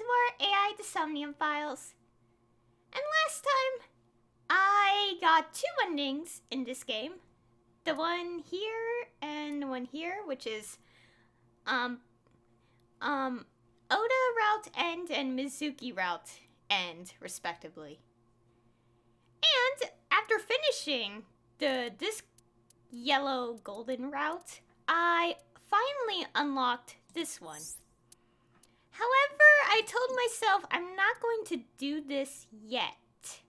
to more AI to Somnium files. And last time, I got 2 endings in this game. The one here and the one here, which is Oda route end and Mizuki route end, respectively. And after finishing this yellow golden route, I finally unlocked this one. However, I told myself I'm not going to do this yet,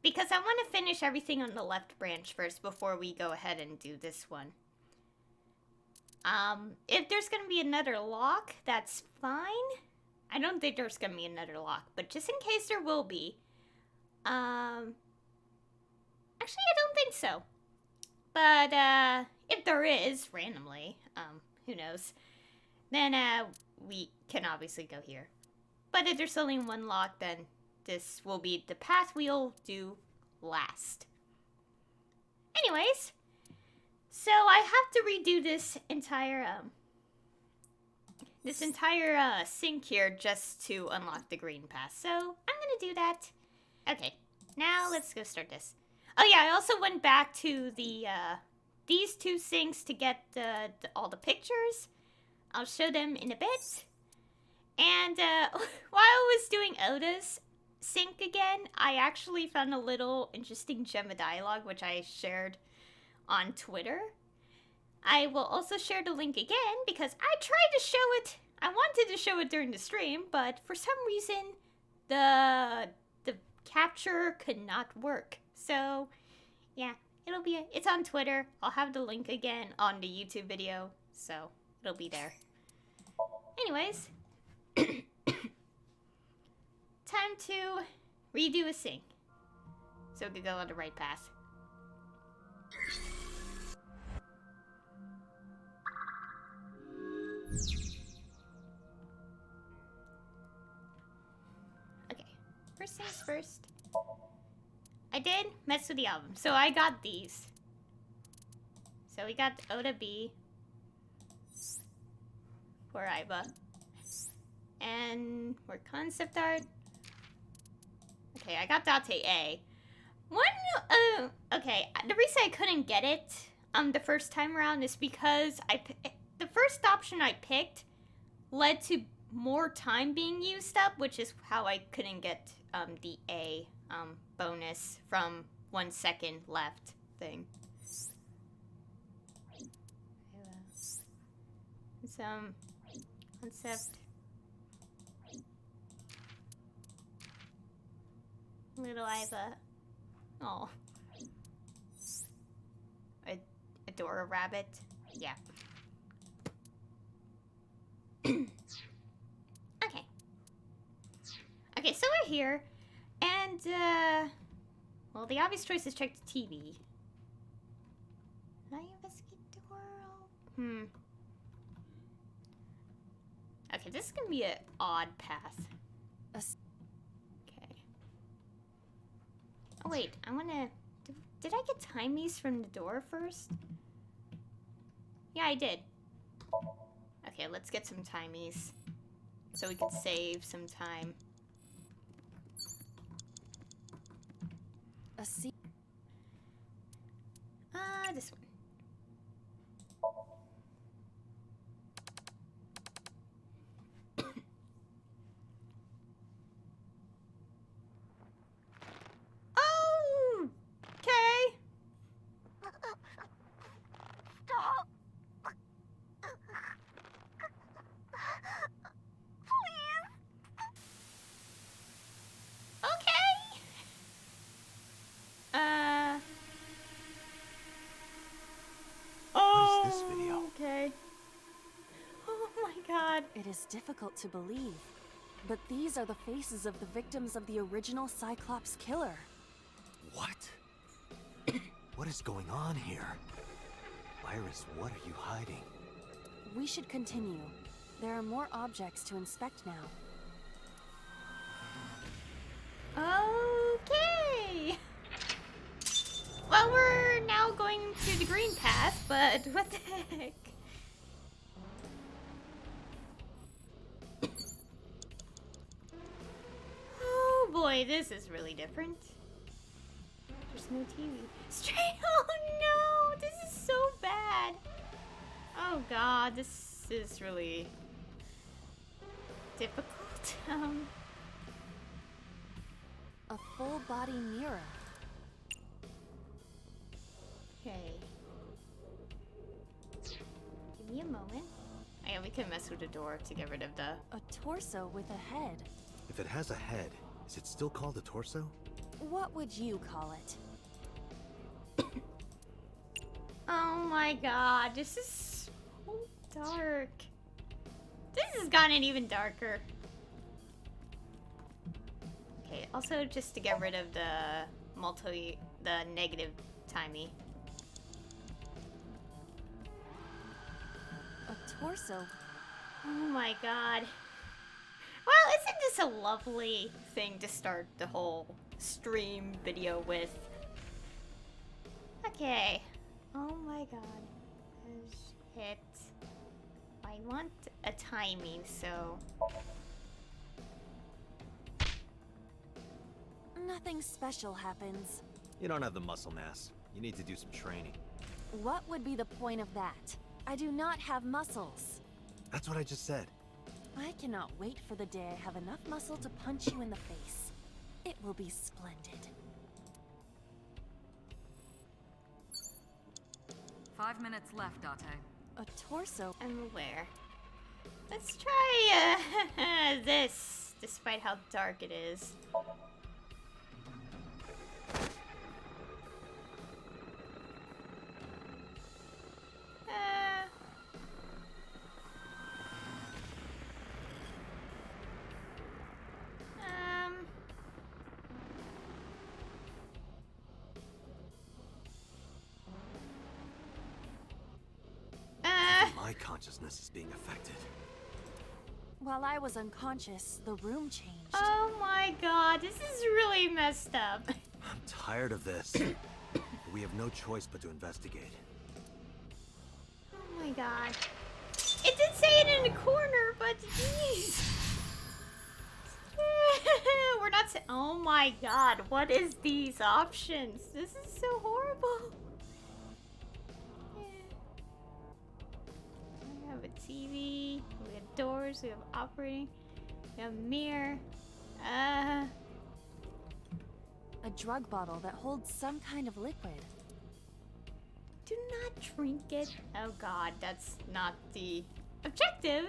because I want to finish everything on the left branch first before we go ahead and do this one. If there's going to be another lock, that's fine. I don't think there's going to be another lock, but just in case there will be. Actually, I don't think so. But, if there is, randomly, who knows, then, we can obviously go here. But if there's only one lock, then this will be the path we'll do last. Anyways, so I have to redo this entire sink here just to unlock the green path. So I'm gonna do that. Okay, now let's go start this. Oh yeah, I also went back to the these 2 sinks to get all the pictures. I'll show them in a bit. And while I was doing Oda's sink again, I actually found a little interesting gem of dialogue, which I shared on Twitter. I will also share the link again because I tried to show it. I wanted to show it during the stream, but for some reason, the capture could not work. So, yeah, it's on Twitter. I'll have the link again on the YouTube video, so it'll be there. Anyways, time to redo a sink so we can go on the right path. Okay, first things first. I did mess with the album, so I got these. So we got Oda B for Aiba. And for concept art. Okay, I got Date A. Okay, the reason I couldn't get it the first time around is because the first option I picked led to more time being used up, which is how I couldn't get the A bonus from 1 second left thing. Some concept. Little Aiba. Oh. Adore a rabbit. Yeah. Okay. Okay, so we're here. And, well, the obvious choice is check the TV. Can I investigate the world? Okay, this is gonna be an odd path. Okay. Oh wait, I wanna... Did I get timies from the door first? Yeah, I did. Okay, let's get some timies. So we can save some time. This one. Oh! Okay. Stop. Please. Okay. What is this video? Okay. Oh my god. It is difficult to believe, but these are the faces of the victims of the original Cyclops killer. What? What is going on here? Iris, what are you hiding? We should continue. There are more objects to inspect now. Okay. Well, we're now going to the green path, but what the heck? wait, this is really different. There's no TV. Straight. Oh no, this is so bad. Oh god, this is really difficult. A full body mirror. Okay. Give me a moment. Oh, yeah, we can mess with the door to get rid of the... A torso with a head. If it has a head, is it still called a torso? What would you call it? Oh my god, this is so dark. This has gotten even darker. Okay, also just to get rid of the negative timey. A torso. Oh my god. Well, isn't this a lovely thing to start the whole stream video with? Okay. Oh my god. Let's hit. I want a timing, so... Nothing special happens. You don't have the muscle mass. You need to do some training. What would be the point of that? I do not have muscles. That's what I just said. I cannot wait for the day I have enough muscle to punch you in the face. It will be splendid. 5 minutes left, Date. A torso. I'm aware. Let's try this, despite how dark it is. My consciousness is being affected. While I was unconscious, the room changed. Oh my god, this is really messed up. I'm tired of this. But we have no choice but to investigate. Oh my god. It did say it in the corner, but jeez. We're not oh my god, what is these options? This is so horrible. We have a TV, we have doors, we have operating, we have a mirror. A drug bottle that holds some kind of liquid. Do not drink it. Oh god, that's not the objective.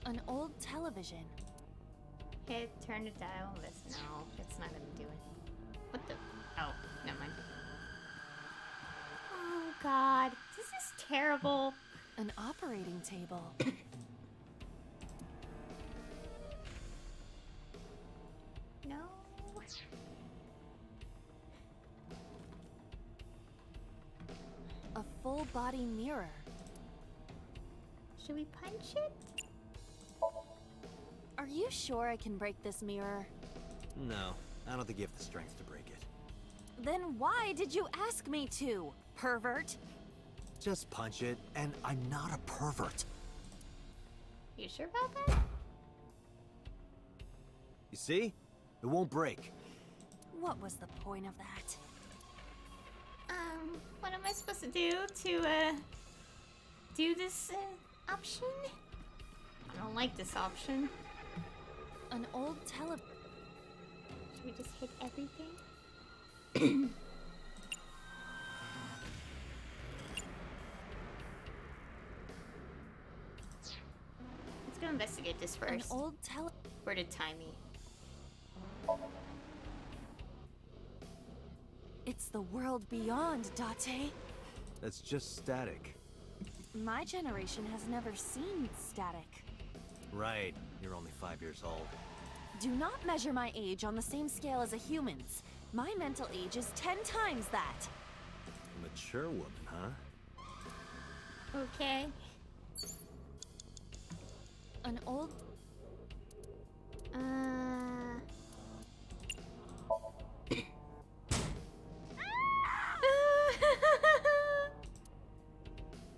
An old television. Hit, turn the dial, this, no, it's not gonna do it. What the, oh, never mind. Oh god, this is terrible. An operating table. No. A full body mirror. Should we punch it? Are you sure I can break this mirror? No, I don't think you have the strength to break it. Then why did you ask me to, pervert? Just punch it, and I'm not a pervert. You sure about that? You see? It won't break. What was the point of that? What am I supposed to do do this option? I don't like this option. An old television. Should we just hit everything? Let's go investigate this An first. old tele. Where did Timey? It's the world beyond, Date. That's just static. My generation has never seen static. Right, you're only 5 years old. Do not measure my age on the same scale as a human's. My mental age is 10 times that. Mature woman, huh? Okay. An old.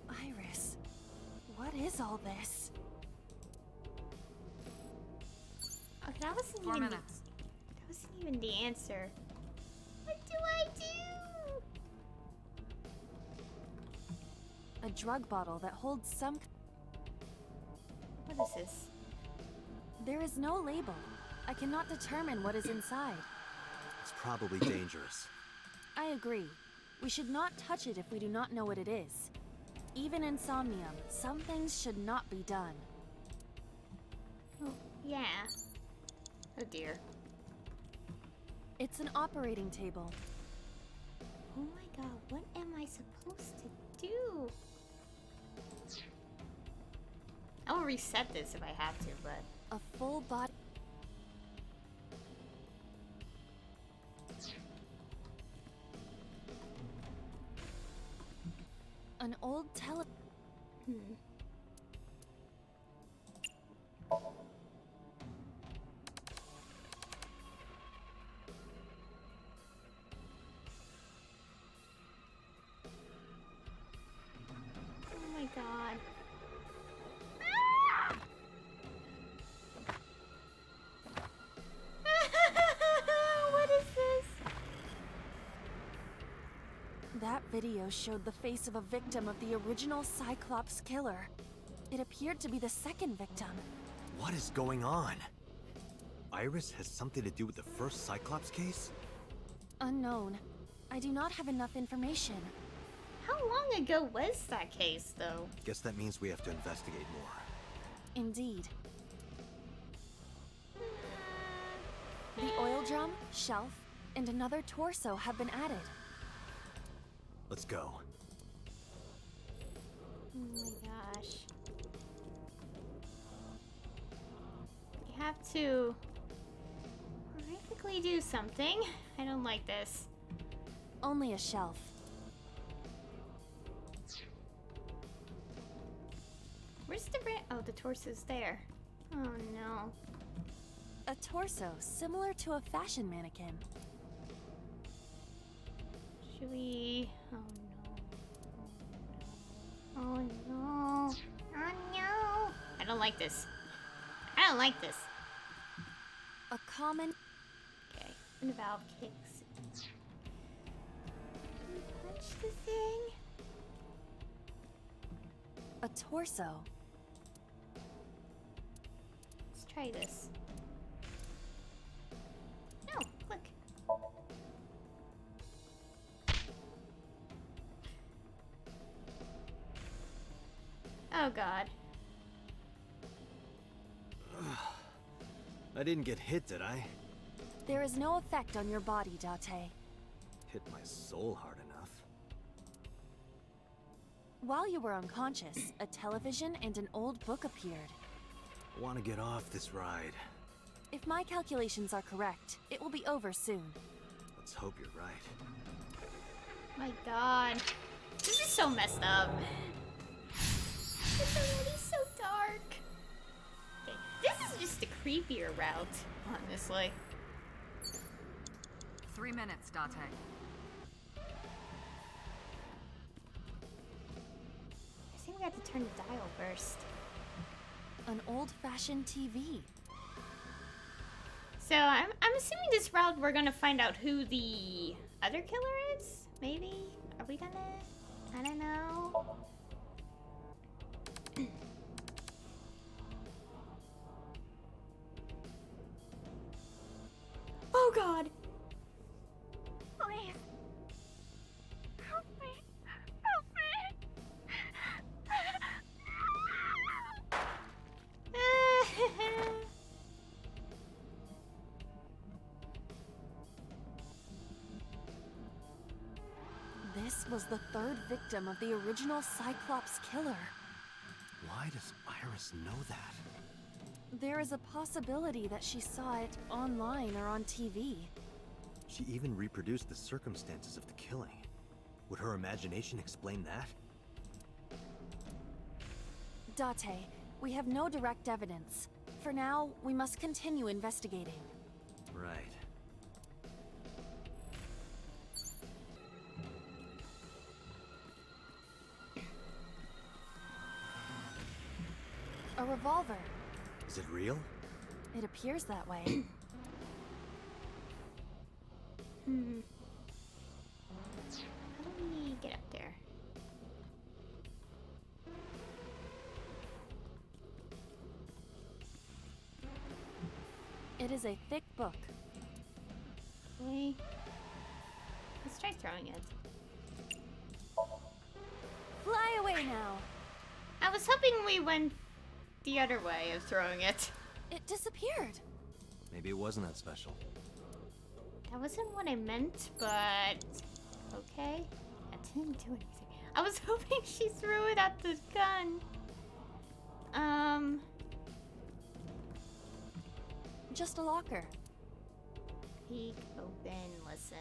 Iris, what is all this? Okay, that wasn't 4 even minutes. that wasn't even the answer. What do I do? A drug bottle that holds some. What is this? There is no label. I cannot determine what is inside. It's probably dangerous. I agree. We should not touch it if we do not know what it is. Even in Somnium, some things should not be done. Oh, yeah. Oh dear. It's an operating table. Oh my god, what am I supposed to do? I'll reset this if I have to, but... A full body. An old Hmm. Oh my god. What is this? That video showed the face of a victim of the original Cyclops killer. It appeared to be the second victim. What is going on? Iris has something to do with the first Cyclops case? Unknown. I do not have enough information. How long ago was that case, though? Guess that means we have to investigate more. Indeed. The oil drum, shelf, and another torso have been added. Let's go. Oh my gosh. You have to horrifically do something. I don't like this. Only a shelf. Where's the oh, the torso's there. Oh no. A torso similar to a fashion mannequin. Should we... Oh no. Oh no. Oh no. I don't like this. I don't like this. A common. Okay. And the valve kicks. Can you punch the thing? A torso. Let's try this. No, click. Oh god. I didn't get hit, did I? There is no effect on your body, Date. Hit my soul hard enough. While you were unconscious, a television and an old book appeared. I want to get off this ride. If my calculations are correct, it will be over soon. Let's hope you're right. My god. This is so messed up. It's already so dark. Okay, this is just a creepier route, honestly. 3 minutes, Date. I think we have to turn the dial first. An old-fashioned TV. So I'm assuming this route we're gonna find out who the other killer is? Maybe? Are we gonna? I don't know. Oh god! Please. Help me. Help me. This was the third victim of the original Cyclops killer. Why does Iris know that? There is a possibility that she saw it online or on TV. She even reproduced the circumstances of the killing. Would her imagination explain that? Date, we have no direct evidence. For now, we must continue investigating. Right. A revolver. Is it real? It appears that way. How do we get up there? It is a thick book. Really? Let's try throwing it. Fly away now! I was hoping we went the other way of throwing it. It disappeared. Maybe it wasn't that special. That wasn't what I meant, but okay. That didn't do anything. I was hoping she threw it at the gun. Just a locker. Peek, open, listen.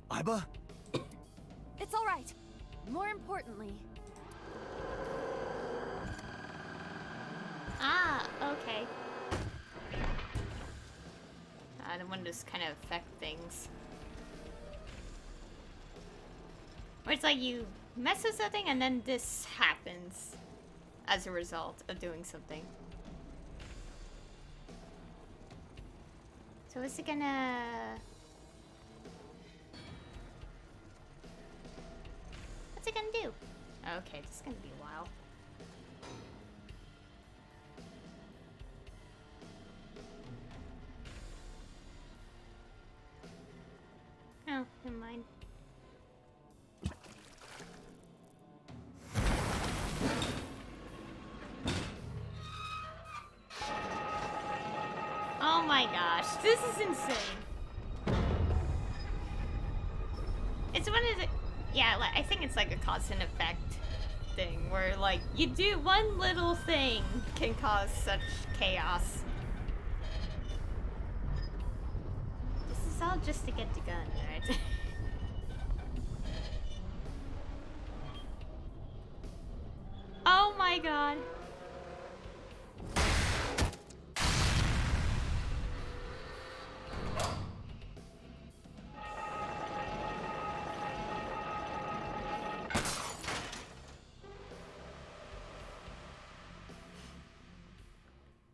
Iba? It's all right. More importantly, Ah, okay. The windows kind of affect things. Where it's like you mess with something and then this happens as a result of doing something. So is it gonna... What's it gonna do? Okay, this is gonna be a while. Oh, never mind. Oh my gosh, this is insane. It's one of the... Yeah, like, I think it's like a cause and effect thing, where like, you do one little thing can cause such chaos. This is all just to get the gun, right? Oh my god.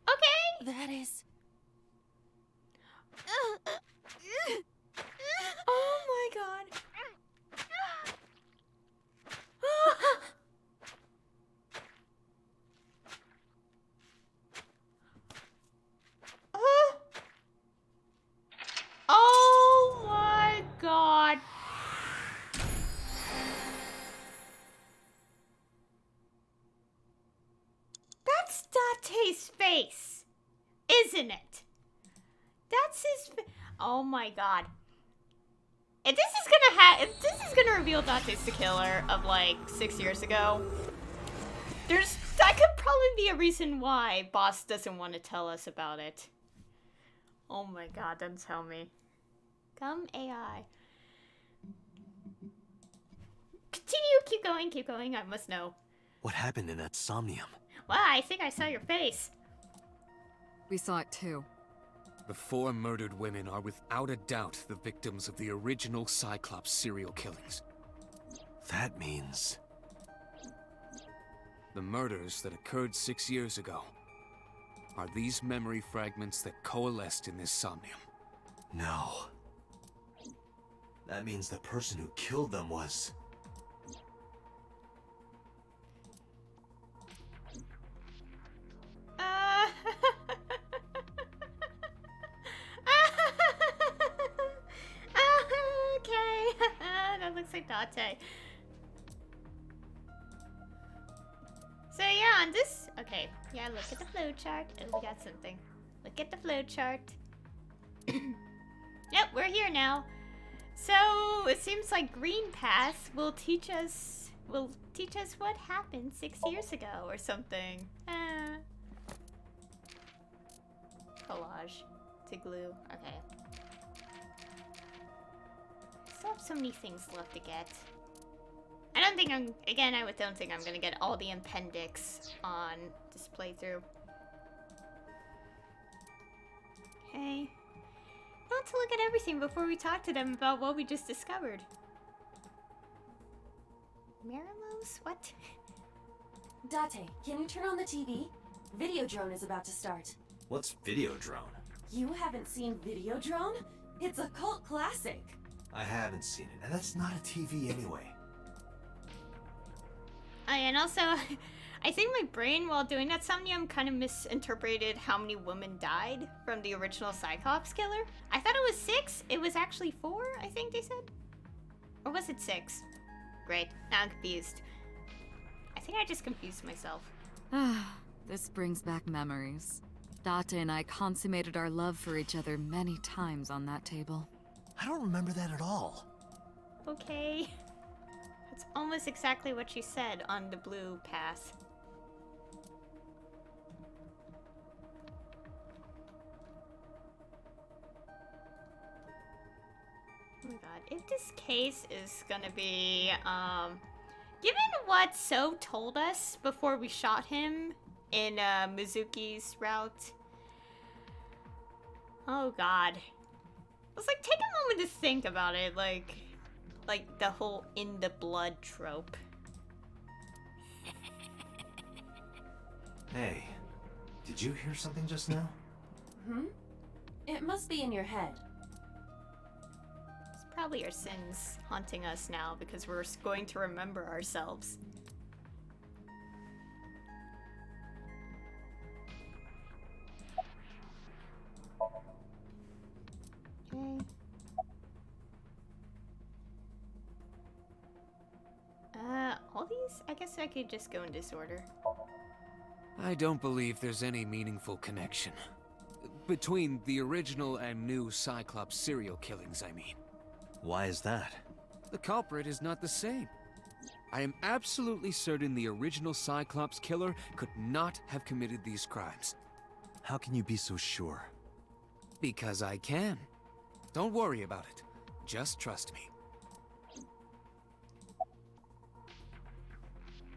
Okay. that is. Oh my god. Oh my god. That's Date's face, isn't it? That's his face. Oh my god. If this is gonna reveal Date's the killer of like 6 years ago, that could probably be a reason why Boss doesn't want to tell us about it. Oh my god, don't tell me. Come AI. Continue, keep going, I must know. What happened in that Somnium? Well, I think I saw your face. We saw it too. The 4 murdered women are without a doubt the victims of the original Cyclops serial killings. That means... The murders that occurred 6 years ago are these memory fragments that coalesced in this Somnium. No. That means the person who killed them was... Okay. That looks like Date. So yeah, on this... Okay, yeah, look at the flowchart. Oh, we got something. Look at the flowchart. Yep, we're here now. So, it seems like Green Path will teach us what happened 6 years ago or something. Collage to glue. Okay. Still have so many things left to get. I don't think I'm gonna get all the appendix on this playthrough. Okay. Not wanted to look at everything before we talked to them about what we just discovered. Marilos? What? Date, can you turn on the TV? Videodrone is about to start. What's Videodrone? You haven't seen Videodrone? It's a cult classic. I haven't seen it, and that's not a TV anyway. And also, I think my brain, while doing that Somnium, kind of misinterpreted how many women died from the original Cyclops killer. I thought it was 6. It was actually 4, I think they said. Or was it 6? Great. Now I'm confused. I think I just confused myself. This brings back memories. Date and I consummated our love for each other many times on that table. I don't remember that at all. Okay. That's almost exactly what she said on the blue pass. Oh my god. If this case is gonna be, given what So told us before we shot him in Mizuki's route. Oh god. Let's like take a moment to think about it, like the whole in the blood trope. Hey, did you hear something just now? It must be in your head. It's probably our sins haunting us now because we're going to remember ourselves. Okay. All these? I guess I could just go in disorder. I don't believe there's any meaningful connection. Between the original and new Cyclops serial killings, I mean. Why is that? The culprit is not the same. I am absolutely certain the original Cyclops killer could not have committed these crimes. How can you be so sure? Because I can. Don't worry about it. Just trust me.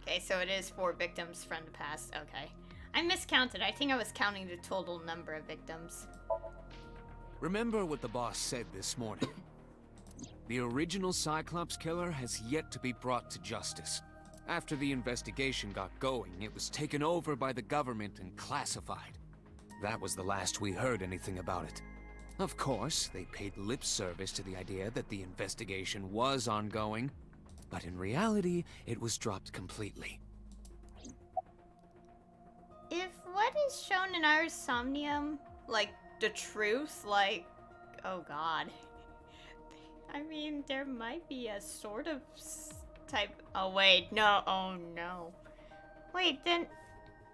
Okay, so it is 4 victims from the past. Okay. I miscounted. I think I was counting the total number of victims. Remember what the boss said this morning. The original Cyclops killer has yet to be brought to justice. After the investigation got going, it was taken over by the government and classified. That was the last we heard anything about it. Of course, they paid lip service to the idea that the investigation was ongoing, but in reality, it was dropped completely. If what is shown in our Somnium, like, the truth, like, oh god. I mean, there might be a sort of type, oh wait, no, oh no. Wait, then,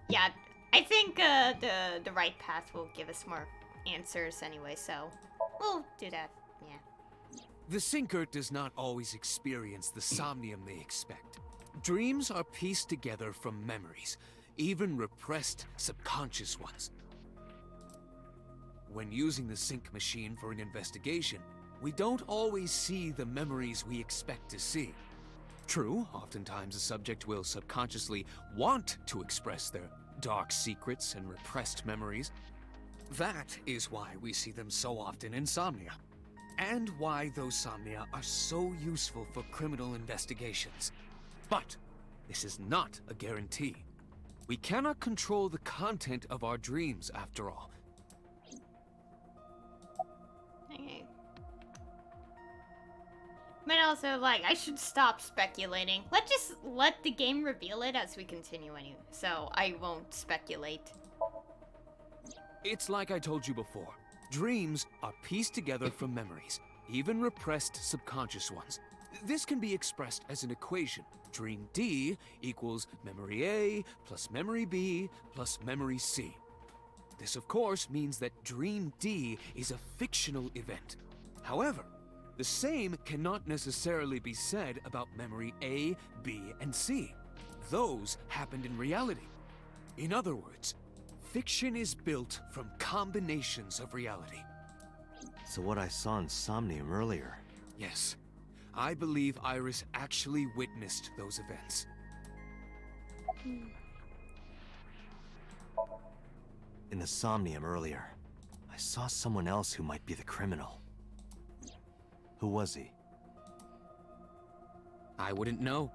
yeah, I think the right path will give us more answers anyway, so we'll do that, yeah. The Sinker does not always experience the somnium they expect. Dreams are pieced together from memories, even repressed subconscious ones. When using the sync machine for an investigation, we don't always see the memories we expect to see. True, oftentimes a subject will subconsciously want to express their dark secrets and repressed memories. That is why we see them so often in Somnia, and why those Somnia are so useful for criminal investigations. But this is not a guarantee. We cannot control the content of our dreams, after all. Okay. But also, like, I should stop speculating. Let's just let the game reveal it as we continue anyway, so I won't speculate. It's like I told you before. Dreams are pieced together from memories, even repressed subconscious ones. This can be expressed as an equation. Dream D equals memory A plus memory B plus memory C. This, of course, means that Dream D is a fictional event. However, the same cannot necessarily be said about memory A, B, and C. Those happened in reality. In other words, fiction is built from combinations of reality. So what I saw in Somnium earlier... Yes, I believe Iris actually witnessed those events. In the Somnium earlier, I saw someone else who might be the criminal. Who was he? I wouldn't know.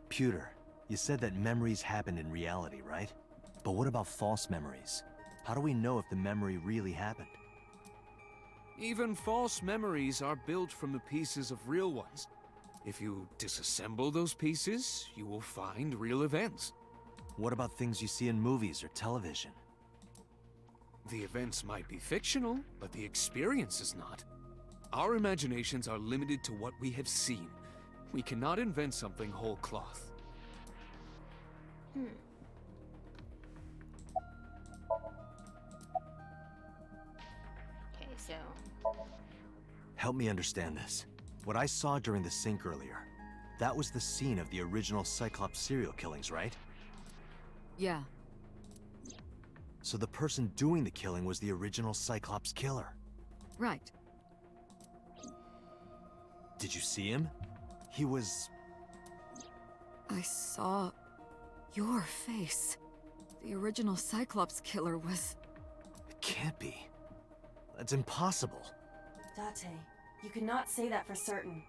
Pewter, you said that memories happen in reality, right? But what about false memories? How do we know if the memory really happened? Even false memories are built from the pieces of real ones. If you disassemble those pieces, you will find real events. What about things you see in movies or television? The events might be fictional, but the experience is not. Our imaginations are limited to what we have seen. We cannot invent something whole cloth. Okay, so Help me understand this. What I saw during the sink earlier, that was the scene of the original Cyclops serial killings, right? Yeah. So the person doing the killing was the original Cyclops killer. Right. Did you see him? He was... I saw your face. The original Cyclops killer was... It can't be. That's impossible. Date, you cannot say that for certain.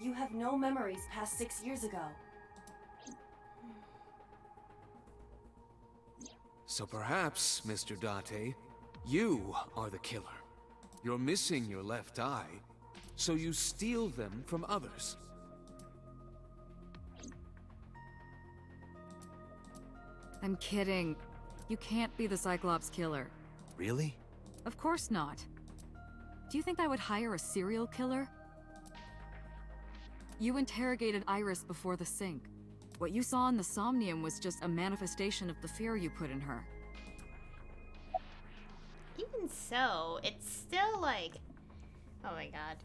You have no memories past 6 years ago. So perhaps, Mr. Date, you are the killer. You're missing your left eye, so you steal them from others. I'm kidding. You can't be the Cyclops killer. Really? Of course not. Do you think I would hire a serial killer? You interrogated Iris before the sink. What you saw in the Somnium was just a manifestation of the fear you put in her. even so, it's still like, oh my god.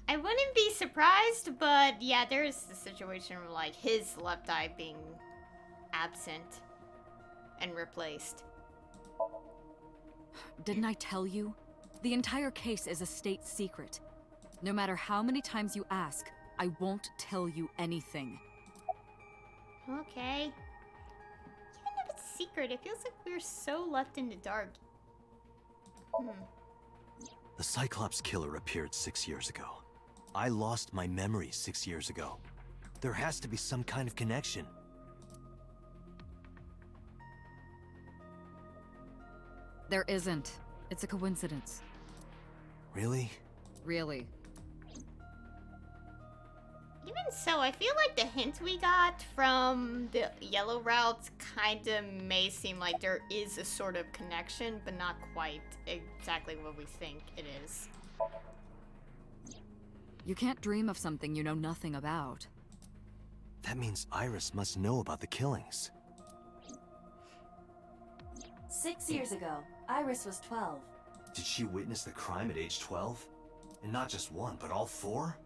I wouldn't be surprised, but yeah, there is the situation where like his left eye being absent and replaced. Didn't I tell you? The entire case is a state secret. No matter how many times you ask, I won't tell you anything. Okay. Even if it's secret, it feels like we're so left in the dark. The Cyclops killer appeared 6 years ago. I lost my memory 6 years ago. There has to be some kind of connection. There isn't. It's a coincidence. Really? Really. Even so, I feel like the hint we got from the yellow routes kinda may seem like there is a sort of connection, but not quite exactly what we think it is. You can't dream of something you know nothing about. That means Iris must know about the killings. 6 years ago, Iris was 12. Did she witness the crime at age 12? And not just one, but all four?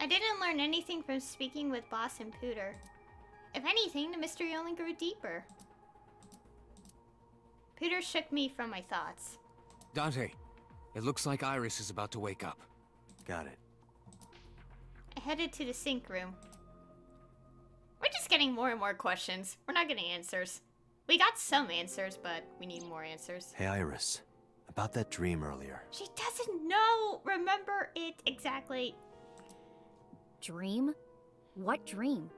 I didn't learn anything from speaking with Boss and Pooter. If anything, the mystery only grew deeper. Pooter shook me from my thoughts. Dante, it looks like Iris is about to wake up. Got it. I headed to the sink room. We're just getting more and more questions. We're not getting answers. We got some answers, but we need more answers. Hey, Iris. About that dream earlier. She doesn't know. Remember it exactly. Dream? What dream?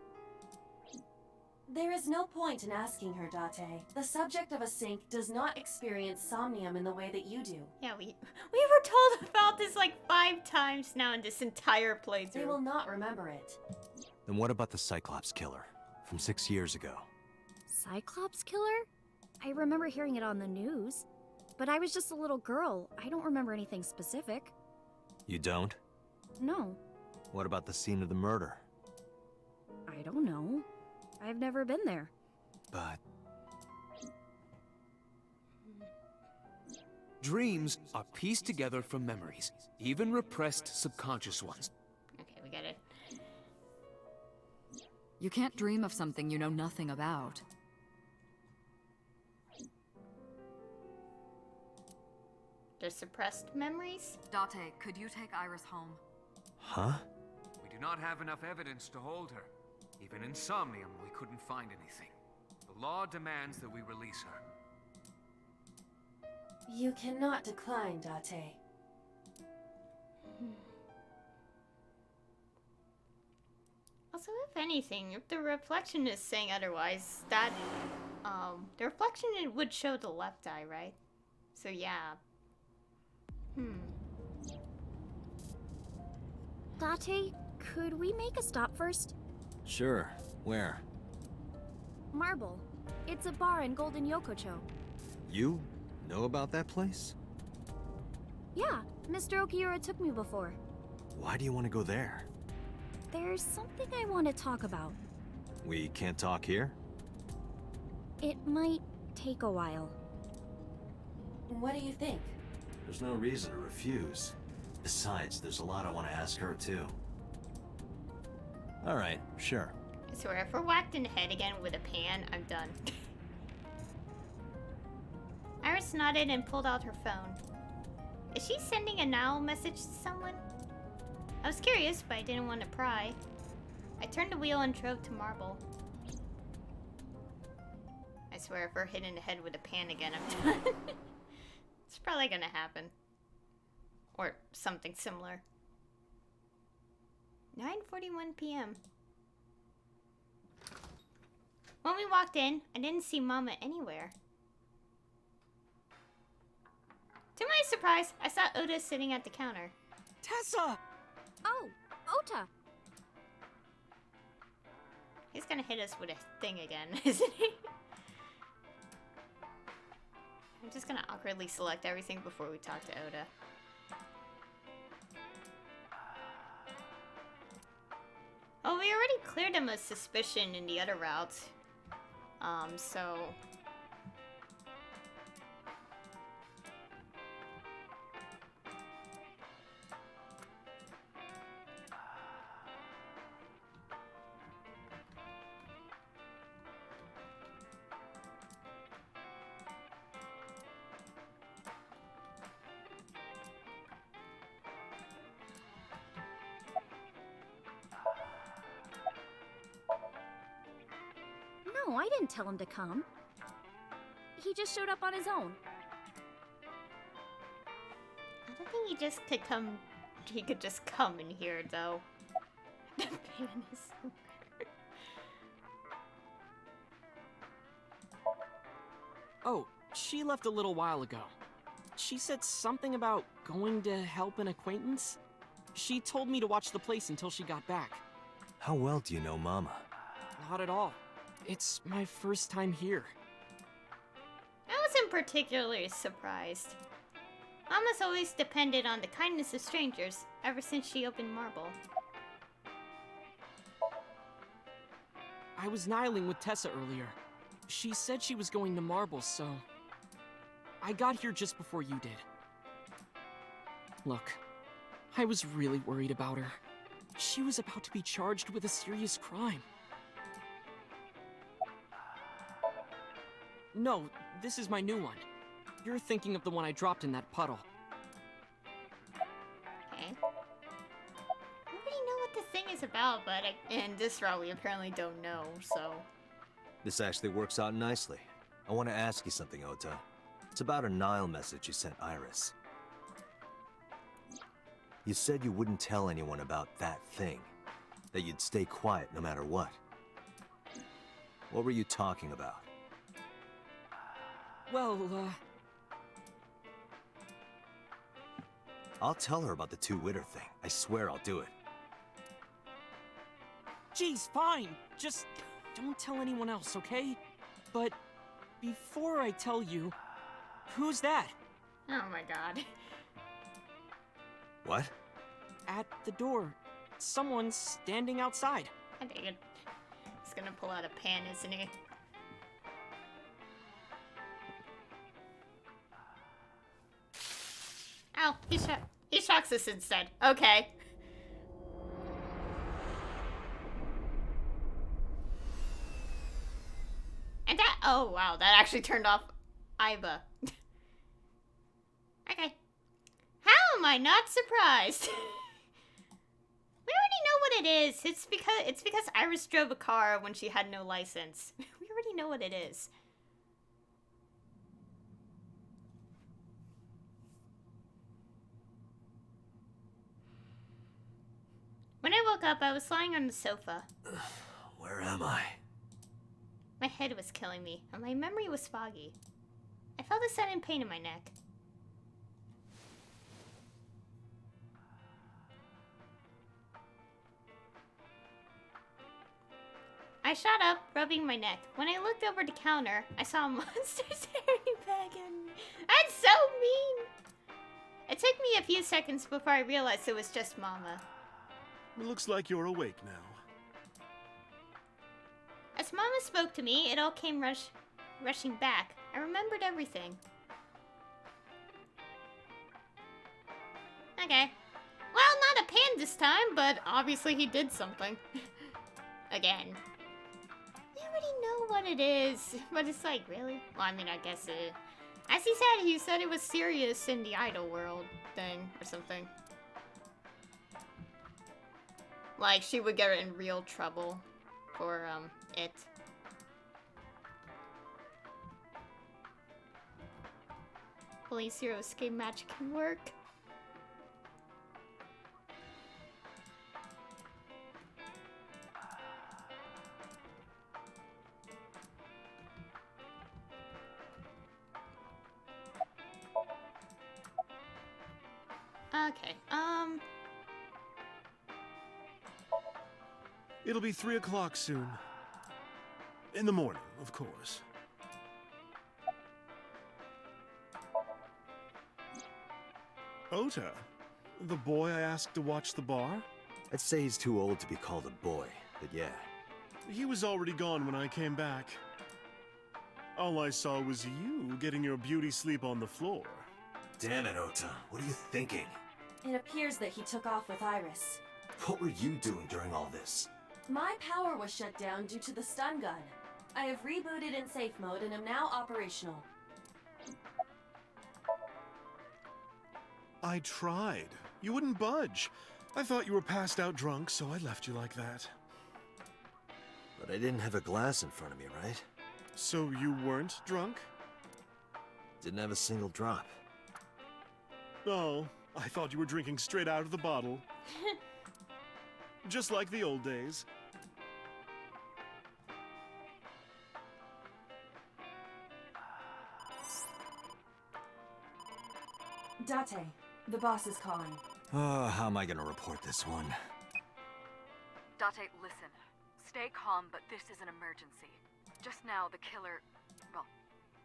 There is no point in asking her, Date. The subject of a sink does not experience somnium in the way that you do. Yeah, we were told about this like 5 times now in this entire They will playthrough. not remember it. Then what about the Cyclops killer from 6 years ago? Cyclops killer? I remember hearing it on the news. But I was just a little girl. I don't remember anything specific. You don't? No, What about the scene of the murder? I don't know. I've never been there. But Dreams are pieced together from memories, even repressed subconscious ones. Okay, we get it. You can't dream of something you know nothing about. They're suppressed memories? Date, could you take Iris home? huh? We do not have enough evidence to hold her. Even in Somnium, we couldn't find anything. The law demands that we release her. You cannot decline, Date. Also, if anything, if the reflection is saying otherwise, that, the reflection it would show the left eye, right? So yeah. Date, could we make a stop first? Sure. Where? Marble. It's a bar in Golden Yokocho. You know about that place? Yeah, Mr. Okiura took me before. Why do you want to go there? There's something I want to talk about. We can't talk here? It might take a while. What do you think? There's no reason to refuse. Besides, there's a lot I want to ask her, too. Alright, sure. I swear, if we're whacked in the head again with a pan, I'm done. Iris nodded and pulled out her phone. Is she sending a now message to someone? I was curious, but I didn't want to pry. I turned the wheel and drove to Marble. I swear, if we're hit in the head with a pan again, I'm done. It's probably gonna happen. Or something similar. 9:41 p.m. When we walked in, I didn't see Mama anywhere. To my surprise, I saw Oda sitting at the counter. Tessa! Oh, Ota! He's gonna hit us with a thing again, isn't he? I'm just gonna awkwardly select everything before we talk to Oda. Oh, we already cleared him of suspicion in the other routes. So... No, I didn't tell him to come. He just showed up on his own. I don't think he just could come. He could just come in here, though. The pan is so weird. Oh, she left a little while ago. She said something about going to help an acquaintance. She told me to watch the place until she got back. How well do you know Mama? Not at all. It's my first time here. I wasn't particularly surprised. Mama's always depended on the kindness of strangers ever since she opened Marble. I was nihiling with Tessa earlier. She said she was going to Marble, so... I got here just before you did. Look, I was really worried about her. She was about to be charged with a serious crime. No, this is my new one. You're thinking of the one I dropped in that puddle. Okay. I already know what the thing is about, but in this route we apparently don't know, so... This actually works out nicely. I want to ask you something, Ota. It's about a Nile message you sent Iris. You said you wouldn't tell anyone about that thing. That you'd stay quiet no matter what. What were you talking about? Well, I'll tell her about the two-witter thing. I swear I'll do it. geez, fine. Just don't tell anyone else, okay? But before I tell you, who's that? Oh my god. What? At the door. Someone's standing outside. I think it. He's gonna pull out a pan, isn't he? Ow, he shocks us instead. Okay. And that, oh wow, that actually turned off Iba. Okay. How am I not surprised? We already know what it is. It's because Iris drove a car when she had no license. We already know what it is. When I woke up, I was lying on the sofa. Where am I? My head was killing me, and my memory was foggy. I felt a sudden pain in my neck. I shot up, rubbing my neck. When I looked over the counter, I saw a monster staring back at me. That's so mean! It took me a few seconds before I realized it was just Mama. It looks like you're awake now. As Mama spoke to me, it all came rushing back. I remembered everything. Okay. Well, not a pan this time, but obviously he did something. Again. You already know what it is, but it's like, really? Well, I mean, I guess it... As he said it was serious in the idol world thing or something. Like, she would get in real trouble for, it. Police hero escape magic can work. Okay, It'll be 3 o'clock soon. In the morning, of course. Ota, the boy I asked to watch the bar? I'd say he's too old to be called a boy, but yeah. He was already gone when I came back. All I saw was you getting your beauty sleep on the floor. Damn it, Ota. What are you thinking? It appears that he took off with Iris. What were you doing during all this? My power was shut down due to the stun gun. I have rebooted in safe mode and am now operational. I tried. You wouldn't budge. I thought you were passed out drunk, so I left you like that. But I didn't have a glass in front of me, right? So you weren't drunk? Didn't have a single drop. Oh, I thought you were drinking straight out of the bottle. Just like the old days. Date, the boss is calling. How am I gonna report this one? Date, listen. Stay calm, but this is an emergency. Just now, the killer... Well,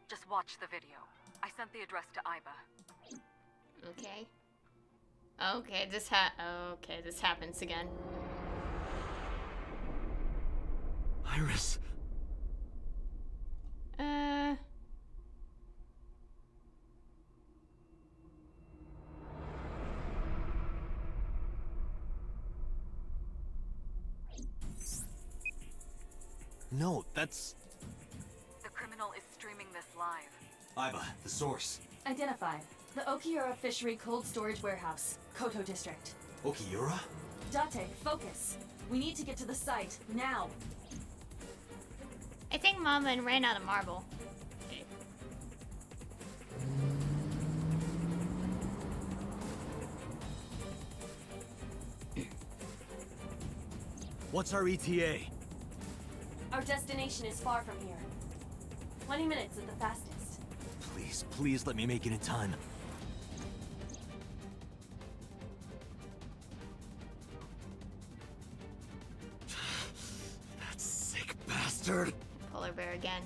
just watch the video. I sent the address to Iba. okay. Okay, this happens again. Iris! No, that's... The criminal is streaming this live. Iba, the source. Identified. The Okiura Fishery Cold Storage Warehouse, Koto District. Okiura? Date, focus. We need to get to the site, now. I think Mama ran out of marble. Okay. What's our ETA? Our destination is far from here. 20 minutes at the fastest. Please, please let me make it in time. That sick bastard! Polar bear again.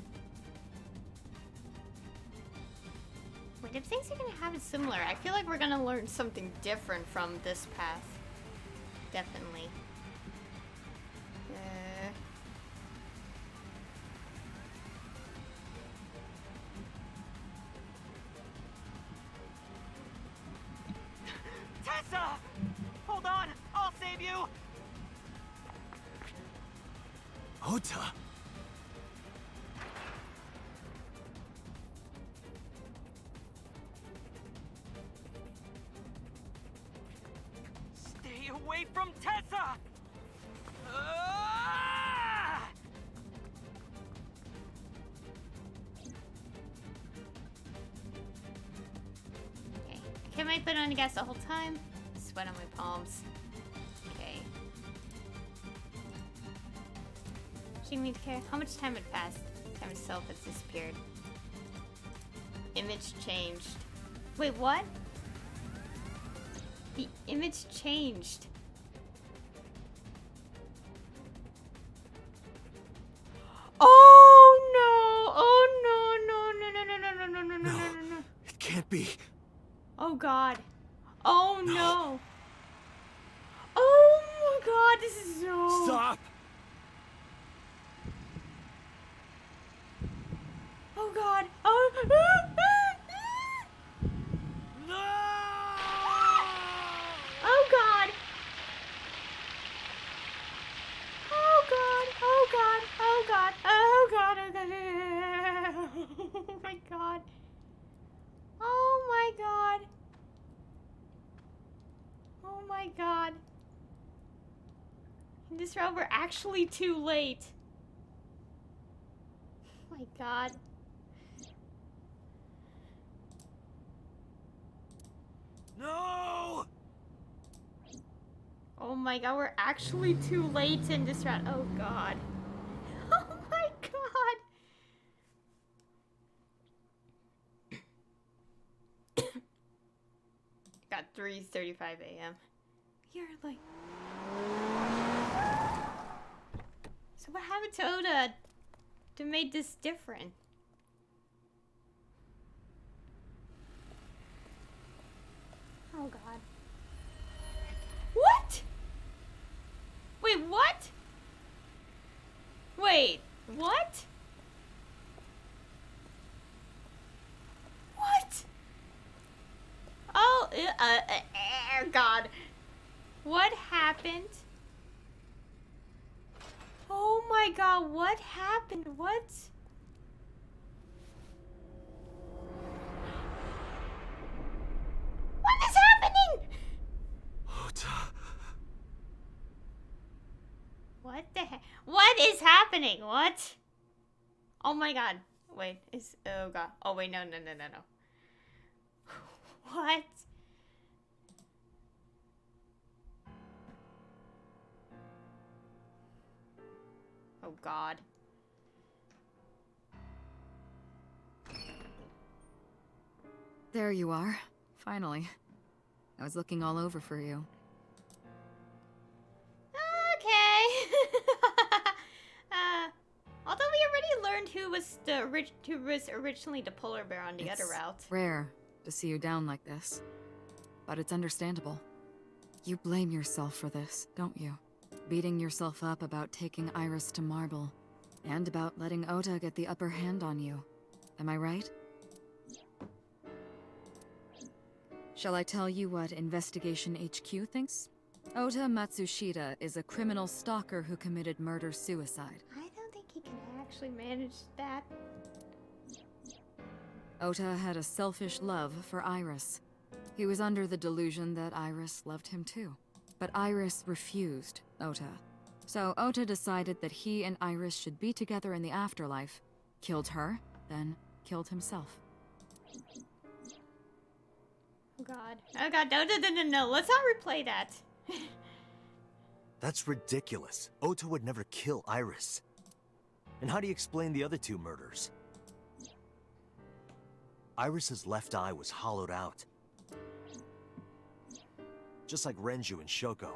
Wait, if things are gonna happen similar, I feel like we're gonna learn something different from this path. Definitely. Tessa! Hold on! I'll save you! Ota! Stay away from Tessa! Can I put on the gas the whole time? Sweat on my palms. Okay. She didn't need to care. How much time had passed? Time itself has disappeared. Image changed. Wait, what? The image changed. Oh no! Oh no! No! No! No! No! No! No! No! No! No! No! No! It can't be. Oh god. Oh no. Oh my god, this is so... Stop! Oh god. Oh. No! Oh god. Oh god. Oh god. Oh god. Oh god. Oh god. Oh my god. Oh my god. Oh my god. In this round, we're actually too late. Oh my god. No! Oh my god, we're actually too late in this round. Oh god. Oh my god. Got 3:35 a.m. You're like... So what happened to Oda to make this different? Oh god. What? Wait, what? Wait, what? What? Oh, god. What happened? Oh my god, what happened? What? What is happening? Ota. What the heck? What is happening? What? Oh my god. Wait, oh god. Oh wait, no. What? Oh god. There you are. Finally. I was looking all over for you. Okay. Although we already learned who was originally the polar bear on the other route. Rare to see you down like this, but it's understandable. You blame yourself for this, don't you? Beating yourself up about taking Iris to Marble, and about letting Ota get the upper hand on you. Am I right? Shall I tell you what Investigation HQ thinks? Ota Matsushita is a criminal stalker who committed murder-suicide. I don't think he can actually manage that. Ota had a selfish love for Iris. He was under the delusion that Iris loved him too. But Iris refused Ota. So Ota decided that he and Iris should be together in the afterlife, killed her, then killed himself. Oh god. Oh god, no. Let's not replay that. That's ridiculous. Ota would never kill Iris. And how do you explain the other two murders? Iris's left eye was hollowed out. Just like Renju and Shoko.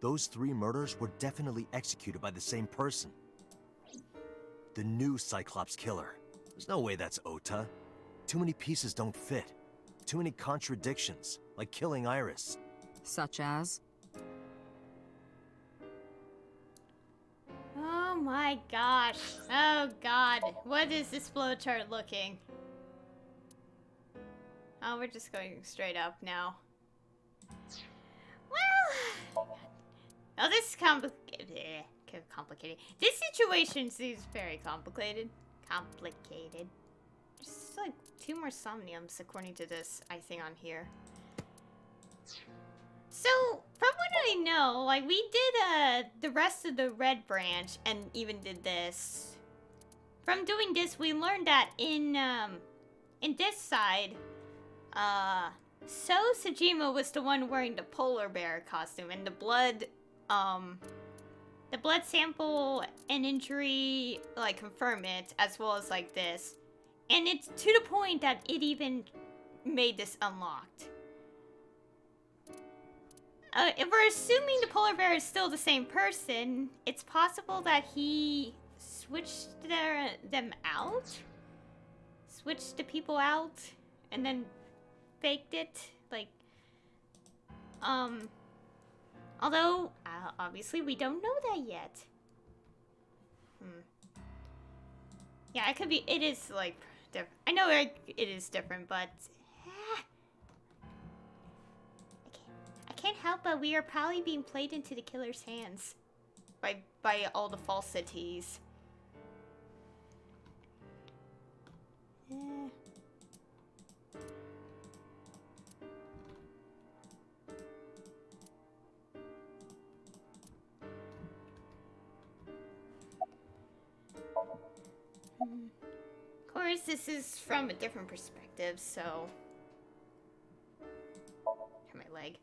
Those three murders were definitely executed by the same person. The new Cyclops killer. There's no way that's Ota. Too many pieces don't fit. Too many contradictions, like killing Iris. Such as? Oh my gosh. Oh god. What is this flowchart looking? Oh, we're just going straight up now. Well... Oh, this is complicated. This situation seems very complicated. Just like 2 more Somniums according to this icing on here. So, from what I know, like, we did the rest of the red branch and even did this. From doing this, we learned that in this side, So Sejima was the one wearing the polar bear costume, and the blood sample and injury, like, confirm it, as well as, like, this. And it's to the point that it even made this unlocked. If we're assuming the polar bear is still the same person, it's possible that he switched them out? Switched the people out, and then faked it? Like, although, obviously we don't know that yet. Yeah, it could be, it is, like, different. I know it is different, but... I can't help but we are probably being played into the killer's hands. By all the falsities. Of course, this is from a different perspective, so... Hurt my leg.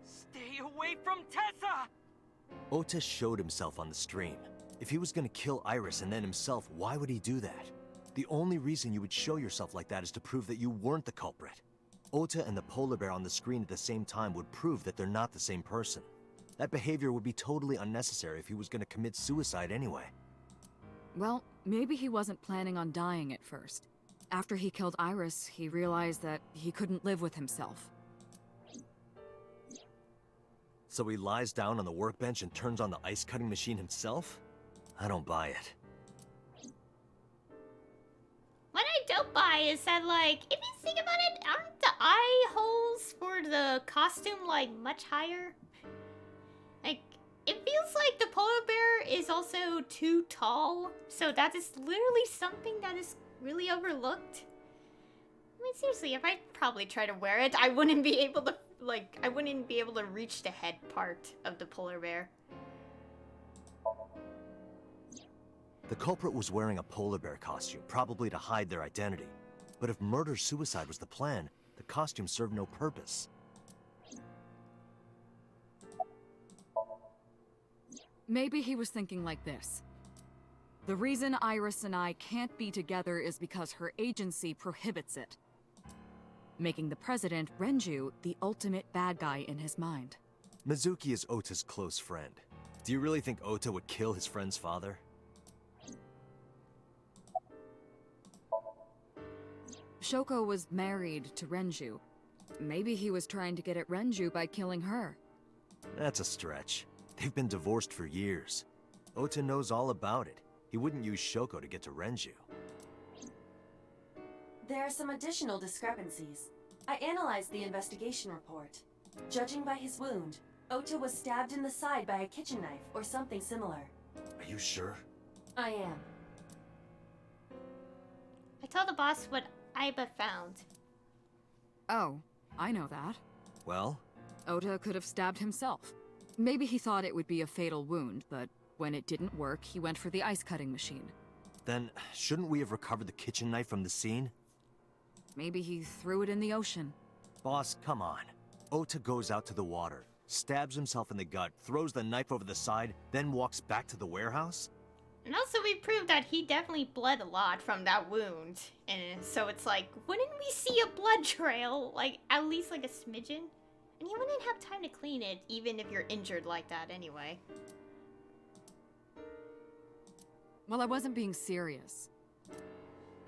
Stay away from Tessa! Ota showed himself on the stream. If he was gonna kill Iris and then himself, why would he do that? The only reason you would show yourself like that is to prove that you weren't the culprit. Ota and the polar bear on the screen at the same time would prove that they're not the same person. That behavior would be totally unnecessary if he was gonna commit suicide anyway. Well, maybe he wasn't planning on dying at first. After he killed Iris, he realized that he couldn't live with himself. So he lies down on the workbench and turns on the ice cutting machine himself? I don't buy it. What I don't buy is that, like, if you think about it, aren't the eye holes for the costume, like, much higher? Like, it feels like the polar bear is also too tall, so that is literally something that is really overlooked. I mean, seriously, if I probably try to wear it, I wouldn't be able to, like, I wouldn't be able to reach the head part of the polar bear. The culprit was wearing a polar bear costume, probably to hide their identity. But if murder-suicide was the plan, the costume served no purpose. Maybe he was thinking like this. The reason Iris and I can't be together is because her agency prohibits it, making the president, Renju, the ultimate bad guy in his mind. Mizuki is Ota's close friend. Do you really think Ota would kill his friend's father? Shoko was married to Renju. Maybe he was trying to get at Renju by killing her. That's a stretch. They've been divorced for years. Ota knows all about it. He wouldn't use Shoko to get to Renju. There are some additional discrepancies. I analyzed the investigation report. Judging by his wound, Ota was stabbed in the side by a kitchen knife or something similar. Are you sure? I am. I told the boss what Aiba found. Oh, I know that. Well? Ota could have stabbed himself. Maybe he thought it would be a fatal wound, but when it didn't work, he went for the ice-cutting machine. Then, shouldn't we have recovered the kitchen knife from the scene? Maybe he threw it in the ocean. Boss, come on. Ota goes out to the water, stabs himself in the gut, throws the knife over the side, then walks back to the warehouse? And also we proved that he definitely bled a lot from that wound. And so it's like, wouldn't we see a blood trail? Like, at least like a smidgen? And you wouldn't have time to clean it, even if you're injured like that anyway. Well, I wasn't being serious.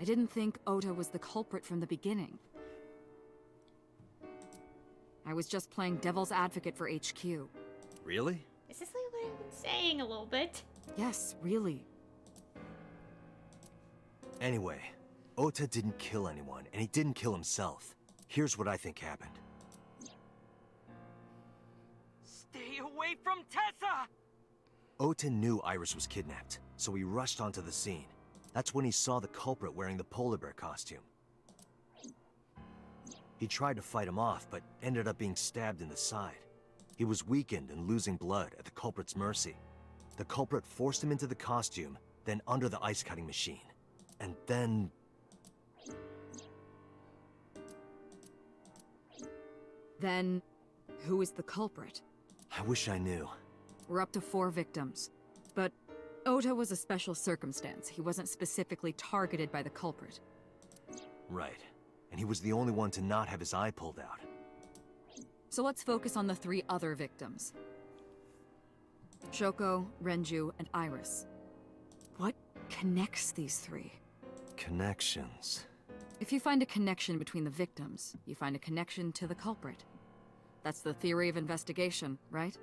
I didn't think Ota was the culprit from the beginning. I was just playing devil's advocate for HQ. Really? Is this like what I've been saying a little bit? Yes, really. Anyway, Ota didn't kill anyone, and he didn't kill himself. Here's what I think happened. Stay away from Tessa! Ota knew Iris was kidnapped, so he rushed onto the scene. That's when he saw the culprit wearing the polar bear costume. He tried to fight him off, but ended up being stabbed in the side. He was weakened and losing blood at the culprit's mercy. The culprit forced him into the costume, then under the ice-cutting machine. And then... Then, who is the culprit? I wish I knew. We're up to 4 victims. But Ota was a special circumstance. He wasn't specifically targeted by the culprit. Right. And he was the only one to not have his eye pulled out. So let's focus on the 3 other victims. Shoko, Renju, and Iris. What connects these 3? Connections. If you find a connection between the victims, you find a connection to the culprit. That's the theory of investigation, right?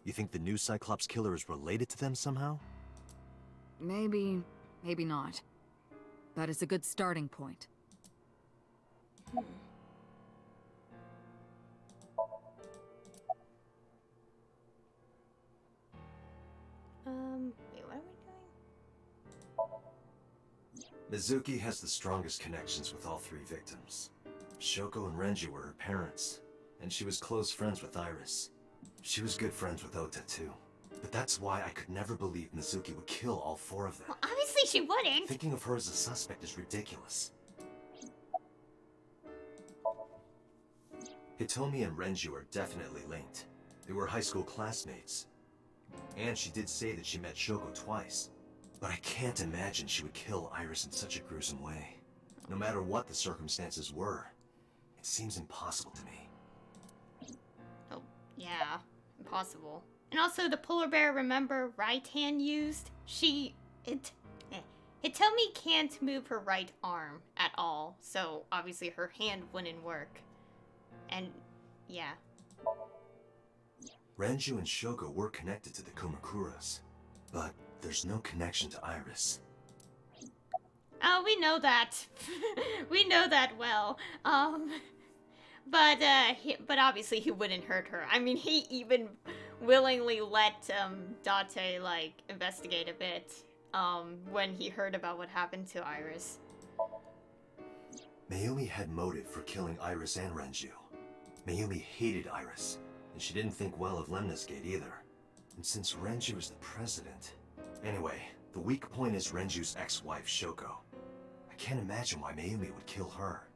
You think the new Cyclops killer is related to them somehow? Maybe, maybe not. But it's a good starting point. Wait, what are we doing? Mizuki has the strongest connections with all 3 victims. Shoko and Renju were her parents, and she was close friends with Iris. She was good friends with Ota too. But that's why I could never believe Mizuki would kill all 4 of them. Well, obviously she wouldn't. Thinking of her as a suspect is ridiculous. Hitomi and Renju are definitely linked. They were high school classmates. And she did say that she met Shoko twice. But I can't imagine she would kill Iris in such a gruesome way. No matter what the circumstances were, it seems impossible to me. Oh, yeah. Impossible. And also the polar bear, remember, right hand used? Hitomi can't move her right arm at all, so obviously her hand wouldn't work. And, yeah. Renju and Shoko were connected to the Kumakuras, but there's no connection to Iris. Oh, we know that. We know that well. But obviously he wouldn't hurt her. I mean, he even willingly let Date like investigate a bit when he heard about what happened to Iris. Mayumi had motive for killing Iris and Renju. Mayumi hated Iris, and she didn't think well of Lemnis Gate either. And since Renju is the president... Anyway, the weak point is Renju's ex-wife, Shoko. I can't imagine why Mayumi would kill her.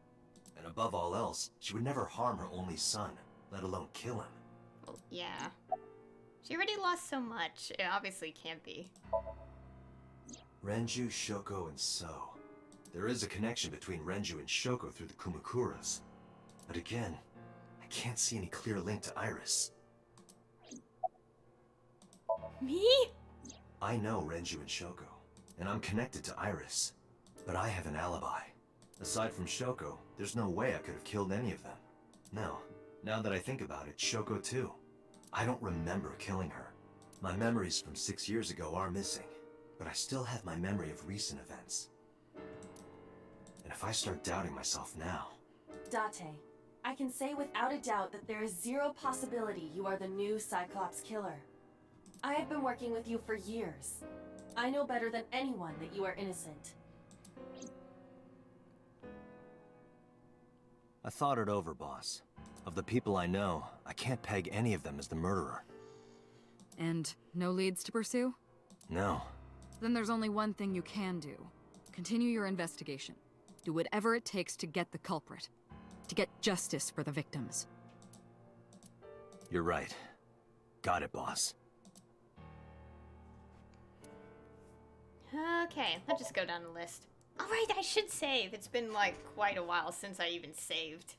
And above all else, she would never harm her only son, let alone kill him. Well, yeah. She already lost so much. It obviously can't be. Renju, Shoko, and So. There is a connection between Renju and Shoko through the Kumakuras. But again, I can't see any clear link to Iris. Me? I know Renju and Shoko, and I'm connected to Iris. But I have an alibi. Aside from Shoko, there's no way I could have killed any of them. No, now that I think about it, Shoko too. I don't remember killing her. My memories from 6 years ago are missing, but I still have my memory of recent events. And if I start doubting myself now... Date, I can say without a doubt that there is 0 possibility you are the new Cyclops killer. I have been working with you for years. I know better than anyone that you are innocent. I thought it over, boss. Of the people I know, I can't peg any of them as the murderer. And no leads to pursue? No. Then there's only one thing you can do. Continue your investigation. Do whatever it takes to get the culprit. To get justice for the victims. You're right. Got it, boss. Okay, let's just go down the list. Alright, I should save. It's been like quite a while since I even saved.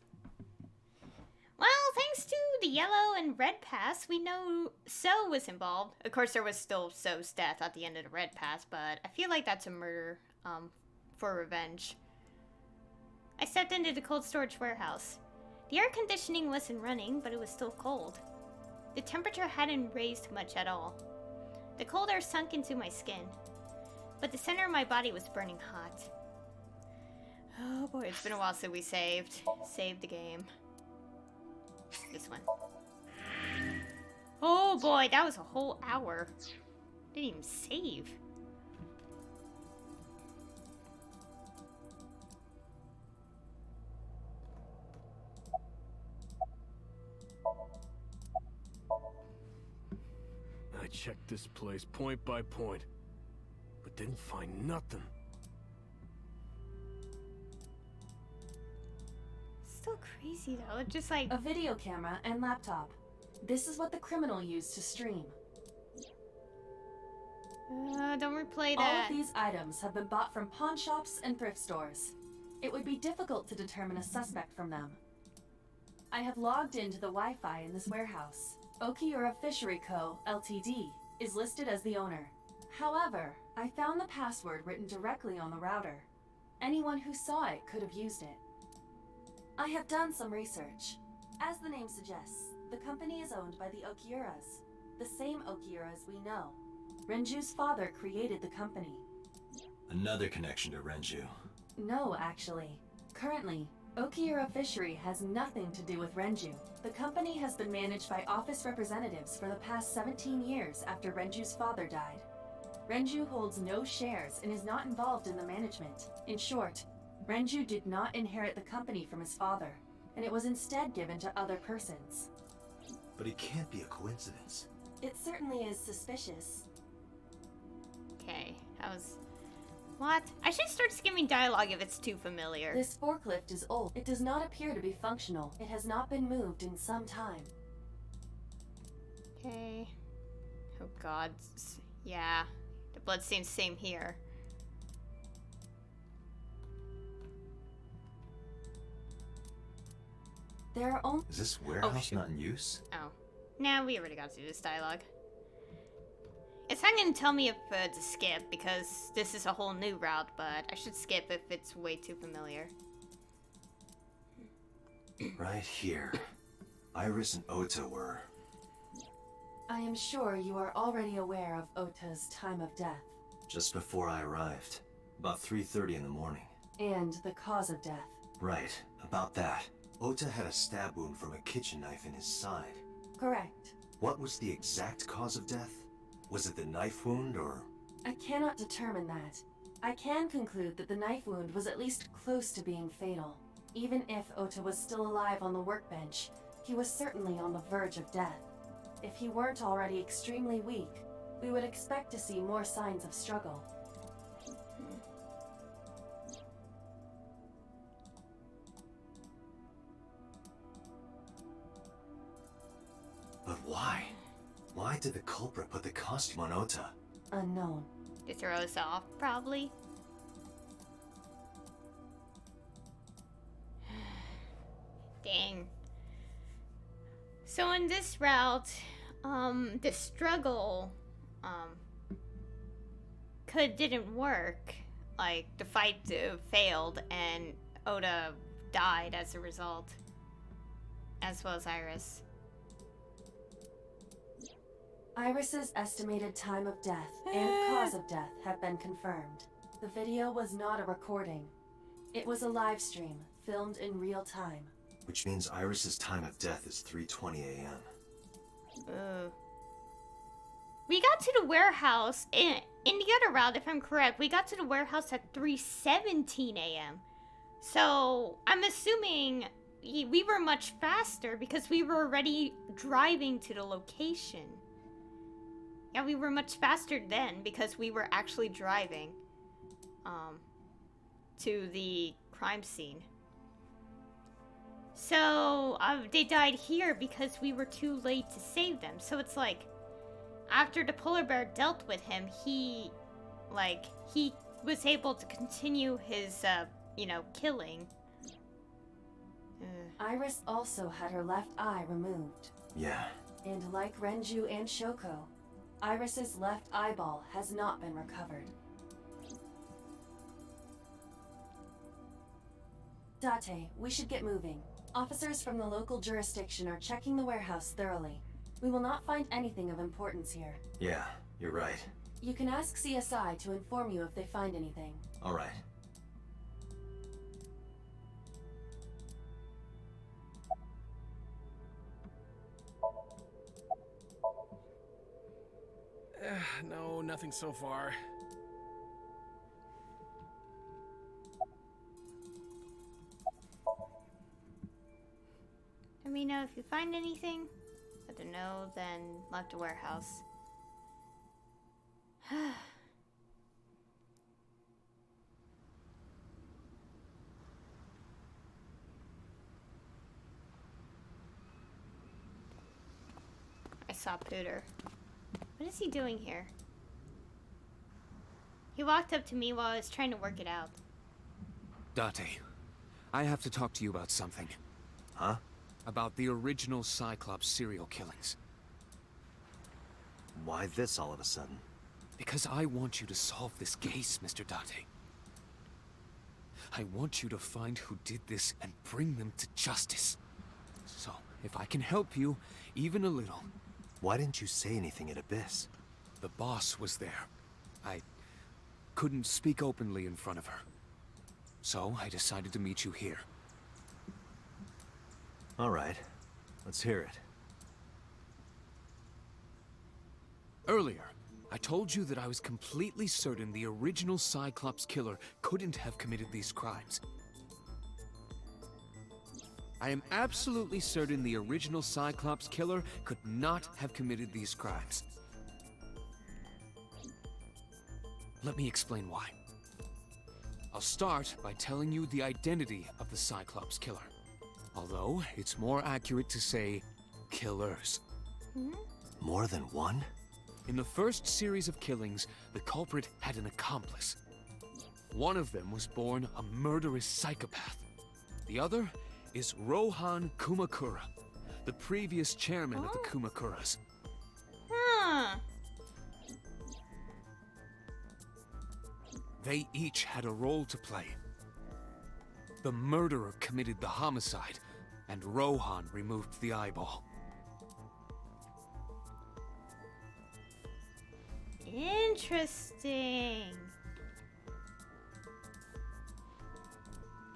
Well, thanks to the yellow and red pass, we know So was involved. Of course, there was still So's death at the end of the red pass, but I feel like that's a murder for revenge. I stepped into the cold storage warehouse. The air conditioning wasn't running, but it was still cold. The temperature hadn't raised much at all. The cold air sunk into my skin, but the center of my body was burning hot. Oh boy, it's been a while since we saved the game. This one. Oh boy, that was a whole hour. Didn't even save. I checked this place point by point, but didn't find nothing. Still crazy see though. It's just like A video camera and laptop. This is what the criminal used to stream. don't replay All that. of these items have been bought from pawn shops and thrift stores. It would be difficult to determine a suspect from them. I have logged into the Wi-Fi in this warehouse. Okiura Fishery Co., Ltd., is listed as the owner. However, I found the password written directly on the router. Anyone who saw it could have used it. I have done some research. As the name suggests, the company is owned by the Okiuras, the same Okiuras we know. Renju's father created the company. Another connection to Renju. No, actually. Currently, Okiura Fishery has nothing to do with Renju. The company has been managed by office representatives for the past 17 years after Renju's father died. Renju holds no shares and is not involved in the management. In short, Renju did not inherit the company from his father, and it was instead given to other persons. But it can't be a coincidence. It certainly is suspicious. Okay, that was... What? I should start skimming dialogue if it's too familiar. This forklift is old. It does not appear to be functional. It has not been moved in some time. Okay. Oh god. Yeah. The bloodstain's same here. There are only... Is this warehouse shoot. not in use? Oh. Nah, we already got to do this dialogue. It's not gonna tell me if to skip, because this is a whole new route, but I should skip if it's way too familiar. Right here. Iris and Ota were... I am sure you are already aware of Ota's time of death. just before I arrived. About 3:30 in the morning. And the cause of death. Right, about that. Ota had a stab wound from a kitchen knife in his side. Correct. What was the exact cause of death? Was it the knife wound, or...? I cannot determine that. I can conclude that the knife wound was at least close to being fatal. Even if Ota was still alive on the workbench, he was certainly on the verge of death. If he weren't already extremely weak, we would expect to see more signs of struggle. But why? Why did the culprit put the costume on Ota? Unknown. To throw us off, probably. Dang. So in this route, the struggle, didn't work. Like, the fight failed, and Oda died as a result. As well as Iris. Iris's estimated time of death and cause of death have been confirmed. The video was not a recording. It was a live stream, filmed in real time. Which means Iris's time of death is 3:20 a.m. We got to the warehouse in the other route, if I'm correct. We got to the warehouse at 3:17 a.m. So I'm assuming we were much faster because we were already driving to the location. Yeah, we were much faster then because we were actually driving to the crime scene. So they died here because we were too late to save them. So it's like, after the polar bear dealt with him, he was able to continue his, killing. Iris also had her left eye removed. Yeah. And like Renju and Shoko, Iris's left eyeball has not been recovered. Date, we should get moving. Officers from the local jurisdiction are checking the warehouse thoroughly. We will not find anything of importance here. Yeah, you're right. You can ask CSI to inform you if they find anything. All right. No, nothing so far. Let me know if you find anything. Let them know, then left the warehouse. Usopp Pooter. What is he doing here? He walked up to me while I was trying to work it out. Date, I have to talk to you about something. Huh? About the original Cyclops serial killings. Why this all of a sudden? Because I want you to solve this case, Mr. Date. I want you to find who did this and bring them to justice. So, if I can help you, even a little. Why didn't you say anything at Abyss? The boss was there. I couldn't speak openly in front of her. So, I decided to meet you here. All right. Let's hear it. Earlier, I told you that I was completely certain the original Cyclops killer couldn't have committed these crimes. I am absolutely certain the original Cyclops killer could not have committed these crimes. Let me explain why. I'll start by telling you the identity of the Cyclops killer. Although, it's more accurate to say, killers. More than one? In the first series of killings, the culprit had an accomplice. One of them was born a murderous psychopath. The other is Rohan Kumakura, the previous chairman of the Kumakuras. Huh. They each had a role to play. The murderer committed the homicide, and Rohan removed the eyeball. Interesting.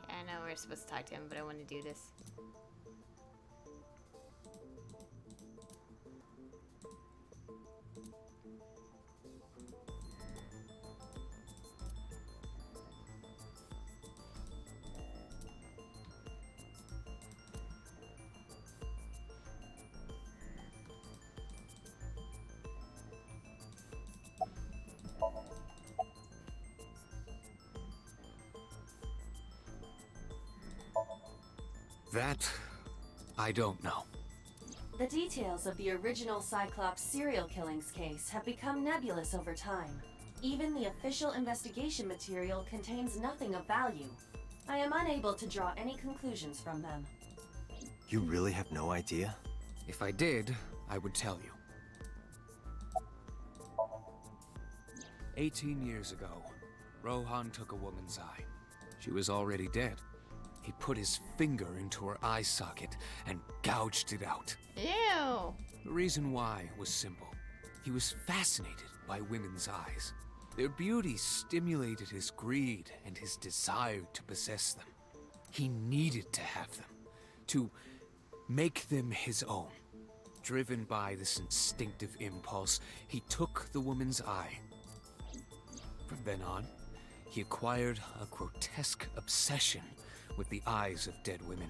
Yeah, I know we're supposed to talk to him, but I want to do this. That, I don't know. The details of the original Cyclops serial killings case have become nebulous over time. Even the official investigation material contains nothing of value. I am unable to draw any conclusions from them. You really have no idea? If I did, I would tell you. 18 years ago, Rohan took a woman's eye. She was already dead. He put his finger into her eye socket and gouged it out. Ew. The reason why was simple. He was fascinated by women's eyes. Their beauty stimulated his greed and his desire to possess them. He needed to have them, to make them his own. Driven by this instinctive impulse, he took the woman's eye. From then on, he acquired a grotesque obsession with the eyes of dead women.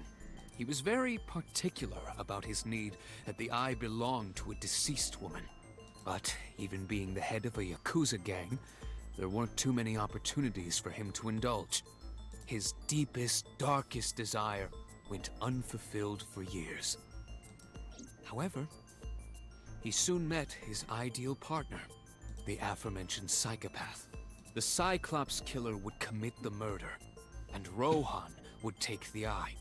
He was very particular about his need that the eye belonged to a deceased woman. But even being the head of a Yakuza gang, there weren't too many opportunities for him to indulge. His deepest, darkest desire went unfulfilled for years. However, he soon met his ideal partner, the aforementioned psychopath. The Cyclops killer would commit the murder, and Rohan would take the eye.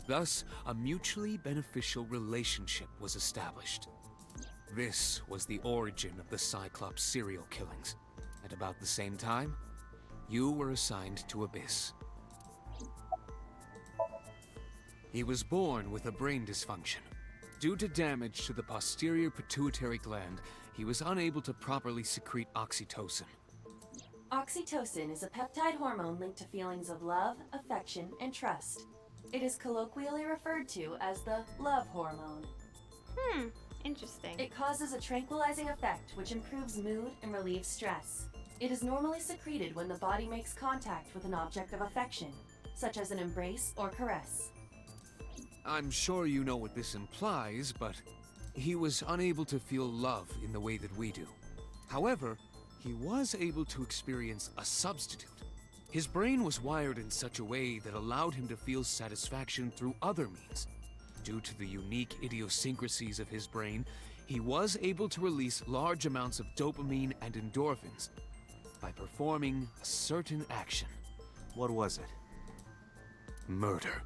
Thus, a mutually beneficial relationship was established. This was the origin of the Cyclops serial killings. At about the same time, you were assigned to Abyss. He was born with a brain dysfunction. Due to damage to the posterior pituitary gland, he was unable to properly secrete oxytocin. Oxytocin is a peptide hormone linked to feelings of love, affection, and trust. It is colloquially referred to as the love hormone. Interesting. It causes a tranquilizing effect which improves mood and relieves stress. It is normally secreted when the body makes contact with an object of affection, such as an embrace or caress. I'm sure you know what this implies, but he was unable to feel love in the way that we do. However, he was able to experience a substitute. His brain was wired in such a way that allowed him to feel satisfaction through other means. Due to the unique idiosyncrasies of his brain, he was able to release large amounts of dopamine and endorphins by performing a certain action. What was it? Murder.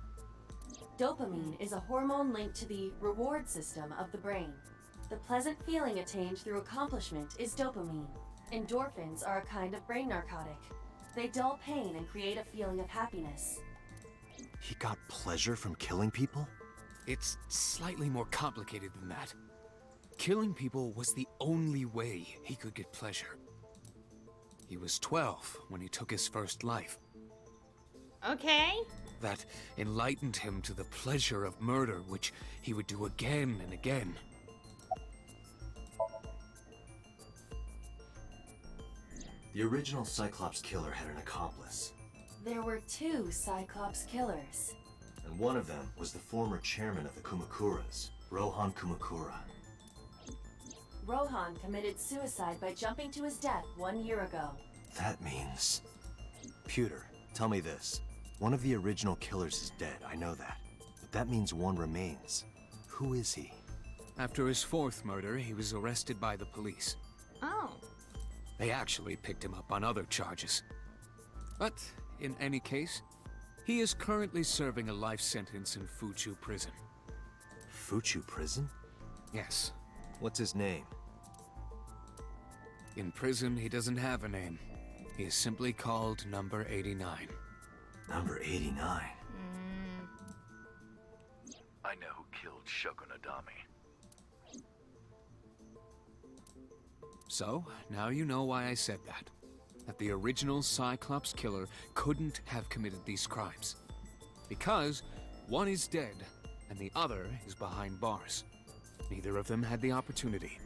Dopamine is a hormone linked to the reward system of the brain. The pleasant feeling attained through accomplishment is dopamine. Endorphins are a kind of brain narcotic. They dull pain and create a feeling of happiness. He got pleasure from killing people? It's slightly more complicated than that. Killing people was the only way he could get pleasure. He was 12 when he took his first life. Okay. That enlightened him to the pleasure of murder, which he would do again and again. The original Cyclops killer had an accomplice, There were 2 Cyclops killers. and one of them was the former chairman of the Kumakuras, Rohan Kumakura. Rohan committed suicide by jumping to his death 1 year ago. That means... Pewter, tell me this. One of the original killers is dead, I know that. But that means one remains. Who is he? After his 4th murder, he was arrested by the police. Oh. They actually picked him up on other charges. But, in any case, he is currently serving a life sentence in Fuchu prison. Fuchu prison? Yes. What's his name? In prison, he doesn't have a name. He is simply called Number 89. Number 89? I know who killed Shogun Adami. So, now you know why I said that. That the original Cyclops killer couldn't have committed these crimes. Because one is dead, and the other is behind bars. Neither of them had the opportunity.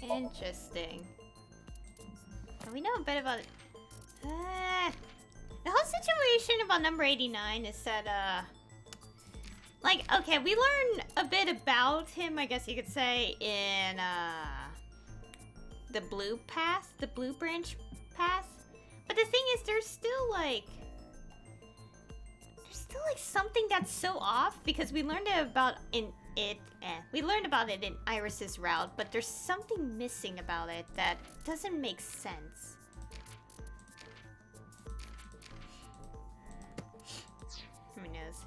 Interesting. We know a bit about it. The whole situation about number 89 is that, like, okay, we learn a bit about him, I guess you could say, in, the blue path, the blue branch path. But the thing is, there's still, like, something that's so off, because we learned about we learned about it in Iris's route, but there's something missing about it that doesn't make sense. Who knows?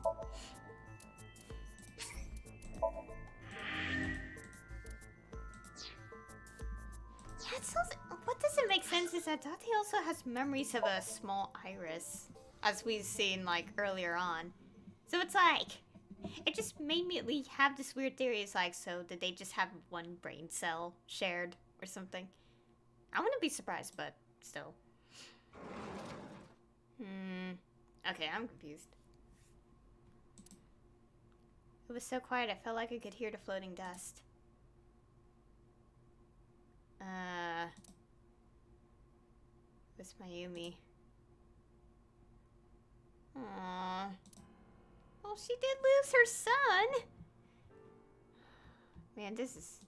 Yeah, it's also, what doesn't make sense is that Date also has memories of a small Iris, as we've seen, like, earlier on. So it's like, it just made me have this weird theory. It's like, so did they just have one brain cell shared or something? I wouldn't be surprised, but still. Okay, I'm confused. It was so quiet, I felt like I could hear the floating dust. Where's Mayumi? Aww. Well, she did lose her son. Man, this is...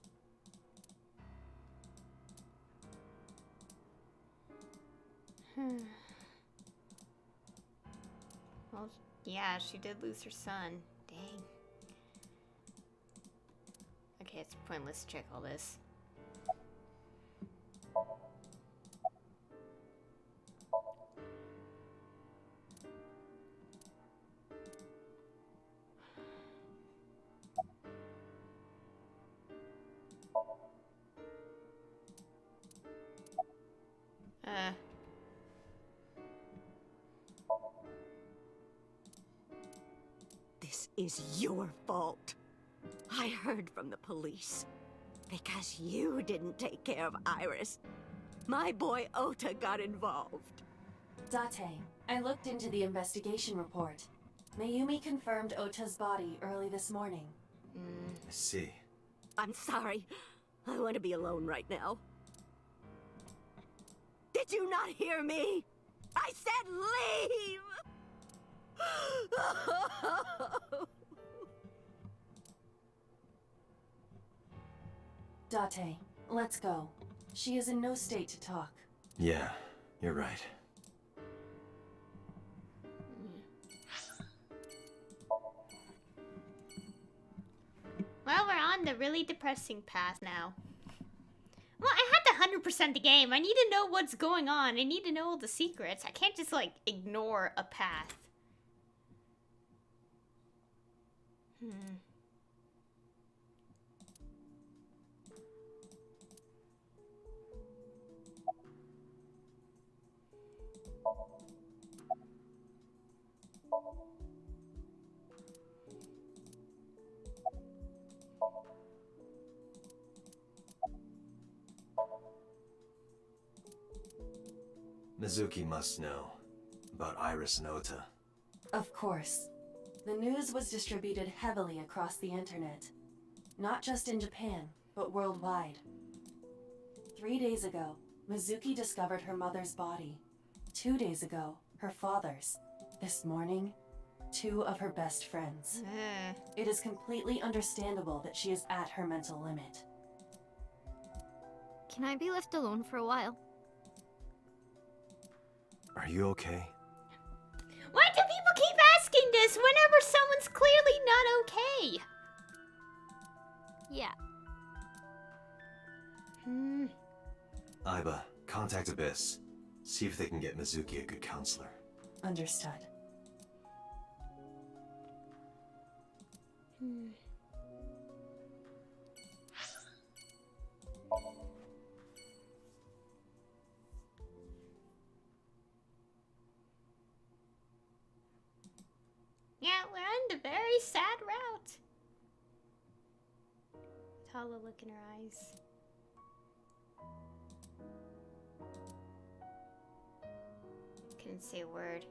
Well, yeah, she did lose her son. Dang. Okay, it's pointless to check all this. This is your fault. I heard from the police. Because you didn't take care of Iris. My boy Ota got involved. Date, I looked into the investigation report. Mayumi confirmed Ota's body early this morning. I see. I'm sorry. I want to be alone right now. Did you not hear me? I said leave! Date, let's go. She is in no state to talk. Yeah, you're right. on the really depressing path now. Well, I had to 100% the game. I need to know what's going on. I need to know all the secrets. I can't just, like, ignore a path. Mizuki must know about Iris and Ota. Of course. The news was distributed heavily across the internet. Not just in Japan, but worldwide. 3 days ago, Mizuki discovered her mother's body. 2 days ago, her father's. This morning, 2 of her best friends. It is completely understandable that she is at her mental limit. Can I be left alone for a while? Are you okay? Why do people keep asking this whenever someone's clearly not okay? Yeah. Aiba, contact Abyss. See if they can get Mizuki a good counselor. Understood. Yeah, we're on the very sad route. Hollow look in her eyes. Couldn't say a word.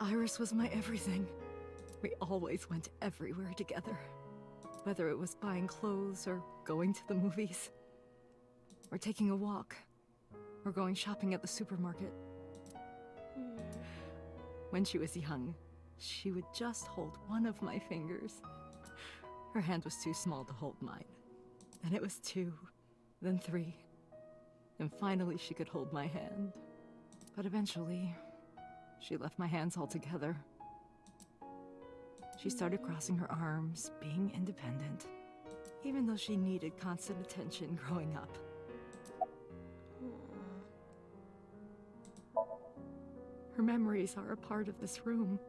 Iris was my everything. We always went everywhere together. Whether it was buying clothes, or going to the movies, or taking a walk, or going shopping at the supermarket. When she was young, she would just hold one of my fingers. Her hand was too small to hold mine. Then it was 2, then 3. And finally she could hold my hand. But eventually, she left my hands altogether. She started crossing her arms, being independent, even though she needed constant attention growing up. Her memories are a part of this room.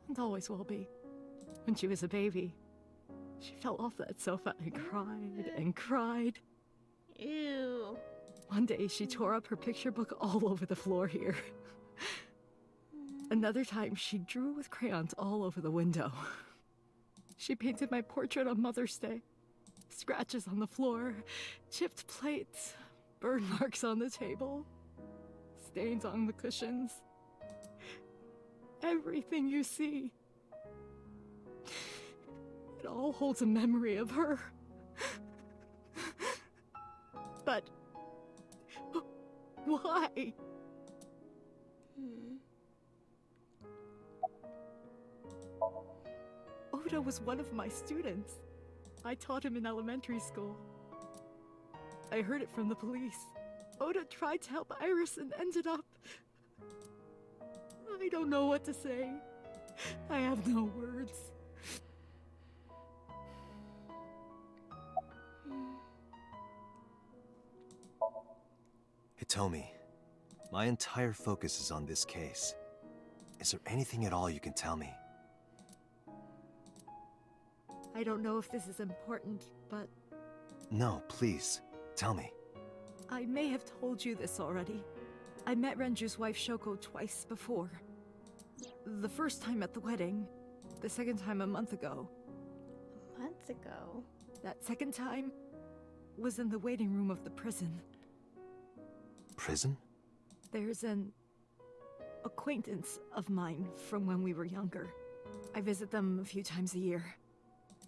And always will be. When she was a baby, she fell off that sofa and cried and cried. Ew. One day she tore up her picture book all over the floor here. Another time she drew with crayons all over the window. She painted my portrait on Mother's Day. Scratches on the floor, chipped plates, burn marks on the table, stains on the cushions. Everything you see. It all holds a memory of her. But why? Oda was one of my students. I taught him in elementary school. I heard it from the police. Oda tried to help Iris and ended up... I don't know what to say. I have no words. Hitomi, my entire focus is on this case. Is there anything at all you can tell me? I don't know if this is important, but... No, please, tell me. I may have told you this already. I met Renju's wife Shoko twice before. The first time at the wedding, the second time a month ago. A month ago? That second time was in the waiting room of the prison. Prison? There's an acquaintance of mine from when we were younger. I visit them a few times a year.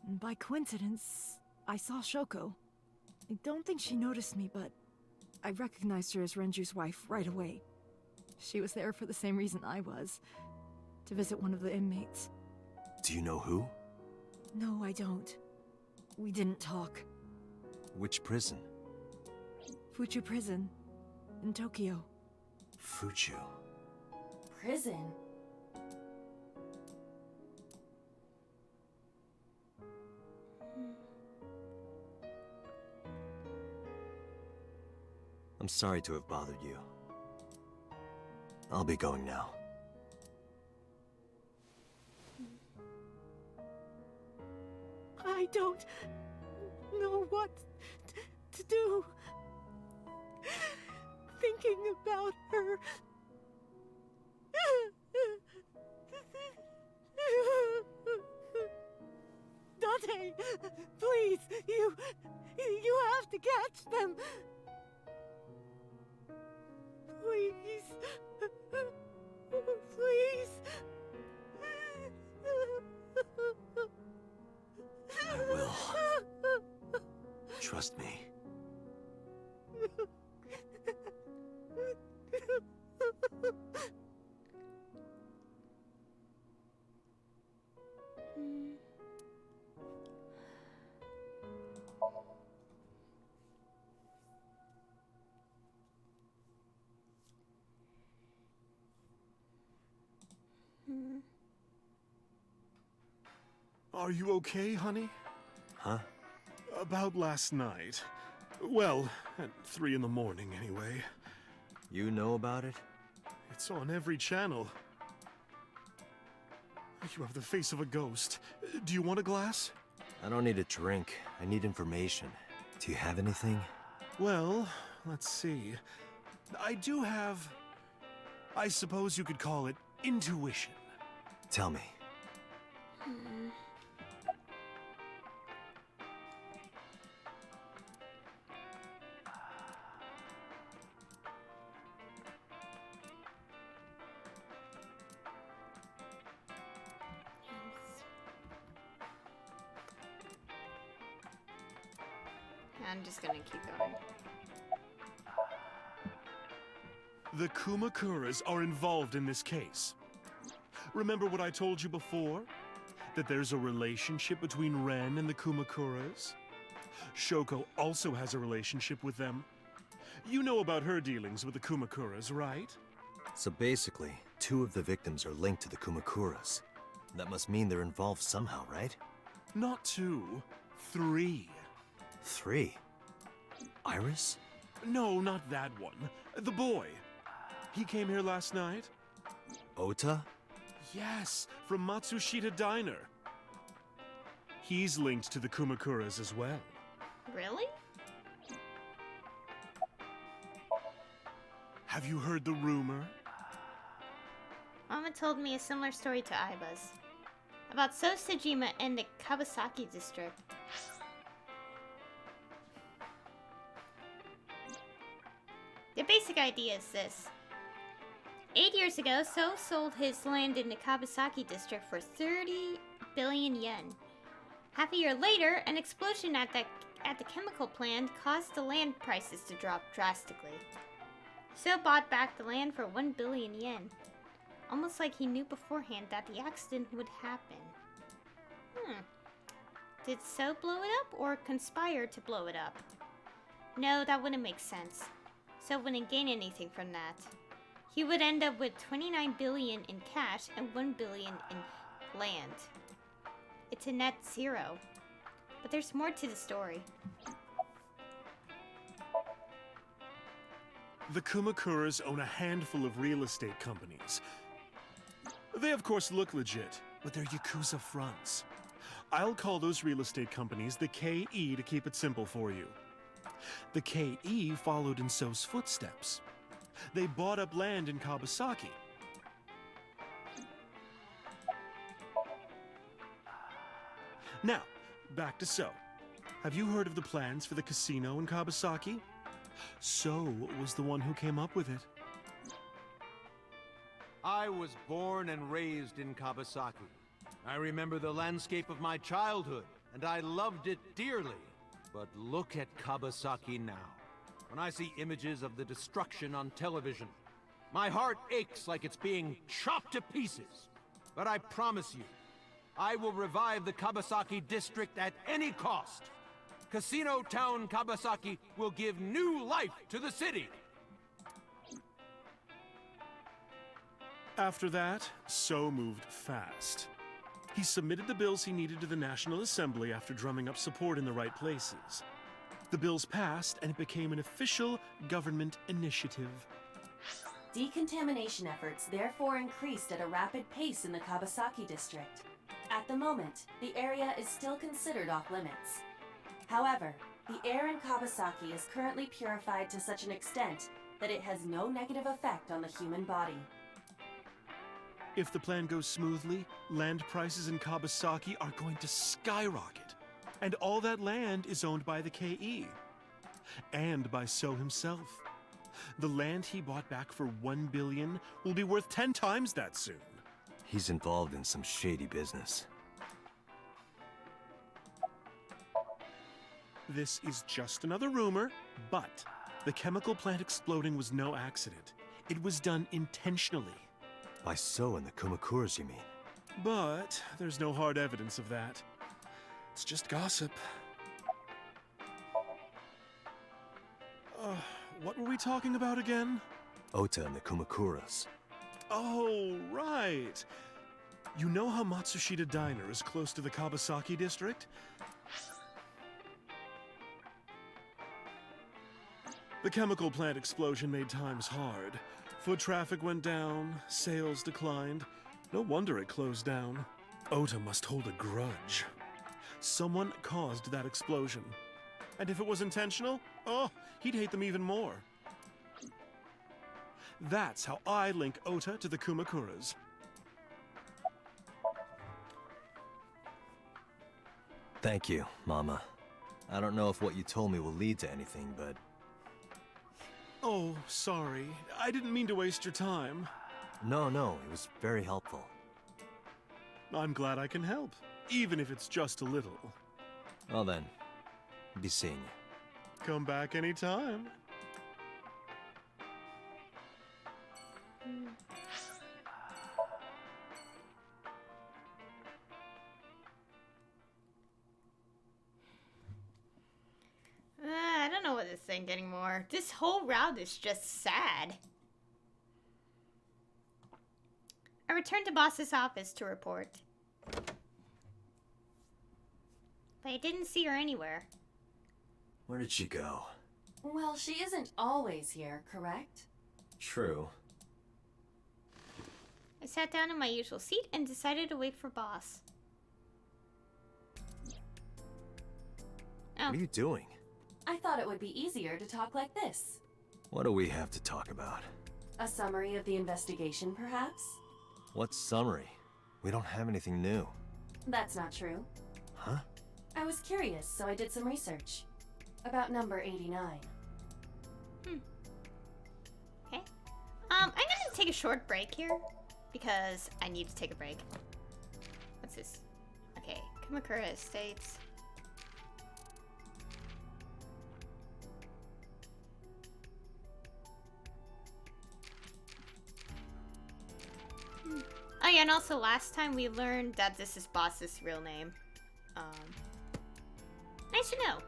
And by coincidence, I saw Shoko. I don't think she noticed me, but I recognized her as Renju's wife right away. She was there for the same reason I was, to visit one of the inmates. Do you know who? No, I don't. We didn't talk. Which prison? Fuchu Prison. In Tokyo. Fuchu. Prison? I'm sorry to have bothered you. I'll be going now. I don't know what to do. Thinking about her. Dante, please, you have to catch them. Please. Please. I will. Trust me. Are you okay, honey? Huh? About last night. Well, at 3 in the morning, anyway. You know about it? It's on every channel. You have the face of a ghost. Do you want a glass? I don't need a drink. I need information. Do you have anything? Well, let's see. I do have... I suppose you could call it intuition. Tell me. I'm just gonna keep going. The Kumakuras are involved in this case. Remember what I told you before? That there's a relationship between Ren and the Kumakuras? Shoko also has a relationship with them. You know about her dealings with the Kumakuras, right? So basically, 2 of the victims are linked to the Kumakuras. That must mean they're involved somehow, right? Not 2, 3. 3? Iris? No, not that one. The boy. He came here last night? Ota? Yes, from Matsushita Diner. He's linked to the Kumakuras as well. Really? Have you heard the rumor? Mama told me a similar story to Aiba's. About Sosajima and the Kawasaki district. The basic idea is this. 8 years ago, So sold his land in the Kawasaki district for 30 billion yen. Half a year later, an explosion at the chemical plant caused the land prices to drop drastically. So bought back the land for 1 billion yen. Almost like he knew beforehand that the accident would happen. Did So blow it up or conspire to blow it up? No, that wouldn't make sense. So wouldn't gain anything from that. He would end up with 29 billion in cash and 1 billion in land. It's a net zero. But there's more to the story. The Kumakuras own a handful of real estate companies. They of course look legit, but they're Yakuza fronts. I'll call those real estate companies the KE to keep it simple for you. The KE followed in So's footsteps. They bought up land in Kawasaki. Now, back to So. Have you heard of the plans for the casino in Kawasaki? So was the one who came up with it. I was born and raised in Kawasaki. I remember the landscape of my childhood, and I loved it dearly. But look at Kawasaki now. When I see images of the destruction on television, my heart aches like it's being chopped to pieces. But I promise you, I will revive the Kabasaki district at any cost. Casino Town Kabasaki will give new life to the city. After that, So moved fast. He submitted the bills he needed to the National Assembly after drumming up support in the right places. The bills passed, and it became an official government initiative. Decontamination efforts therefore increased at a rapid pace in the Kabasaki district. At the moment, the area is still considered off limits. However, the air in Kabasaki is currently purified to such an extent that it has no negative effect on the human body. If the plan goes smoothly, land prices in Kabasaki are going to skyrocket. And all that land is owned by the KE. And by So himself. The land he bought back for $1 billion will be worth 10 times that soon. He's involved in some shady business. This is just another rumor, but the chemical plant exploding was no accident. It was done intentionally. By So and the Kumakuras, you mean? But there's no hard evidence of that. It's just gossip. What were we talking about again? Ota and the Kumakuras. Oh, right. You know how Matsushita Diner is close to the Kabasaki district? The chemical plant explosion made times hard. Foot traffic went down, sales declined. No wonder it closed down. Ota must hold a grudge. Someone caused that explosion. And if it was intentional, oh, he'd hate them even more. That's how I link Ota to the Kumakuras. Thank you, Mama. I don't know if what you told me will lead to anything, but... Oh, sorry. I didn't mean to waste your time. No, it was very helpful. I'm glad I can help, even if it's just a little. Well then, be seeing you. Come back anytime. I don't know what to think anymore. This whole route is just sad. I returned to boss's office to report. But I didn't see her anywhere. Where did she go? Well, she isn't always here, correct? True. I sat down in my usual seat and decided to wait for boss. Oh. What are you doing? I thought it would be easier to talk like this. What do we have to talk about? A summary of the investigation, perhaps? What summary? We don't have anything new. That's not true. Huh? I was curious, so I did some research. About number 89. Okay. I'm gonna take a short break here, because I need to take a break. What's this? Okay, Kumakura Estates. Oh yeah, and also last time we learned that this is boss's real name. Nice to know.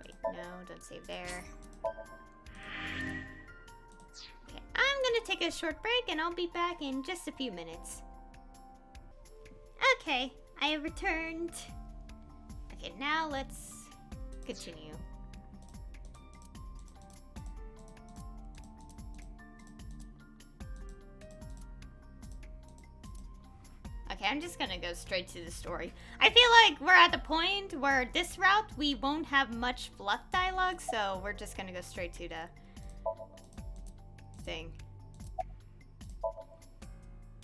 Wait, no, don't save there. Okay, I'm gonna take a short break and I'll be back in just a few minutes. Okay, I have returned. Okay, now let's continue. Okay, I'm just gonna go straight to the story. I feel like we're at the point where this route, we won't have much fluff dialogue, so we're just gonna go straight to the thing.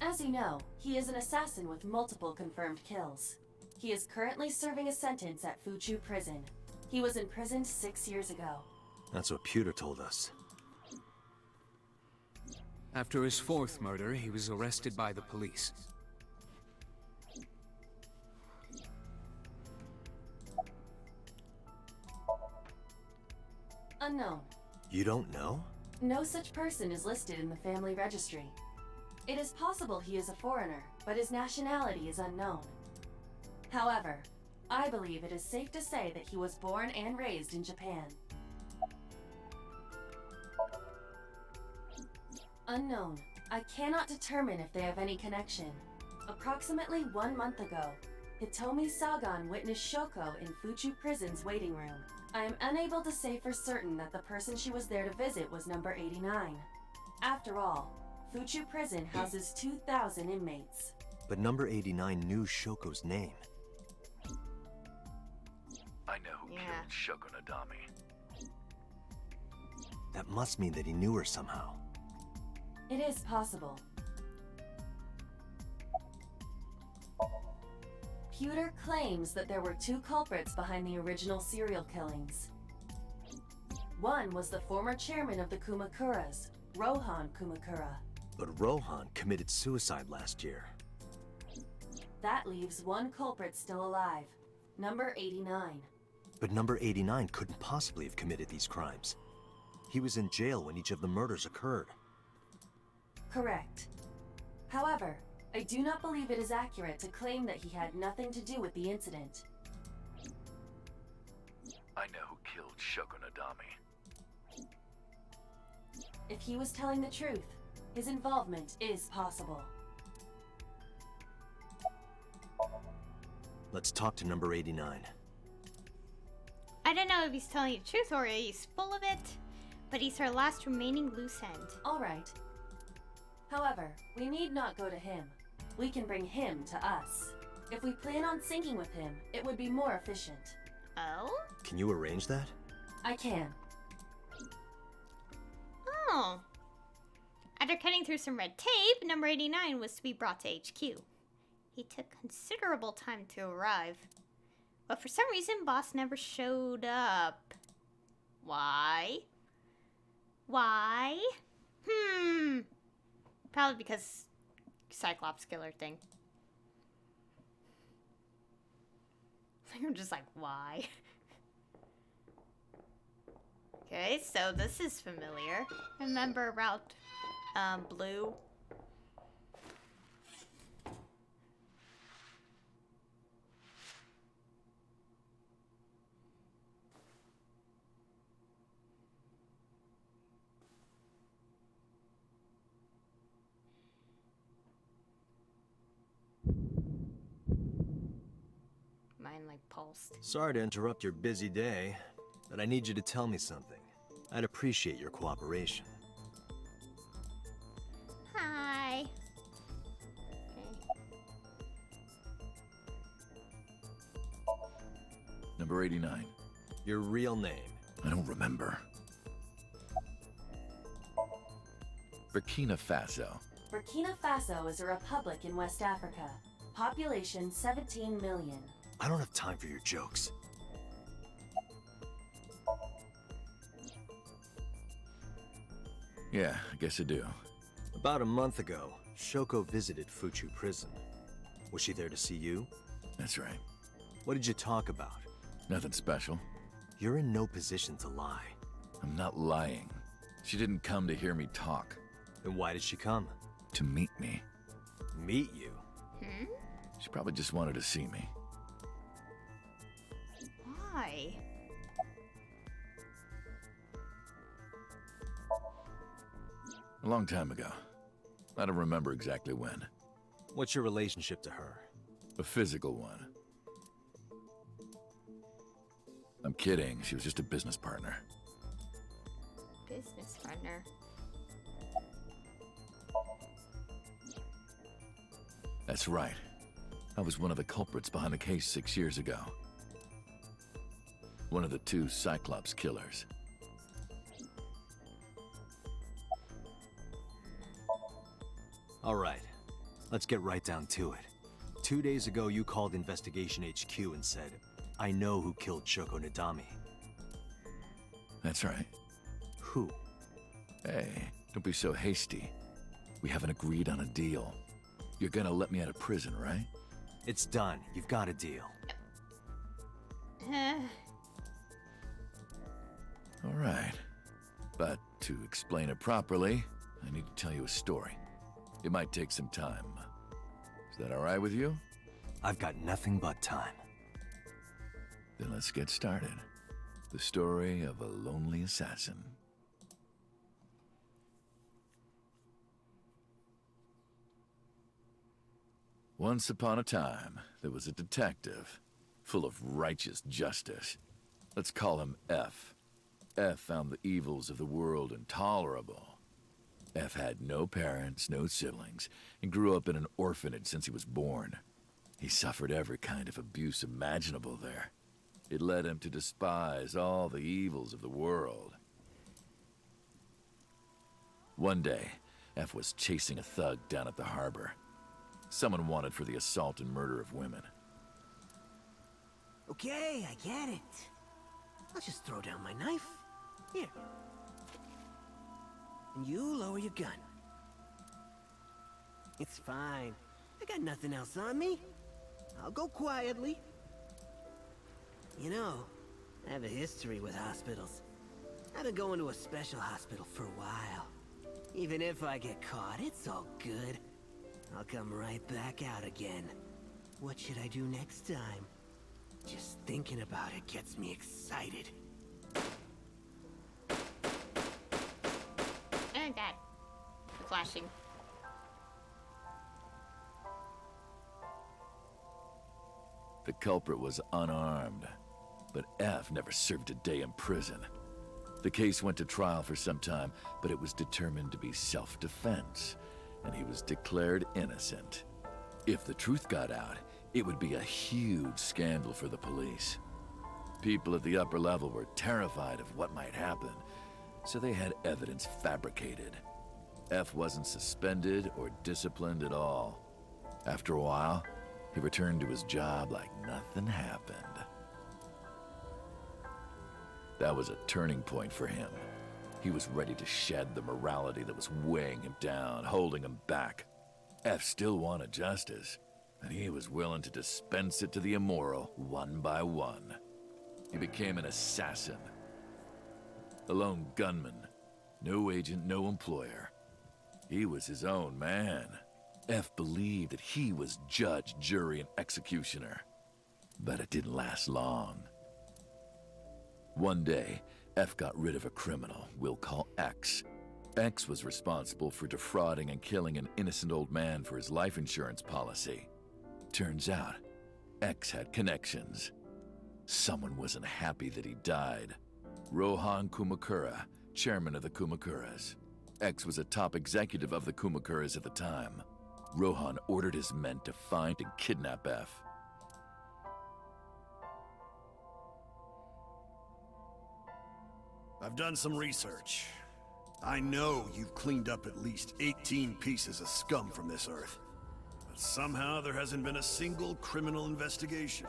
As you know, he is an assassin with multiple confirmed kills. He is currently serving a sentence at Fuchu Prison. He was imprisoned 6 years ago. That's what Pewter told us. After his fourth murder, he was arrested by the police. Unknown. You don't know? No such person is listed in the family registry. It is possible he is a foreigner, but his nationality is unknown. However, I believe it is safe to say that he was born and raised in Japan. Unknown. I cannot determine if they have any connection. Approximately 1 month ago, Hitomi Sagan witnessed Shoko in Fuchu Prison's waiting room. I am unable to say for certain that the person she was there to visit was number 89. After all, Fuchu Prison houses 2,000 inmates. But number 89 knew Shoko's name. I know who killed Shoko Nadami. That must mean that he knew her somehow. It is possible. Pewter claims that there were 2 culprits behind the original serial killings. One was the former chairman of the Kumakuras, Rohan Kumakura. But Rohan committed suicide last year. That leaves 1 culprit still alive, number 89. But number 89 couldn't possibly have committed these crimes. He was in jail when each of the murders occurred. Correct. However, I do not believe it is accurate to claim that he had nothing to do with the incident. I know who killed Shoko Nadami. If he was telling the truth, his involvement is possible. Let's talk to number 89. I don't know if he's telling the truth or he's full of it, but he's our last remaining loose end. Alright. However, we need not go to him. We can bring him to us. If we plan on syncing with him, it would be more efficient. Oh? Can you arrange that? I can. Oh. After cutting through some red tape, number 89 was to be brought to HQ. He took considerable time to arrive. But for some reason, boss never showed up. Why? Why? Probably because Cyclops killer thing. I'm just like, why? Okay, so this is familiar. Remember Route Blue? Mine like pulsed. Sorry to interrupt your busy day, but I need you to tell me something. I'd appreciate your cooperation. Hi. Number 89. Your real name? I don't remember. Burkina Faso. Burkina Faso is a republic in West Africa. Population 17 million. I don't have time for your jokes. Yeah, I guess I do. About a month ago, Shoko visited Fuchu Prison. Was she there to see you? That's right. What did you talk about? Nothing special. You're in no position to lie. I'm not lying. She didn't come to hear me talk. Then why did she come? To meet me. Meet you? She probably just wanted to see me. Why? A long time ago. I don't remember exactly when. What's your relationship to her? A physical one. I'm kidding. She was just a business partner. Business partner. That's right. I was one of the culprits behind the case 6 years ago. One of the 2 Cyclops killers. All right. Let's get right down to it. 2 days ago, you called Investigation HQ and said, I know who killed Shoko Nadami. That's right. Who? Hey, don't be so hasty. We haven't agreed on a deal. You're gonna let me out of prison, right? It's done. You've got a deal. All right. But to explain it properly, I need to tell you a story. It might take some time. Is that all right with you? I've got nothing but time. Then let's get started. The story of a lonely assassin. Once upon a time, there was a detective, full of righteous justice. Let's call him F. F found the evils of the world intolerable. F had no parents, no siblings, and grew up in an orphanage since he was born. He suffered every kind of abuse imaginable there. It led him to despise all the evils of the world. One day, F was chasing a thug down at the harbor. Someone wanted for the assault and murder of women. Okay, I get it. I'll just throw down my knife. Here. And you lower your gun. It's fine. I got nothing else on me. I'll go quietly. You know, I have a history with hospitals. I've been going to a special hospital for a while. Even if I get caught, it's all good. I'll come right back out again. What should I do next time? Just thinking about it gets me excited. And that. The flashing. The culprit was unarmed, but F never served a day in prison. The case went to trial for some time, but it was determined to be self-defense, and he was declared innocent. If the truth got out, it would be a huge scandal for the police. People at the upper level were terrified of what might happen, so they had evidence fabricated. F wasn't suspended or disciplined at all. After a while, he returned to his job like nothing happened. That was a turning point for him. He was ready to shed the morality that was weighing him down, holding him back. F still wanted justice, and he was willing to dispense it to the immoral one by one. He became an assassin. A lone gunman. No agent, no employer. He was his own man. F believed that he was judge, jury, and executioner. But it didn't last long. One day, F got rid of a criminal we'll call X. X was responsible for defrauding and killing an innocent old man for his life insurance policy. Turns out, X had connections. Someone wasn't happy that he died. Rohan Kumakura, chairman of the Kumakuras. X was a top executive of the Kumakuras at the time. Rohan ordered his men to find and kidnap F. I've done some research. I know you've cleaned up at least 18 pieces of scum from this earth. But somehow there hasn't been a single criminal investigation.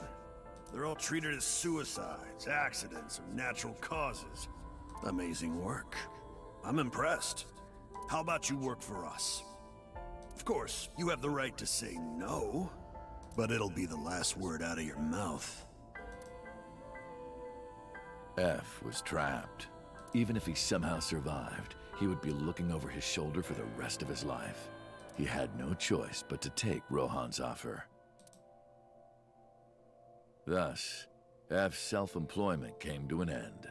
They're all treated as suicides, accidents, or natural causes. Amazing work. I'm impressed. How about you work for us? Of course, you have the right to say no, but it'll be the last word out of your mouth. F was trapped. Even if he somehow survived, he would be looking over his shoulder for the rest of his life. He had no choice but to take Rohan's offer. Thus, F's self-employment came to an end.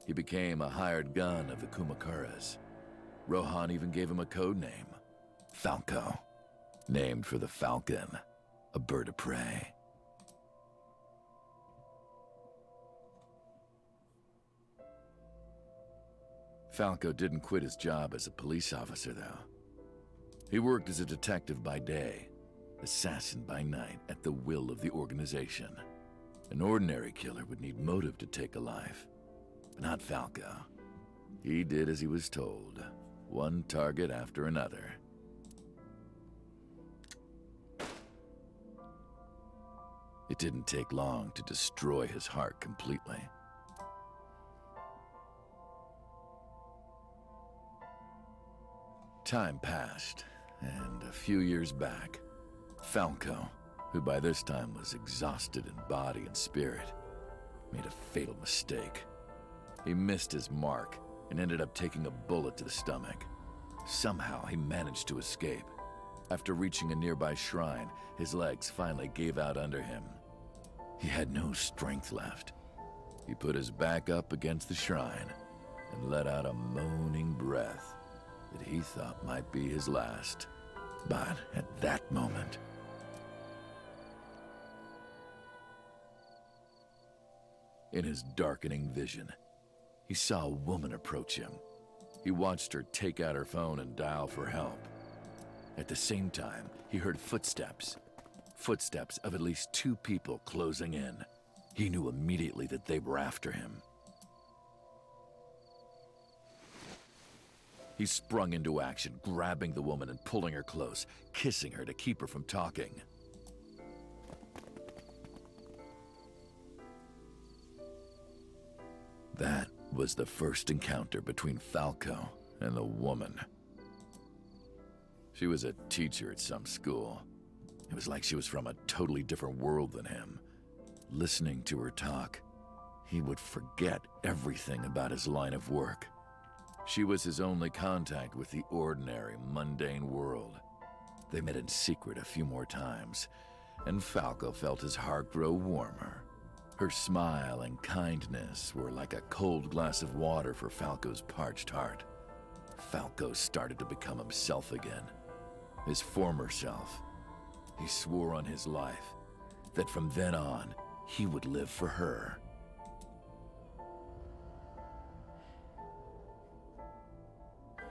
He became a hired gun of the Kumakuras. Rohan even gave him a code name, Falco, named for the falcon, a bird of prey. Falco didn't quit his job as a police officer, though. He worked as a detective by day, assassin by night at the will of the organization. An ordinary killer would need motive to take a life, but not Falco. He did as he was told, one target after another. It didn't take long to destroy his heart completely. Time passed, and a few years back, Falco, who by this time was exhausted in body and spirit, made a fatal mistake. He missed his mark and ended up taking a bullet to the stomach. Somehow he managed to escape. After reaching a nearby shrine, his legs finally gave out under him. He had no strength left. He put his back up against the shrine and let out a moaning breath that he thought might be his last. But at that moment, in his darkening vision, he saw a woman approach him. He watched her take out her phone and dial for help. At the same time, he heard footsteps. Footsteps of at least 2 people closing in. He knew immediately that they were after him. He sprung into action, grabbing the woman and pulling her close, kissing her to keep her from talking. That was the first encounter between Falco and the woman. She was a teacher at some school. It was like she was from a totally different world than him. Listening to her talk, he would forget everything about his line of work. She was his only contact with the ordinary, mundane world. They met in secret a few more times, and Falco felt his heart grow warmer. Her smile and kindness were like a cold glass of water for Falco's parched heart. Falco started to become himself again, his former self. He swore on his life that from then on, he would live for her.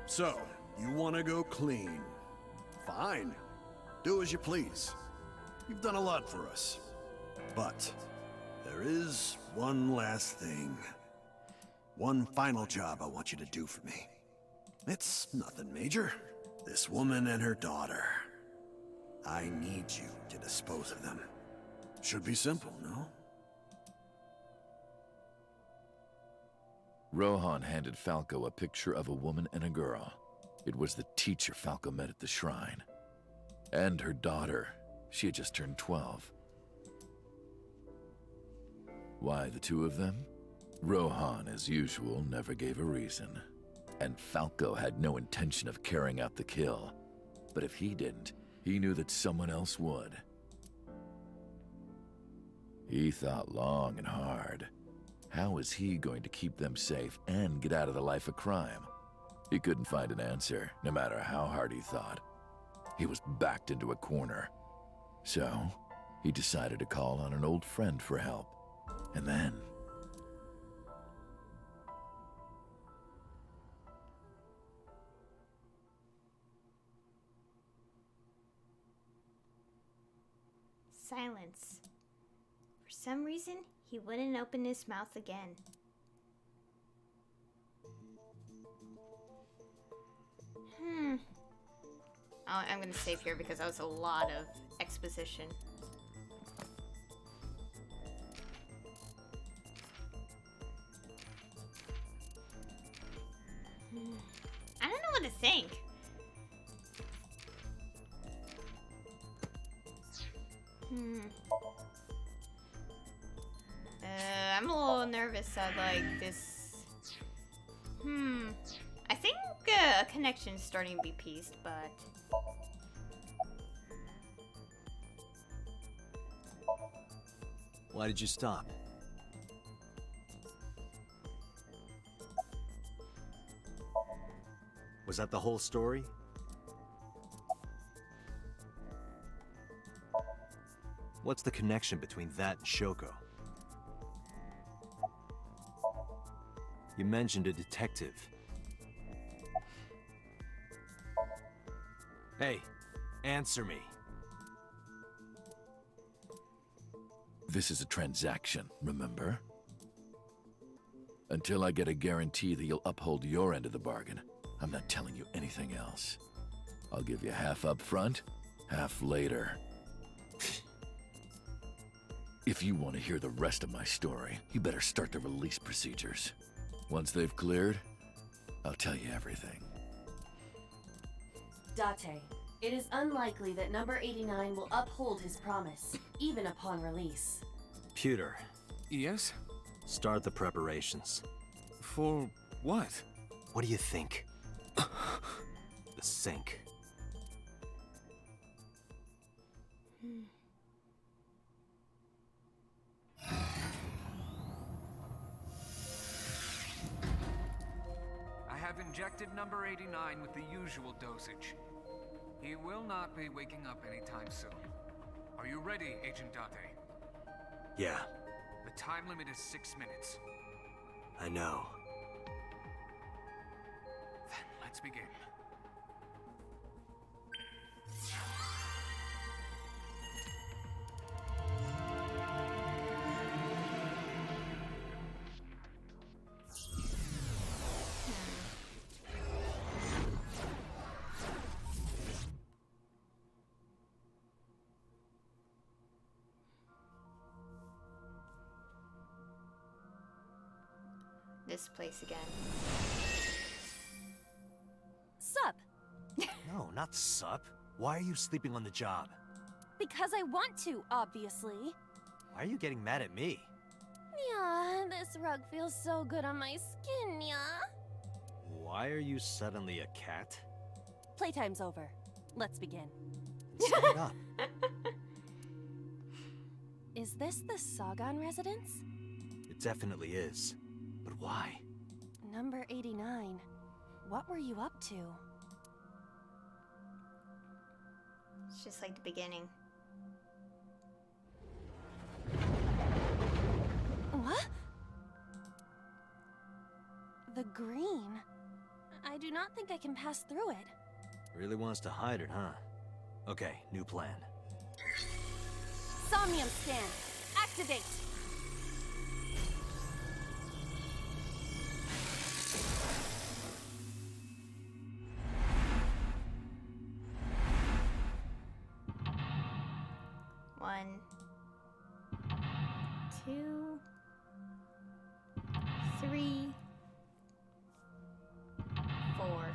So, you want to go clean? Fine. Do as you please. You've done a lot for us. But there is one last thing. One final job I want you to do for me. It's nothing major. This woman and her daughter. I need you to dispose of them. Should be simple, no? Rohan handed Falco a picture of a woman and a girl. It was the teacher Falco met at the shrine. And her daughter. She had just turned 12. Why the 2 of them? Rohan, as usual, never gave a reason. And Falco had no intention of carrying out the kill. But if he didn't, he knew that someone else would. He thought long and hard. How was he going to keep them safe and get out of the life of crime? He couldn't find an answer, no matter how hard he thought. He was backed into a corner. So, he decided to call on an old friend for help. And then... Silence. For some reason, he wouldn't open his mouth again. Oh, I'm gonna save here because that was a lot of exposition. I don't know what to think. I'm a little nervous that, like, this... I think a connection's starting to be pieced, but... Why did you stop? Was that the whole story? What's the connection between that and Shoko? You mentioned a detective. Hey, answer me. This is a transaction, remember? Until I get a guarantee that you'll uphold your end of the bargain, I'm not telling you anything else. I'll give you half up front, half later. If you want to hear the rest of my story, you better start the release procedures. Once they've cleared, I'll tell you everything. Date, it is unlikely that number 89 will uphold his promise, even upon release. Pewter. Yes? Start the preparations. For what? What do you think? The sink. I have injected number 89 with the usual dosage. He will not be waking up anytime soon. Are you ready, Agent Date? Yeah, The time limit is 6 minutes. I know. Then let's begin. This place again. Sup? No, not sup. Why are you sleeping on the job? Because I want to, obviously. Why are you getting mad at me? Yeah, this rug feels so good on my skin, yeah. Why are you suddenly a cat? Playtime's over. Let's begin. Set it up. Is this the Sagan residence? It definitely is. But why? Number 89. What were you up to? It's just like the beginning. What? The green. I do not think I can pass through it. Really wants to hide it, huh? Okay, new plan. Somnium scan. Activate. One, two, three, four.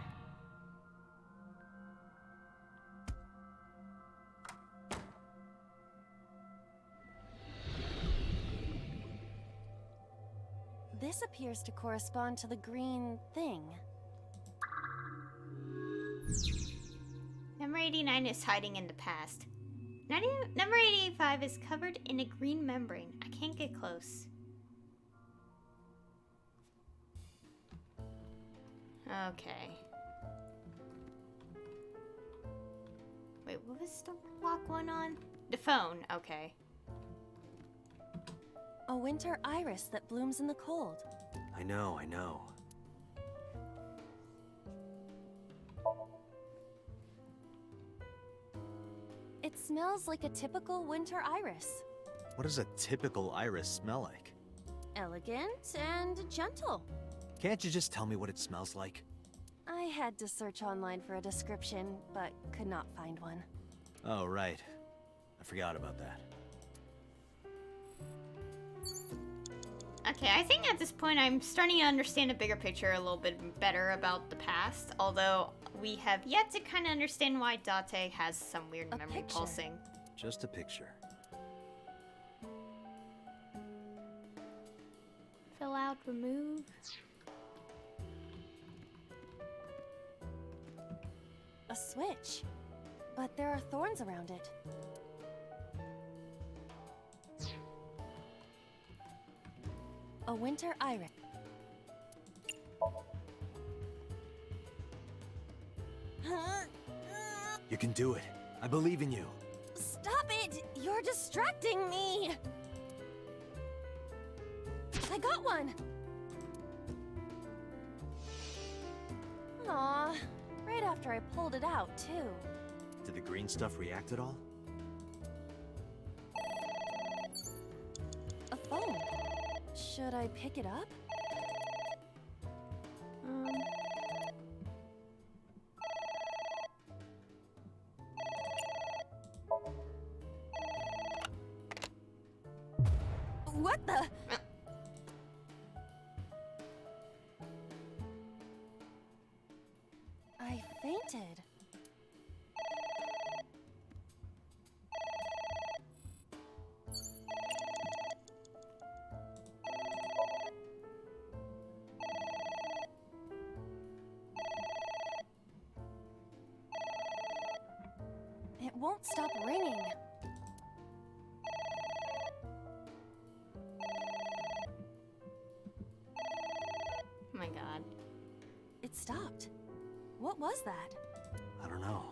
This appears to correspond to the green thing. Number 89 is hiding in the past. Number 85 is covered in a green membrane. I can't get close. Okay. Wait, what was the lock one on? The phone, okay. A winter iris that blooms in the cold. I know, I know. It smells like a typical winter iris. What does a typical iris smell like? Elegant and gentle. Can't you just tell me what it smells like? I had to search online for a description, but could not find one. Oh, right. I forgot about that. Okay, I think at this point I'm starting to understand the bigger picture a little bit better about the past, although we have yet to kind of understand why Date has some weird memory pulsing. Just a picture. Fill out, remove. A switch. But there are thorns around it. A winter iris. You can do it. I believe in you. Stop it! You're distracting me! I got one! Aw, right after I pulled it out, too. Did the green stuff react at all? A phone. Should I pick it up? What the? I fainted. It won't stop ringing. stopped. What was that? I don't know.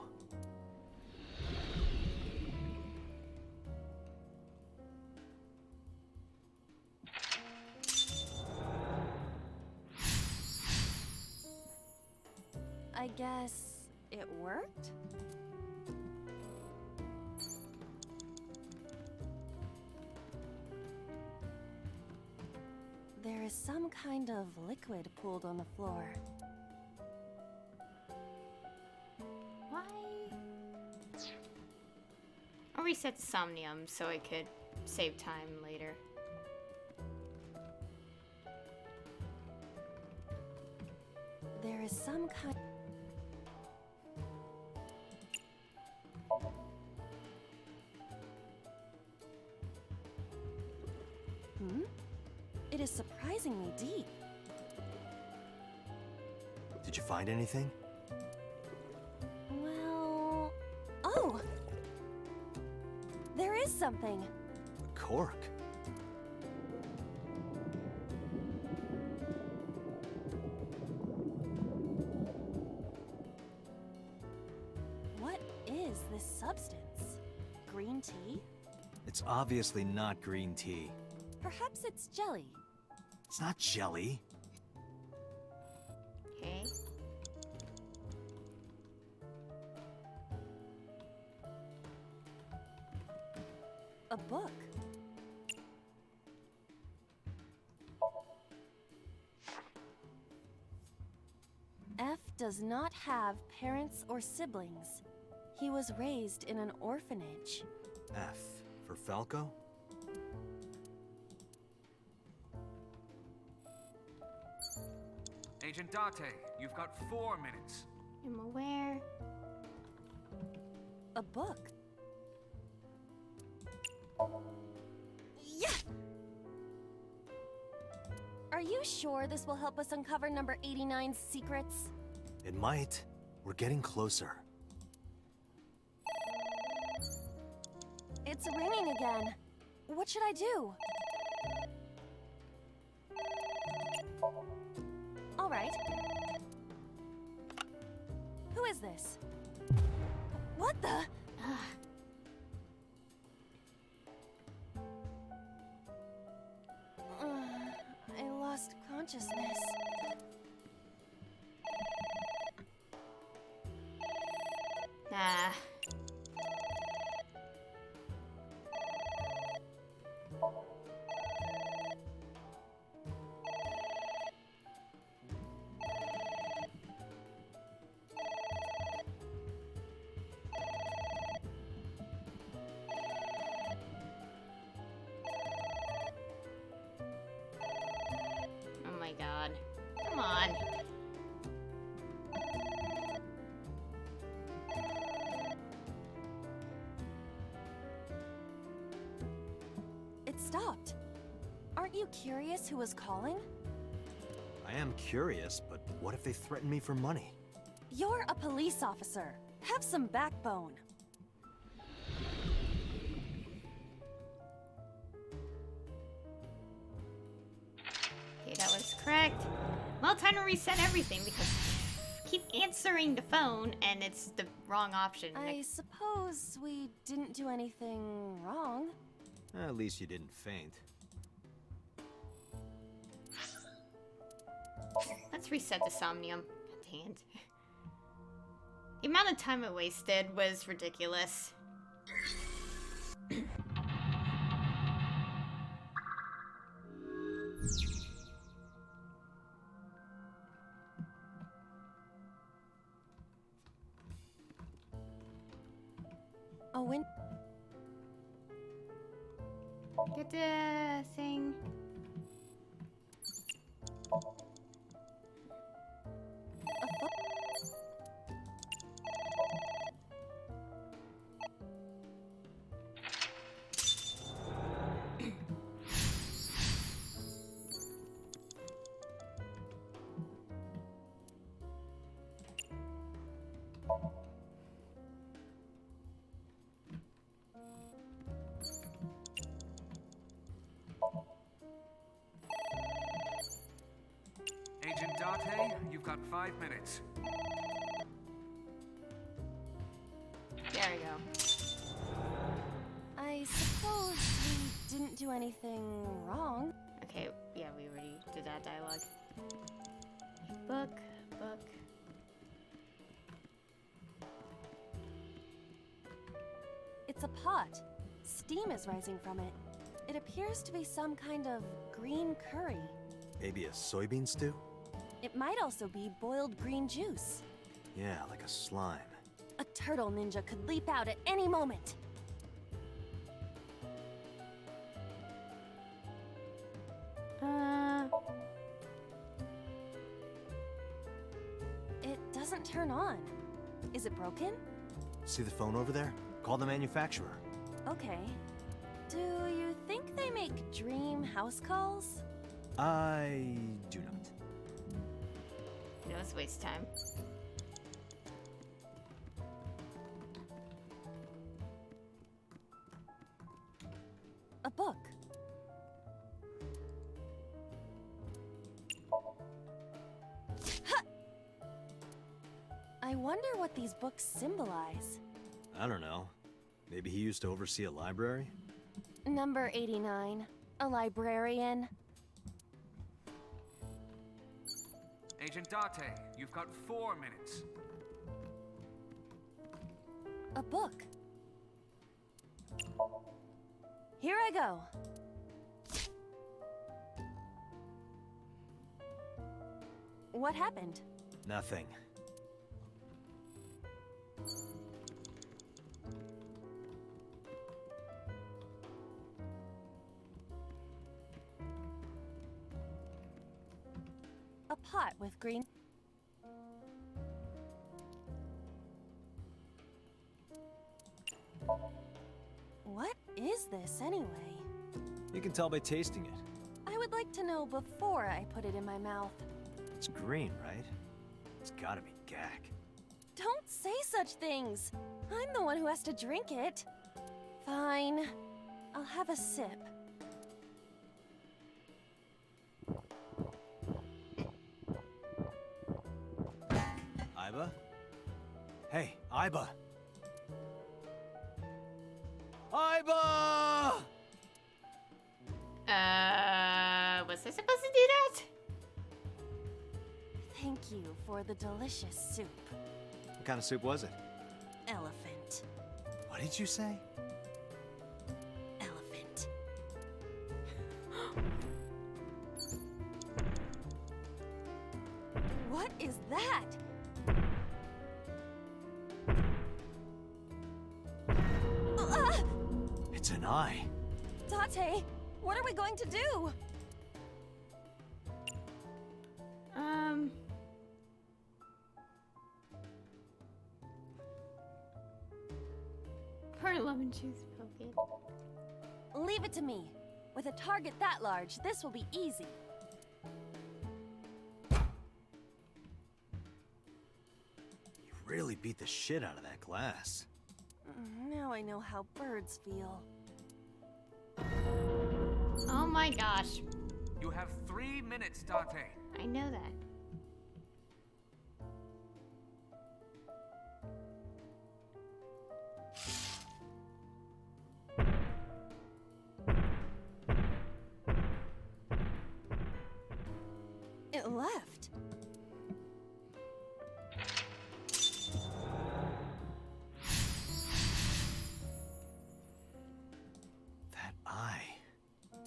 I guess it worked? There is some kind of liquid pooled on the floor. Why? I'll reset Somnium so I could save time later. There is some kind... Hmm? It is surprisingly deep. Did you find anything? Well... Oh! There is something. A cork. What is this substance? Green tea? It's obviously not green tea. Perhaps it's jelly. It's not jelly. Okay. A book. F does not have parents or siblings. He was raised in an orphanage. F for Falco? Agent Date, you've got 4 minutes. I'm aware. A book. Yeah! Are you sure this will help us uncover number 89's secrets? It might. We're getting closer. It's ringing again. What should I do? All right. Who is this? What the? I lost consciousness. Nah. Oh my god. Come on. It stopped. Aren't you curious who was calling? I am curious, but what if they threaten me for money? You're a police officer. Have some backbone. Okay, that was correct. Well, time to reset everything because I keep answering the phone and it's the wrong option. I suppose we didn't do anything wrong. At least you didn't faint. Let's reset the Somnium. Dang it. The amount of time I wasted was ridiculous. A win. Get the thing. 5 minutes. There we go. I suppose we didn't do anything wrong. Okay, yeah, we already did that dialogue. Book. It's a pot. Steam is rising from it. It appears to be some kind of green curry. Maybe a soybean stew? It might also be boiled green juice. Yeah, like a slime. A turtle ninja could leap out at any moment. It doesn't turn on. Is it broken? See the phone over there? Call the manufacturer. Okay. Do you think they make dream house calls? I do not. No, it's waste time. A book. Ha! I wonder what these books symbolize. I don't know. Maybe he used to oversee a library? Number 89. A librarian. Agent Date, you've got 4 minutes. A book. Here I go. What happened? Nothing. A pot with green. What is this anyway? You can tell by tasting it. I would like to know before I put it in my mouth. It's green, right? It's gotta be gack. Don't say such things. I'm the one who has to drink it. Fine. I'll have a sip. Iba? Hey, Iba! Iba! Was I supposed to do that? Thank you for the delicious soup. What kind of soup was it? Elephant. What did you say? Elephant. What is that? It's an eye. Date, what are we going to do? Pour lemon juice, poke it. Leave it to me. With a target that large, this will be easy. You really beat the shit out of that glass. Now I know how birds feel. Oh my gosh. You have 3 minutes, Date. I know that. It left. That eye.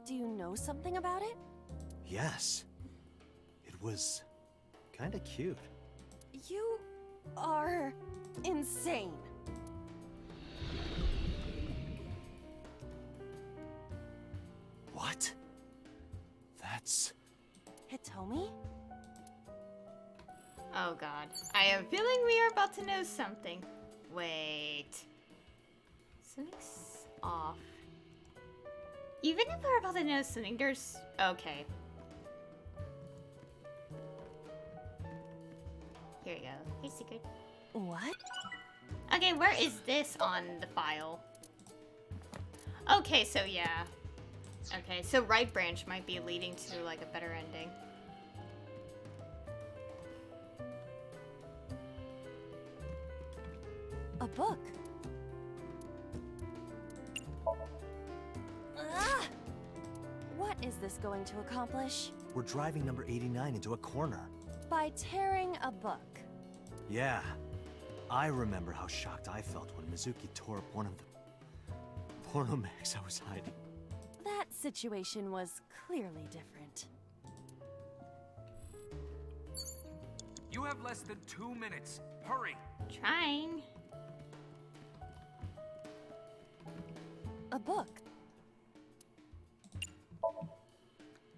Do you know something about it? Yes. It was kinda cute. You are insane. What? That's... Hitomi? Oh god. I have a feeling we are about to know something. Wait. Something's off. Even if we're about to know something, there's... Okay. Here we go. Here's secret. What? Okay, where is this on the file? Okay, so yeah. Okay, so right branch might be leading to like a better ending. book. Ugh! What is this going to accomplish? We're driving number 89 into a corner. By tearing a book. Yeah. I remember how shocked I felt when Mizuki tore up one of the porno mags I was hiding. That situation was clearly different. You have less than 2 minutes. Hurry! Trying. A book.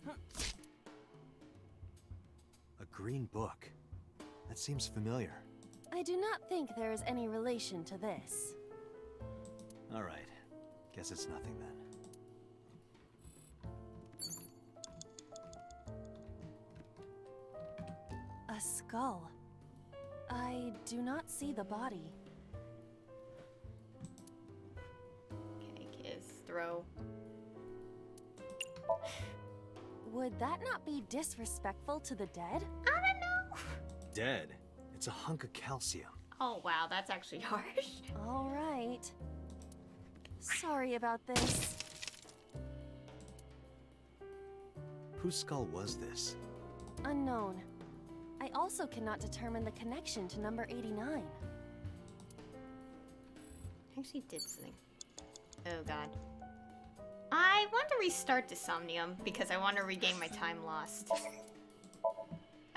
A green book. That seems familiar. I do not think there is any relation to this. All right. Guess it's nothing then. A skull. I do not see the body. Okay, kiss, throw. Would that not be disrespectful to the dead? I don't know. Dead. It's a hunk of calcium. Oh wow, that's actually harsh. All right. Sorry about this. Whose skull was this? Unknown. I also cannot determine the connection to number 89. I actually did something. Oh god. I want to restart the Somnium because I want to regain my time lost.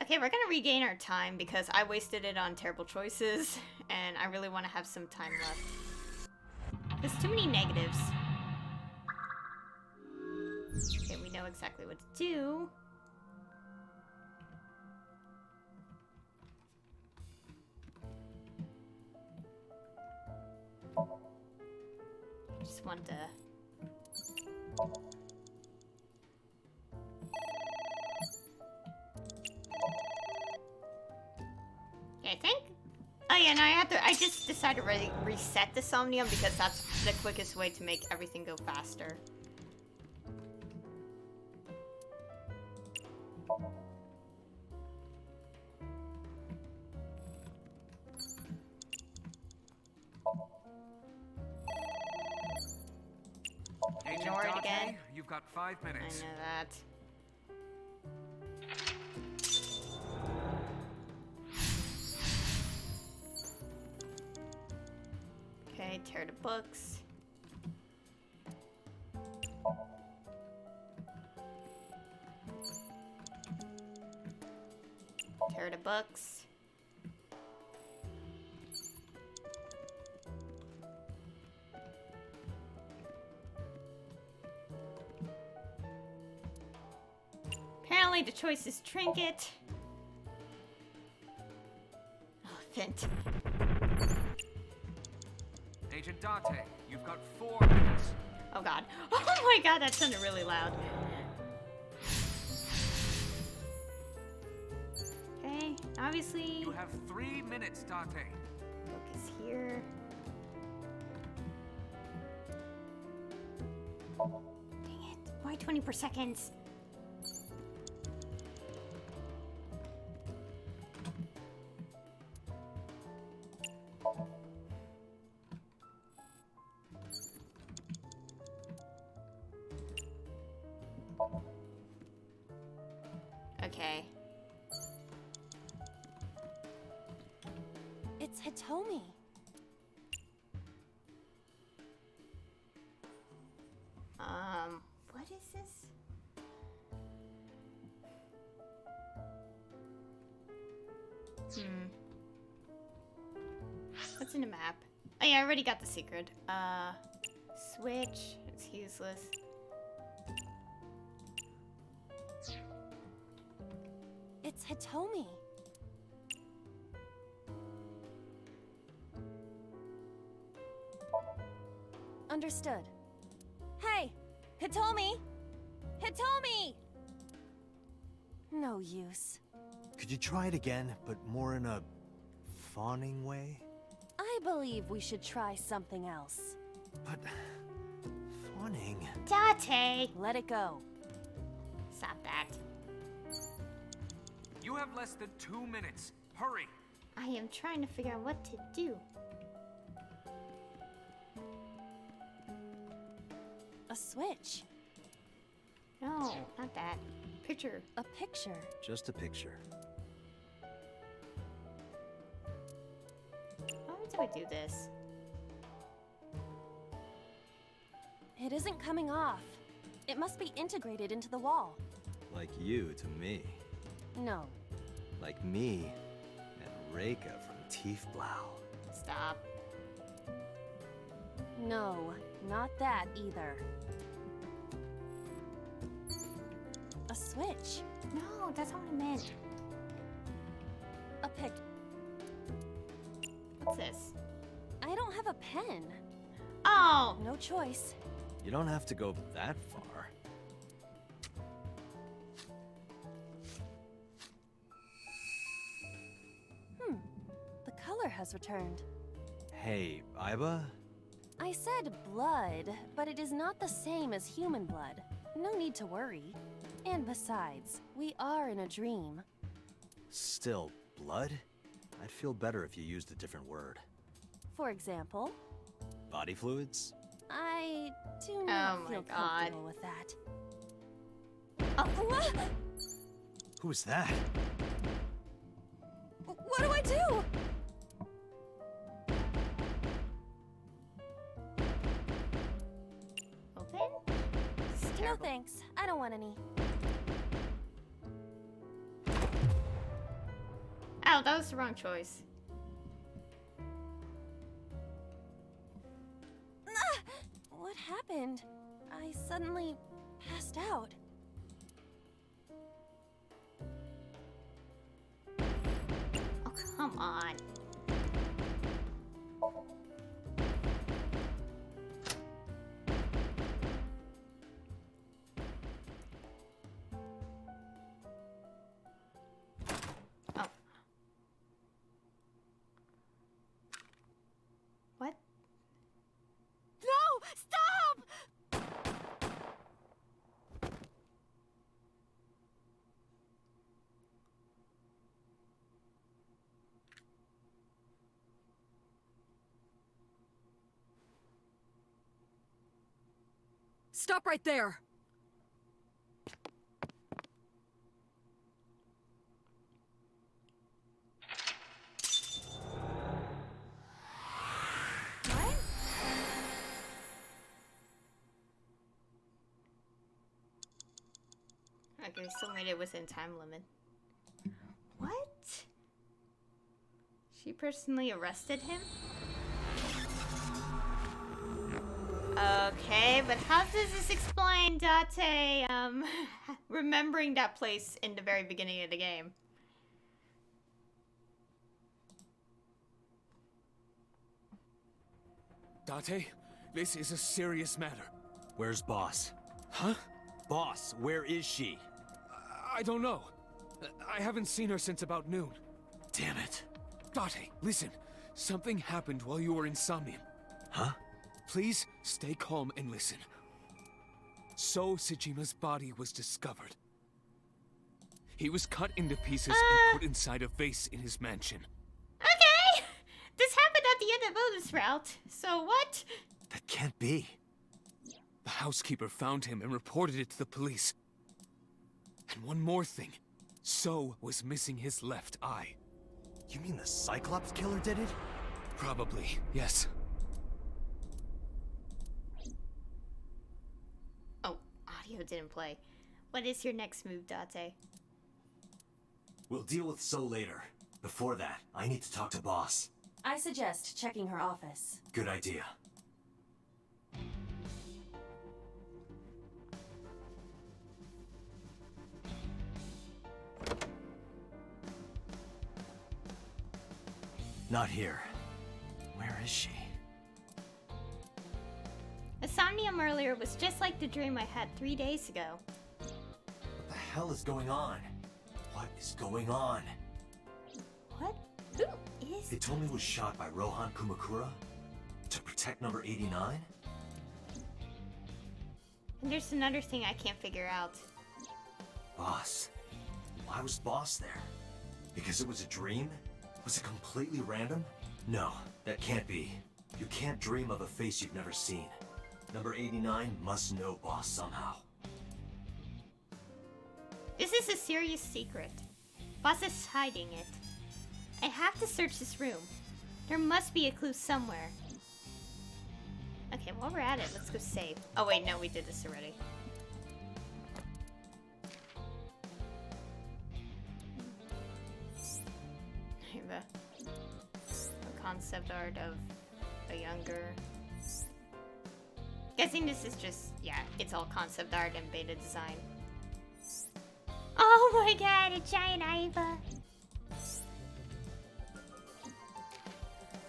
Okay, we're gonna regain our time because I wasted it on terrible choices and I really want to have some time left. There's too many negatives. Okay, we know exactly what to do. Just want to... Okay, I think... Oh yeah, no, I just decided to reset the Somnium because that's the quickest way to make everything go faster. Agent Ignore it Dante, again. you've got 5 I minutes. know that. Okay, tear the books. Tear the books. Apparently the choice is trinket. Elephant. Agent Dante, you've got 4 minutes. Oh god. Oh my god, that sounded really loud. Okay, obviously... You have 3 minutes, Dante. Book is here. Dang it. Why 20 per second? Okay. It's Hitomi. What is this? What's in the map? Oh yeah, I already got the secret. Switch. It's useless. It's Hitomi. Understood. Hey! Hitomi! Hitomi! No use. Could you try it again, but more in a fawning way? I believe we should try something else. But... fawning... Date! Let it go. Stop that. You have less than 2 minutes. Hurry! I am trying to figure out what to do. A switch. No, not that. Picture. A picture. Just a picture. Why do I do this? It isn't coming off. It must be integrated into the wall. Like you to me. No. Like me and Reika from Tiefblau. Stop. No, not that either. A switch. No, that's not what I meant. A pic. What's this? I don't have a pen. Oh! No choice. You don't have to go that far. The color has returned. Hey, Iba? I said blood, but it is not the same as human blood. No need to worry. And besides, we are in a dream. Still, blood? I'd feel better if you used a different word. For example, Body fluids? I do not Oh my feel God. comfortable with that. Oh. Who's that? What do I do? Open? This is No terrible. thanks. I don't want any. Oh, that was the wrong choice. What happened? I suddenly passed out. Oh, come on. Oh. What? No! Stop! Stop right there! What? Okay, still made it within time limit. What? She personally arrested him? Okay, but how does this explain Date, remembering that place in the very beginning of the game? Date, this is a serious matter. Where's Boss? Huh? Boss, where is she? I don't know. I haven't seen her since about noon. Damn it. Date, listen. Something happened while you were in Somnium. Huh? Please stay calm and listen. So Sejima's body was discovered. He was cut into pieces and put inside a vase in his mansion. Okay! This happened at the end of Otis route. So what? That can't be. The housekeeper found him and reported it to the police. And one more thing. So was missing his left eye. You mean the Cyclops killer did it? Probably, yes. Oh, audio didn't play. What is your next move, Date? We'll deal with So later. Before that, I need to talk to Boss. I suggest checking her office. Good idea. Not here. Where is she? The Somnium earlier was just like the dream I had 3 days ago. What the hell is going on? What is going on? What? Who is... They told me it was shot by Rohan Kumakura? To protect number 89? And there's another thing I can't figure out. Boss. Why was Boss there? Because it was a dream? Was it completely random? No, that can't be. You can't dream of a face you've never seen. Number 89 must know Boss somehow. This is a serious secret. Boss is hiding it. I have to search this room. There must be a clue somewhere. Okay, while we're at it, let's go save. Oh wait, no, we did this already. The concept art of a younger... Guessing this is just, yeah, it's all concept art and beta design. Oh my god, a giant Aiba!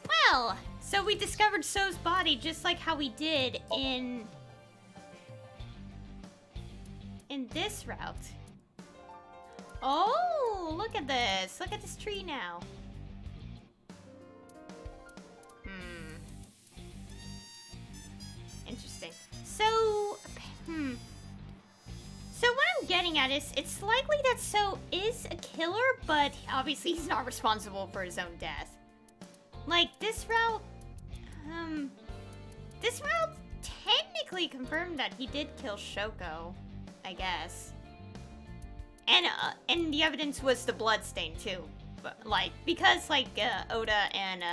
Well, so we discovered So's body just like how we did in this route. Oh, look at this. Look at this tree now. Interesting. So, So what I'm getting at is, it's likely that So is a killer, but obviously he's not responsible for his own death. Like, this route technically confirmed that he did kill Shoko, I guess. And the evidence was the bloodstain too. But, like, because, like, Oda and,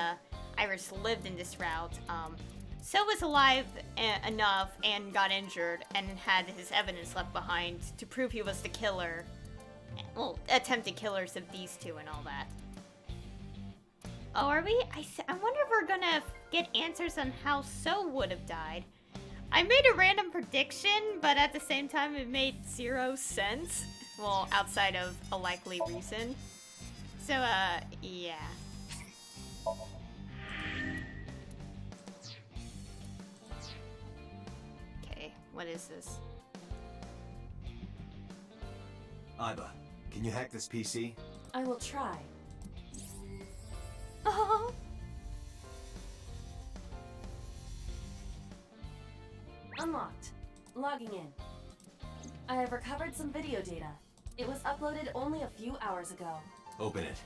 Iris lived in this route, So was alive enough and got injured and had his evidence left behind to prove he was the killer. Well, attempted killers of these two and all that. Oh, are we? I wonder if we're gonna get answers on how So would have died. I made a random prediction, but at the same time it made 0 sense. Well, outside of a likely reason. So, yeah. Okay, what is this? Aiba, can you hack this PC? I will try. Oh. Unlocked. Logging in. I have recovered some video data. It was uploaded only a few hours ago. Open it.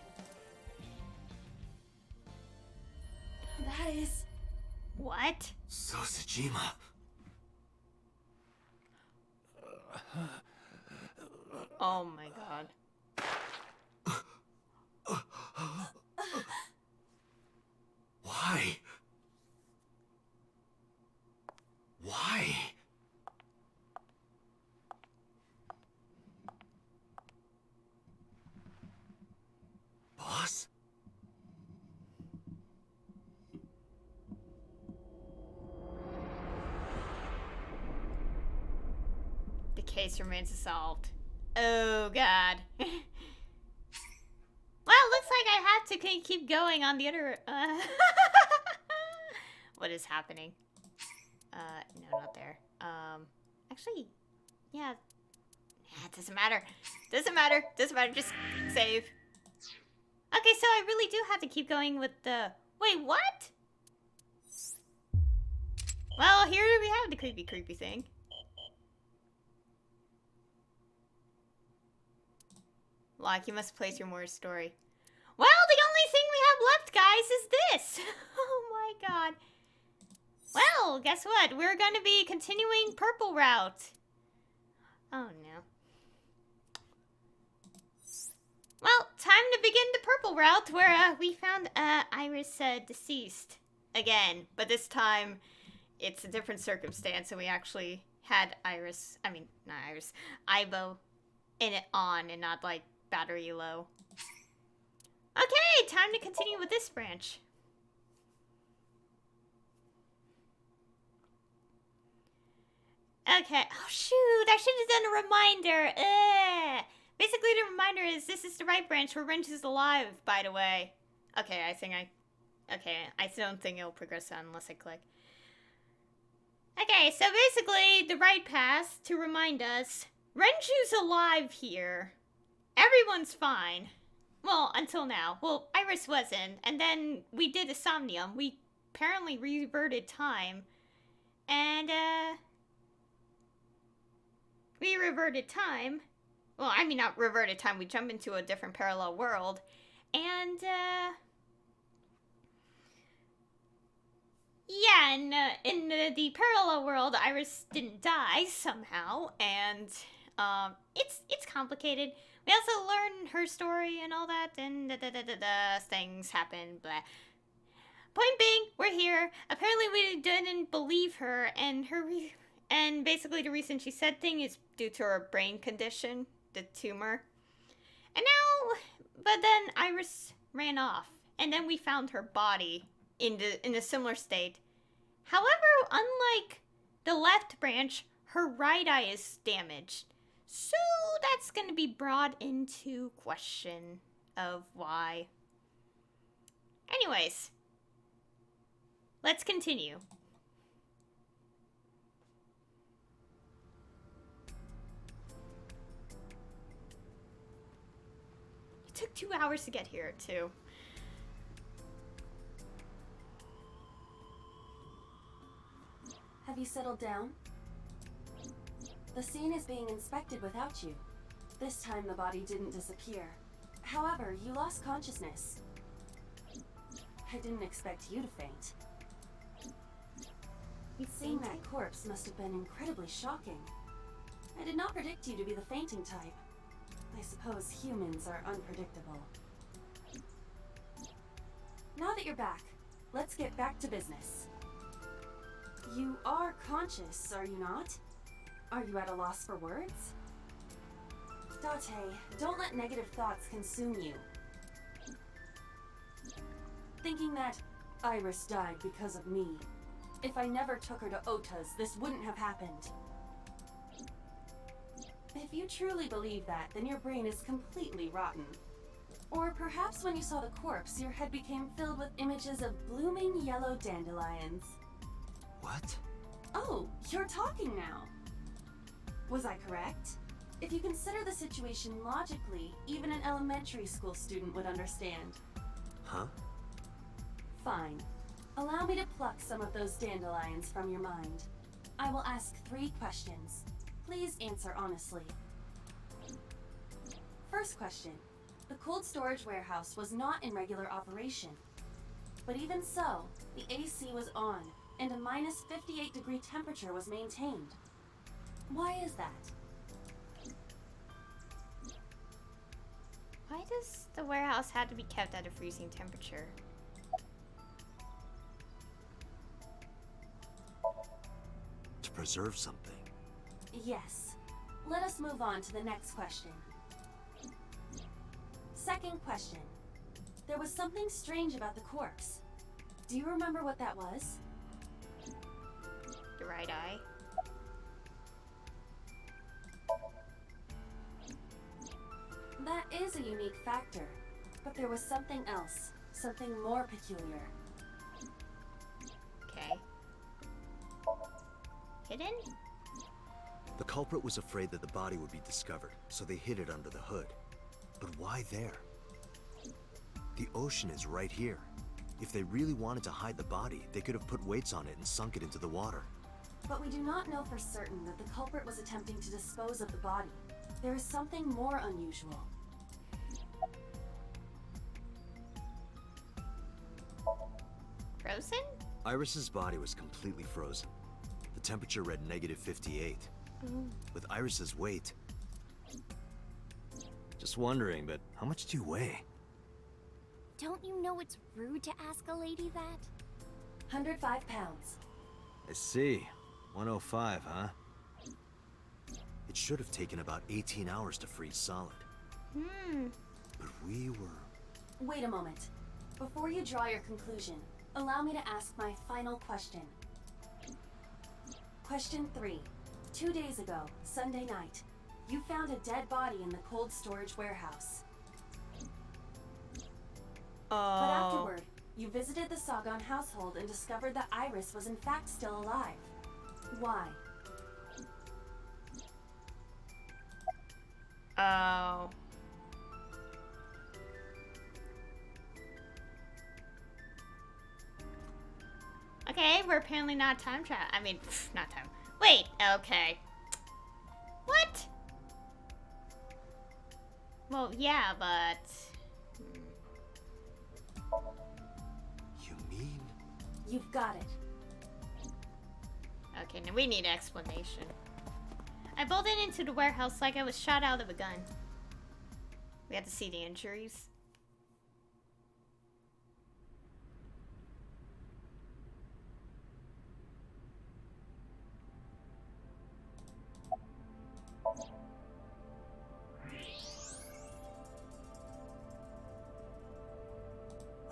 That is... What? So Tsujima. Oh my god. Why? Why? Boss? The case remains unsolved. Oh god. Well, looks like I have to keep going on the other... What is happening? No, not there. Actually, yeah. It doesn't matter. Doesn't matter. Doesn't matter. Just save. Okay, so I really do have to keep going with the... Wait, what? Well, here we have the creepy thing. Lock, you must place your more story. Well, the only thing we have left, guys, is this. Oh my god. Well, guess what? We're going to be continuing Purple Route. Oh no. Well, time to begin the Purple Route where we found Iris deceased again. But this time, it's a different circumstance and we actually had Iris, I mean, not Iris, Aibo in it on and not like battery low. Okay, time to continue with this branch. Okay, oh shoot, I should have done a reminder. Basically the reminder is this is the right branch where Wrench is alive, by the way. Okay, I don't think it'll progress on unless I click. Okay, so basically the right path to remind us, Renju's alive here. Everyone's fine. Well, until now. Well, Iris wasn't. And then we did a Somnium. We apparently reverted time. And, we reverted time. Well, I mean, not reverted time. We jumped into a different parallel world. And, Yeah, and in the parallel world, Iris didn't die somehow, and it's complicated. We also learn her story and all that, and things happen. Blah. Point being, we're here. Apparently, we didn't believe her, and and basically the reason she said thing is due to her brain condition, the tumor. And now, but then Iris ran off, and then we found her body in a similar state. However, unlike the left branch, her right eye is damaged. So that's going to be brought into question of why. Anyways, let's continue. It took 2 hours to get here, too. Have you settled down? The scene is being inspected without you. This time the body didn't disappear. However, you lost consciousness. I didn't expect you to faint. Seeing that corpse must have been incredibly shocking. I did not predict you to be the fainting type. I suppose humans are unpredictable. Now that you're back, let's get back to business. You are conscious, are you not? Are you at a loss for words? Date, don't let negative thoughts consume you. Thinking that Iris died because of me. If I never took her to Ota's, this wouldn't have happened. If you truly believe that, then your brain is completely rotten. Or perhaps when you saw the corpse, your head became filled with images of blooming yellow dandelions. What? Oh, you're talking now. Was I correct? If you consider the situation logically, even an elementary school student would understand. Huh? Fine. Allow me to pluck some of those dandelions from your mind. I will ask 3 questions. Please answer honestly. First question. The cold storage warehouse was not in regular operation. But even so, the AC was on, and a minus 58-degree temperature was maintained. Why is that? Why does the warehouse have to be kept at a freezing temperature? To preserve something. Yes. Let us move on to the next question. Second question. There was something strange about the corpse. Do you remember what that was? The right eye. That is a unique factor, but there was something else, something more peculiar. Okay. Hidden? The culprit was afraid that the body would be discovered, so they hid it under the hood. But why there? The ocean is right here. If they really wanted to hide the body, they could have put weights on it and sunk it into the water. But we do not know for certain that the culprit was attempting to dispose of the body. There is something more unusual. Frozen? Iris's body was completely frozen. The temperature read negative 58. With Iris's weight... Just wondering, but how much do you weigh? Don't you know it's rude to ask a lady that? 105 pounds. I see. 105, huh? It should have taken about 18 hours to freeze solid. But we were... Wait a moment. Before you draw your conclusion, allow me to ask my final question. Question 3. 2 days ago, Sunday night, you found a dead body in the cold storage warehouse. But afterward, you visited the Sagan household and discovered that Iris was in fact still alive. Why? Oh. Okay, we're apparently not time travel. I mean, not time. Wait, okay. What? Well, yeah, but... You mean? You've got it. Okay, now we need an explanation. I bolted into the warehouse like I was shot out of a gun. We have to see the injuries.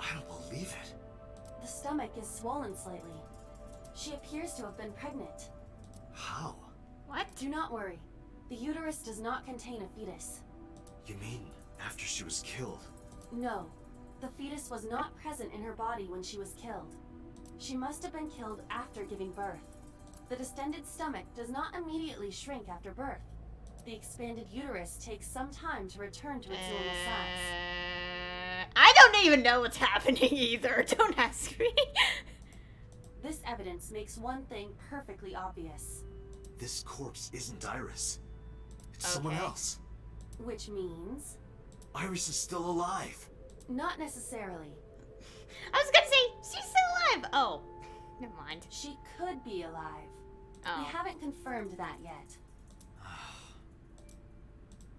I don't believe it. The stomach is swollen slightly. She appears to have been pregnant. How? What? Do not worry. The uterus does not contain a fetus. You mean after she was killed? No. The fetus was not present in her body when she was killed. She must have been killed after giving birth. The distended stomach does not immediately shrink after birth. The expanded uterus takes some time to return to its normal size. I don't even know what's happening either. Don't ask me. This evidence makes one thing perfectly obvious. This corpse isn't Iris. It's someone else. Which means? Iris is still alive. Not necessarily. I was gonna say, she's still alive. Oh, never mind. She could be alive. Oh. We haven't confirmed that yet.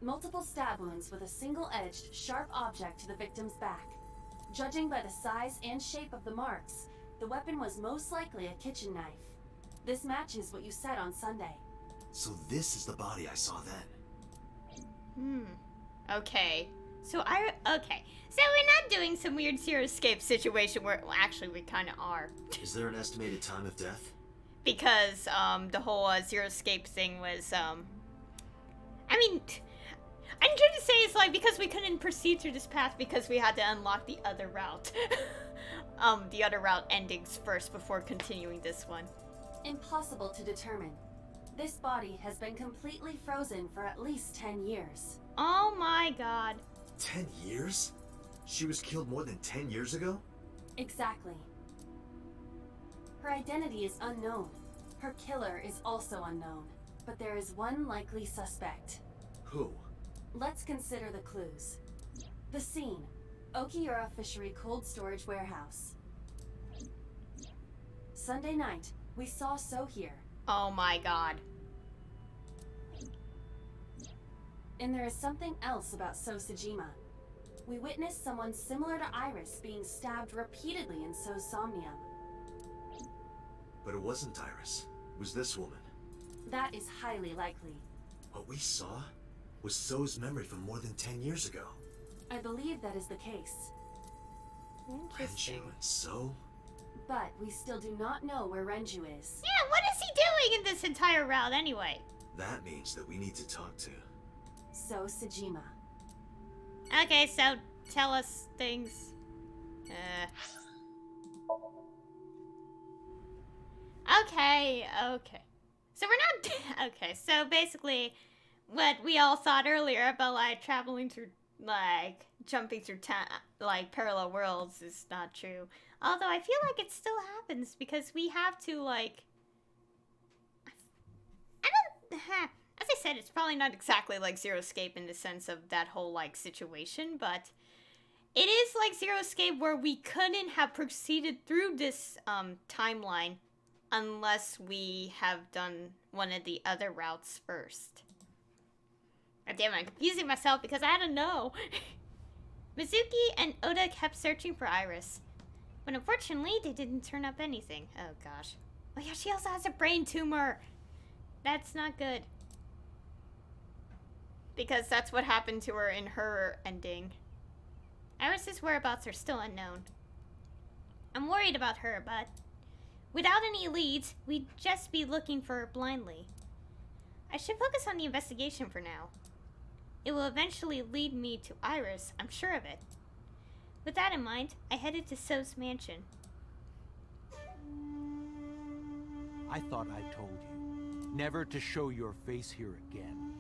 Multiple stab wounds with a single-edged, sharp object to the victim's back. Judging by the size and shape of the marks, the weapon was most likely a kitchen knife. This matches what you said on Sunday. So this is the body I saw then. Okay. So okay. So we're not doing some weird Zero Escape situation where, well, actually we kind of are. Is there an estimated time of death? Because the whole Zero Escape thing was I mean, I'm trying to say it's like because we couldn't proceed through this path because we had to unlock the other route. The other route endings first before continuing this one. Impossible to determine. This body has been completely frozen for at least 10 years. Oh my god. 10 years? She was killed more than 10 years ago? Exactly. Her identity is unknown. Her killer is also unknown. But there is one likely suspect. Who? Let's consider the clues. The scene. Okiura Fishery Cold Storage Warehouse. Sunday night, we saw So here. Oh my god. And there is something else about So Sejima. We witnessed someone similar to Iris being stabbed repeatedly in So's Somnium. But it wasn't Iris. It was this woman. That is highly likely. What we saw was So's memory from more than 10 years ago. I believe that is the case. Interesting. Renju and So? But we still do not know where Renju is. Yeah, what is he doing in this entire route anyway? That means that we need to talk to So Sejima. Okay, so tell us things. Okay. So we're not okay, so basically what we all thought earlier about like traveling through like jumping through like parallel worlds is not true. Although I feel like it still happens because we have to like as I said, it's probably not exactly like Zero Escape in the sense of that whole like situation, but it is like Zero Escape where we couldn't have proceeded through this timeline unless we have done one of the other routes first. God damn it, I'm confusing myself because I don't know. Mizuki and Oda kept searching for Iris, but unfortunately they didn't turn up anything. Oh gosh. Oh yeah, she also has a brain tumor. That's not good. Because that's what happened to her in her ending. Iris's whereabouts are still unknown. I'm worried about her, but without any leads, we'd just be looking for her blindly. I should focus on the investigation for now. It will eventually lead me to Iris, I'm sure of it. With that in mind, I headed to So's mansion. I thought I told you never to show your face here again.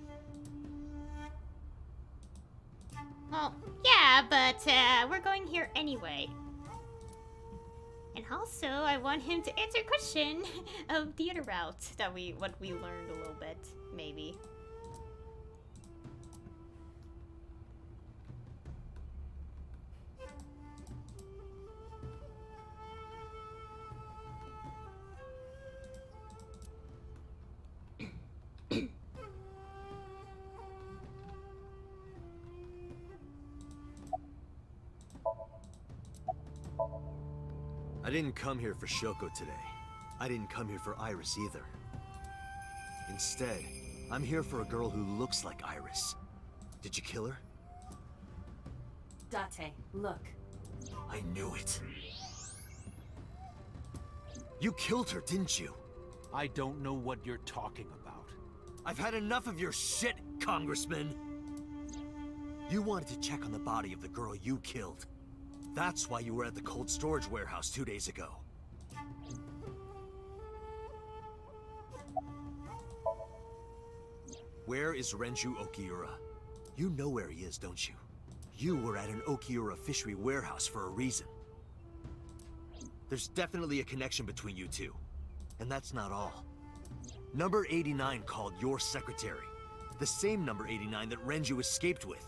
Well, yeah, but we're going here anyway. And also, I want him to answer a question of the other route that what we learned a little bit, maybe. didn't come here for Shoko today. I didn't come here for Iris either. Instead, I'm here for a girl who looks like Iris. Did you kill her? Date, look. I knew it. You killed her, didn't you? I don't know what you're talking about. I've had enough of your shit, Congressman! You wanted to check on the body of the girl you killed. That's why you were at the cold storage warehouse 2 days ago. Where is Renju Okiura? You know where he is, don't you? You were at an Okiura fishery warehouse for a reason. There's definitely a connection between you two. And that's not all. Number 89 called your secretary. The same number 89 that Renju escaped with.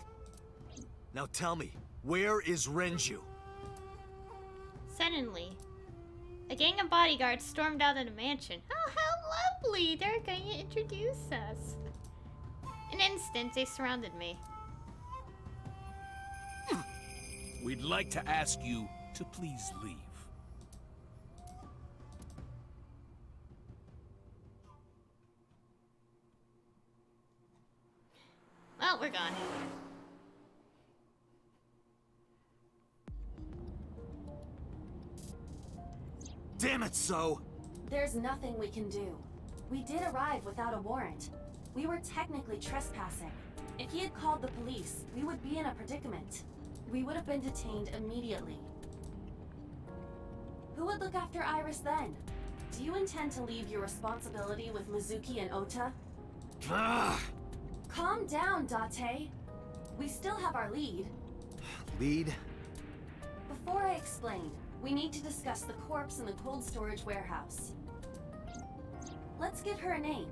Now tell me, where is Renju? Suddenly, a gang of bodyguards stormed out of the mansion. Oh, how lovely! They're going to introduce us. In an instant, they surrounded me. We'd like to ask you to please leave. Well, we're gone. Damn it, So! There's nothing we can do. We did arrive without a warrant. We were technically trespassing. If he had called the police, we would be in a predicament. We would have been detained immediately. Who would look after Iris then? Do you intend to leave your responsibility with Mizuki and Ota? Calm down, Date. We still have our lead. Lead? Before I explain, we need to discuss the corpse in the cold storage warehouse. Let's give her a name.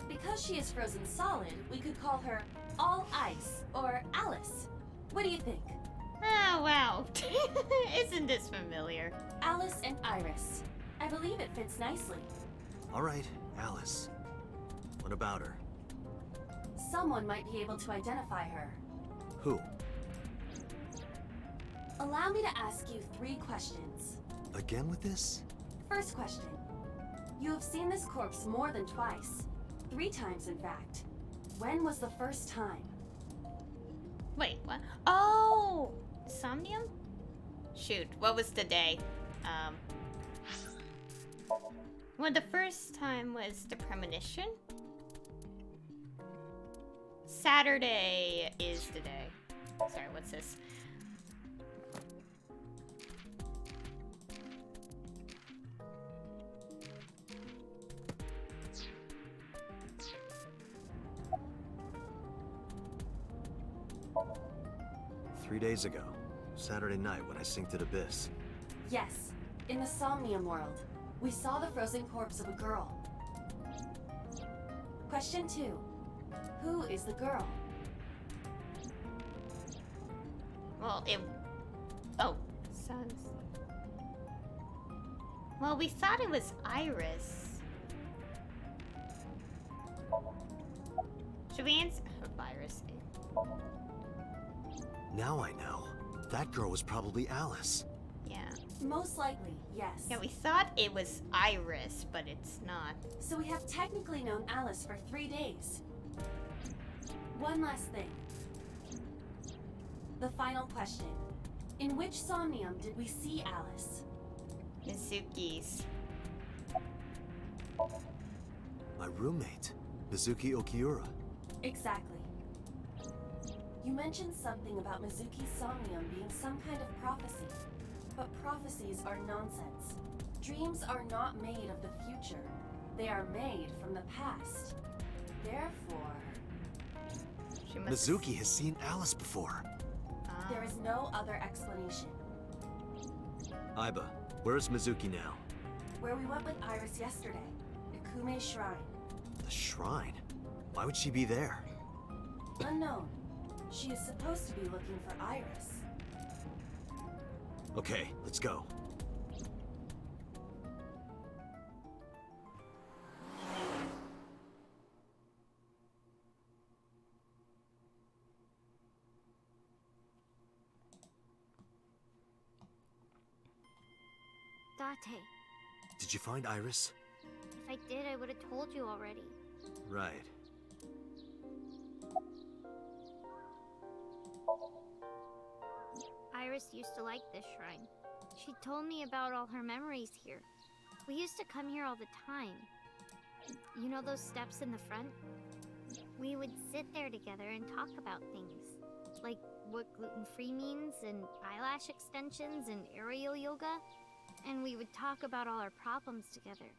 Because she is frozen solid, we could call her All Ice or Alice. What do you think? Oh, wow. Isn't this familiar? Alice and Iris. I believe it fits nicely. Alright, Alice. What about her? Someone might be able to identify her. Who? Allow me to ask you 3 questions. Again with this? First question. You have seen this corpse more than twice. 3 times, in fact. When was the first time? Wait, what? Oh! Somnium? Shoot, what was the day? Well, the first time was the premonition? Saturday is the day. Sorry, what's this? Three days ago. Saturday night when I synced at Abyss. Yes, in the Somnium world. We saw the frozen corpse of a girl. Question 2. Who is the girl? Well, oh, sounds... Well, we thought it was Iris. Should we answer? Iris. Now I know. That girl was probably Alice. Yeah. Most likely, yes. Yeah, we thought it was Iris, but it's not. So we have technically known Alice for 3 days. One last thing. The final question. In which Somnium did we see Alice? Mizuki's. My roommate, Mizuki Okiura. Exactly. You mentioned something about Mizuki's Somnium being some kind of prophecy. But prophecies are nonsense. Dreams are not made of the future. They are made from the past. Therefore... Mizuki has seen Alice before. There is no other explanation. Aiba, where is Mizuki now? Where we went with Iris yesterday. Ikume Shrine. The shrine? Why would she be there? Unknown. She is supposed to be looking for Iris. Okay, let's go. Date. Did you find Iris? If I did, I would have told you already. Right. Iris used to like this shrine. She told me about all her memories here. We used to come here all the time. You know those steps in the front? We would sit there together and talk about things. Like what gluten-free means, and eyelash extensions, and aerial yoga. And we would talk about all our problems together.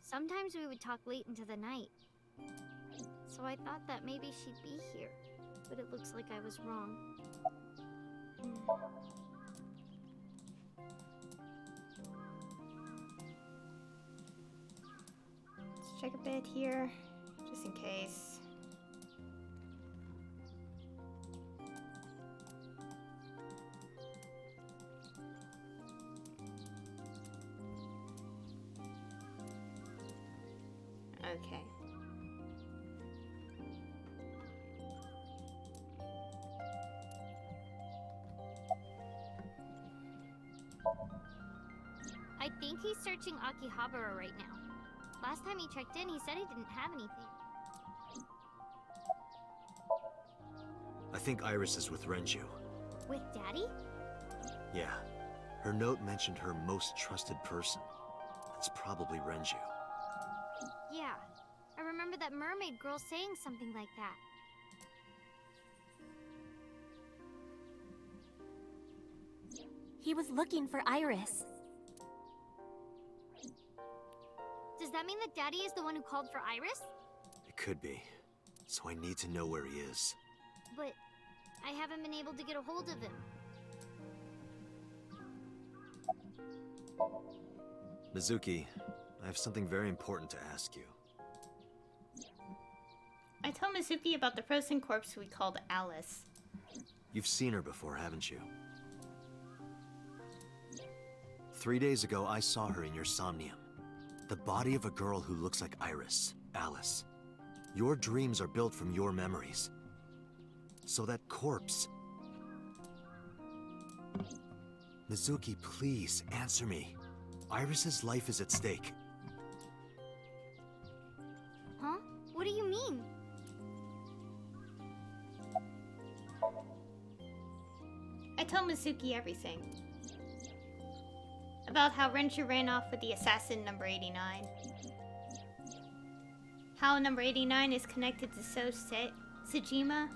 Sometimes we would talk late into the night. So I thought that maybe she'd be here. But it looks like I was wrong. Let's check a bit here, just in case. Okay. I think he's searching Akihabara right now. Last time he checked in, he said he didn't have anything. I think Iris is with Renju. With Daddy? Yeah. Her note mentioned her most trusted person. That's probably Renju. Yeah. I remember that mermaid girl saying something like that. He was looking for Iris. Does that mean that Daddy is the one who called for Iris? It could be. So I need to know where he is. But I haven't been able to get a hold of him. Mizuki, I have something very important to ask you. I told Mizuki about the frozen corpse we called Alice. You've seen her before, haven't you? 3 days ago, I saw her in your Somnium. The body of a girl who looks like Iris, Alice. Your dreams are built from your memories. So that corpse... Mizuki, please, answer me. Iris's life is at stake. Huh? What do you mean? I told Mizuki everything. About how Renju ran off with the assassin number 89. How number 89 is connected to Sejima.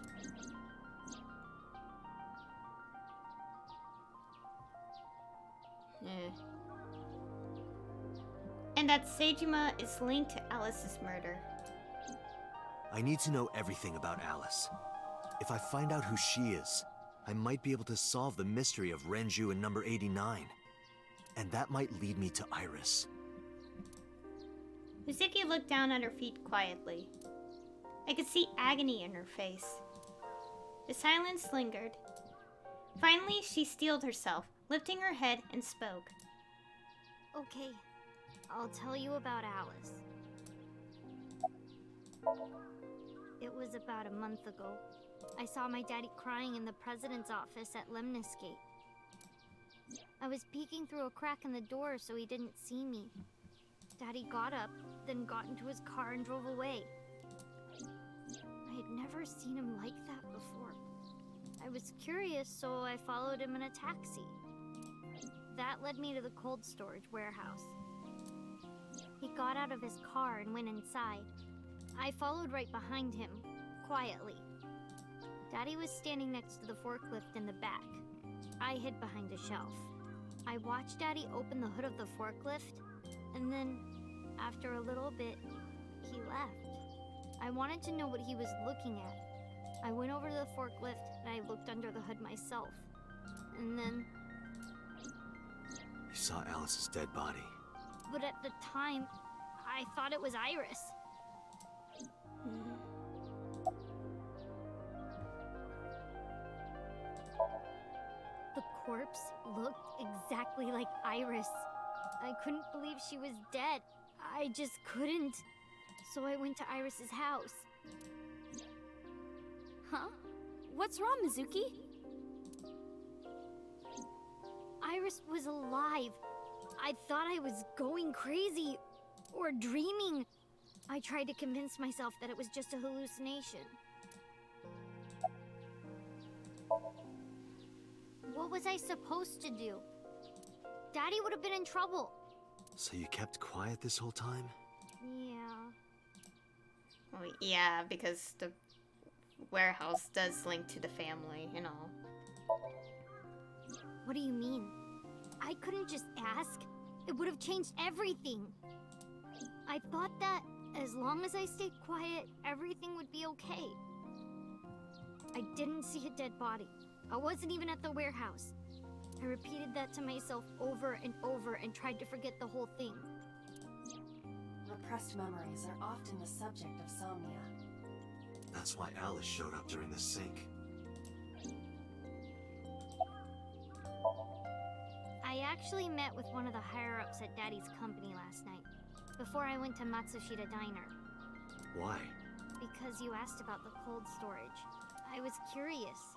And that Sejima is linked to Alice's murder. I need to know everything about Alice. If I find out who she is, I might be able to solve the mystery of Renju and number 89. And that might lead me to Iris. Mizuki looked down at her feet quietly. I could see agony in her face. The silence lingered. Finally, she steeled herself, lifting her head, and spoke. Okay, I'll tell you about Alice. It was about a month ago. I saw my daddy crying in the president's office at Lemnis Gate. I was peeking through a crack in the door so he didn't see me. Daddy got up, then got into his car and drove away. I had never seen him like that before. I was curious, so I followed him in a taxi. That led me to the cold storage warehouse. He got out of his car and went inside. I followed right behind him, quietly. Daddy was standing next to the forklift in the back. I hid behind a shelf. I watched Daddy open the hood of the forklift, and then, after a little bit, he left. I wanted to know what he was looking at. I went over to the forklift, and I looked under the hood myself. And then... You saw Alice's dead body. But at the time, I thought it was Iris. The corpse looked exactly like Iris. I couldn't believe she was dead. I just couldn't. So I went to Iris's house. Huh? What's wrong, Mizuki? Iris was alive. I thought I was going crazy or dreaming. I tried to convince myself that it was just a hallucination. What was I supposed to do? Daddy would have been in trouble. So you kept quiet this whole time? Yeah. Well, yeah, because the warehouse does link to the family, you know. What do you mean? I couldn't just ask. It would have changed everything. I thought that as long as I stayed quiet, everything would be okay. I didn't see a dead body. I wasn't even at the warehouse. I repeated that to myself over and over and tried to forget the whole thing. Repressed memories are often the subject of somnia. That's why Alice showed up during the sync. I actually met with one of the higher-ups at Daddy's company last night, before I went to Matsushita Diner. Why? Because you asked about the cold storage. I was curious.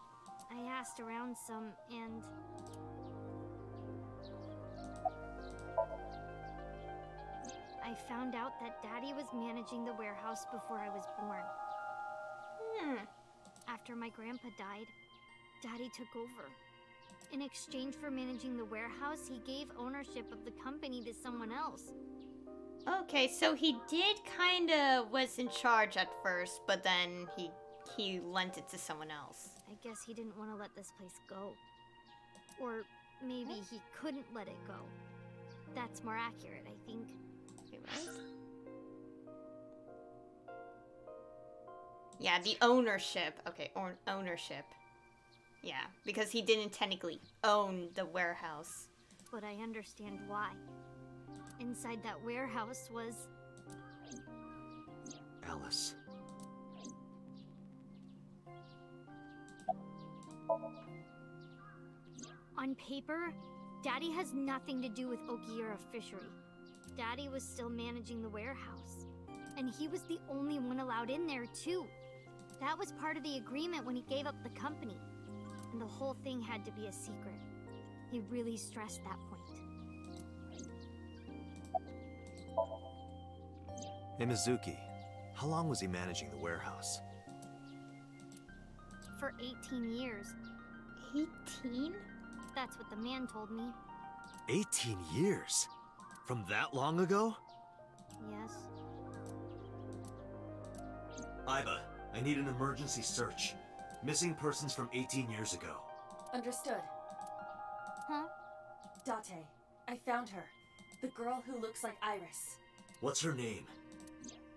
I asked around some, and... I found out that Daddy was managing the warehouse before I was born. After my grandpa died, Daddy took over. In exchange for managing the warehouse, he gave ownership of the company to someone else. Okay, so he did kinda was in charge at first, but then he lent it to someone else. I guess he didn't want to let this place go. Or maybe he couldn't let it go. That's more accurate, I think. Wait, what? Yeah, the ownership. Okay, ownership. Yeah, because he didn't technically own the warehouse. But I understand why. Inside that warehouse was... Alice. On paper, Daddy has nothing to do with Okiura Fishery. Daddy was still managing the warehouse. And he was the only one allowed in there, too. That was part of the agreement when he gave up the company. And the whole thing had to be a secret. He really stressed that point. Hey, Mizuki. How long was he managing the warehouse? For 18 years. 18? That's what the man told me. 18 years? From that long ago? Yes. Iba, I need an emergency search. Missing persons from 18 years ago. Understood. Huh? Date, I found her. The girl who looks like Iris. What's her name?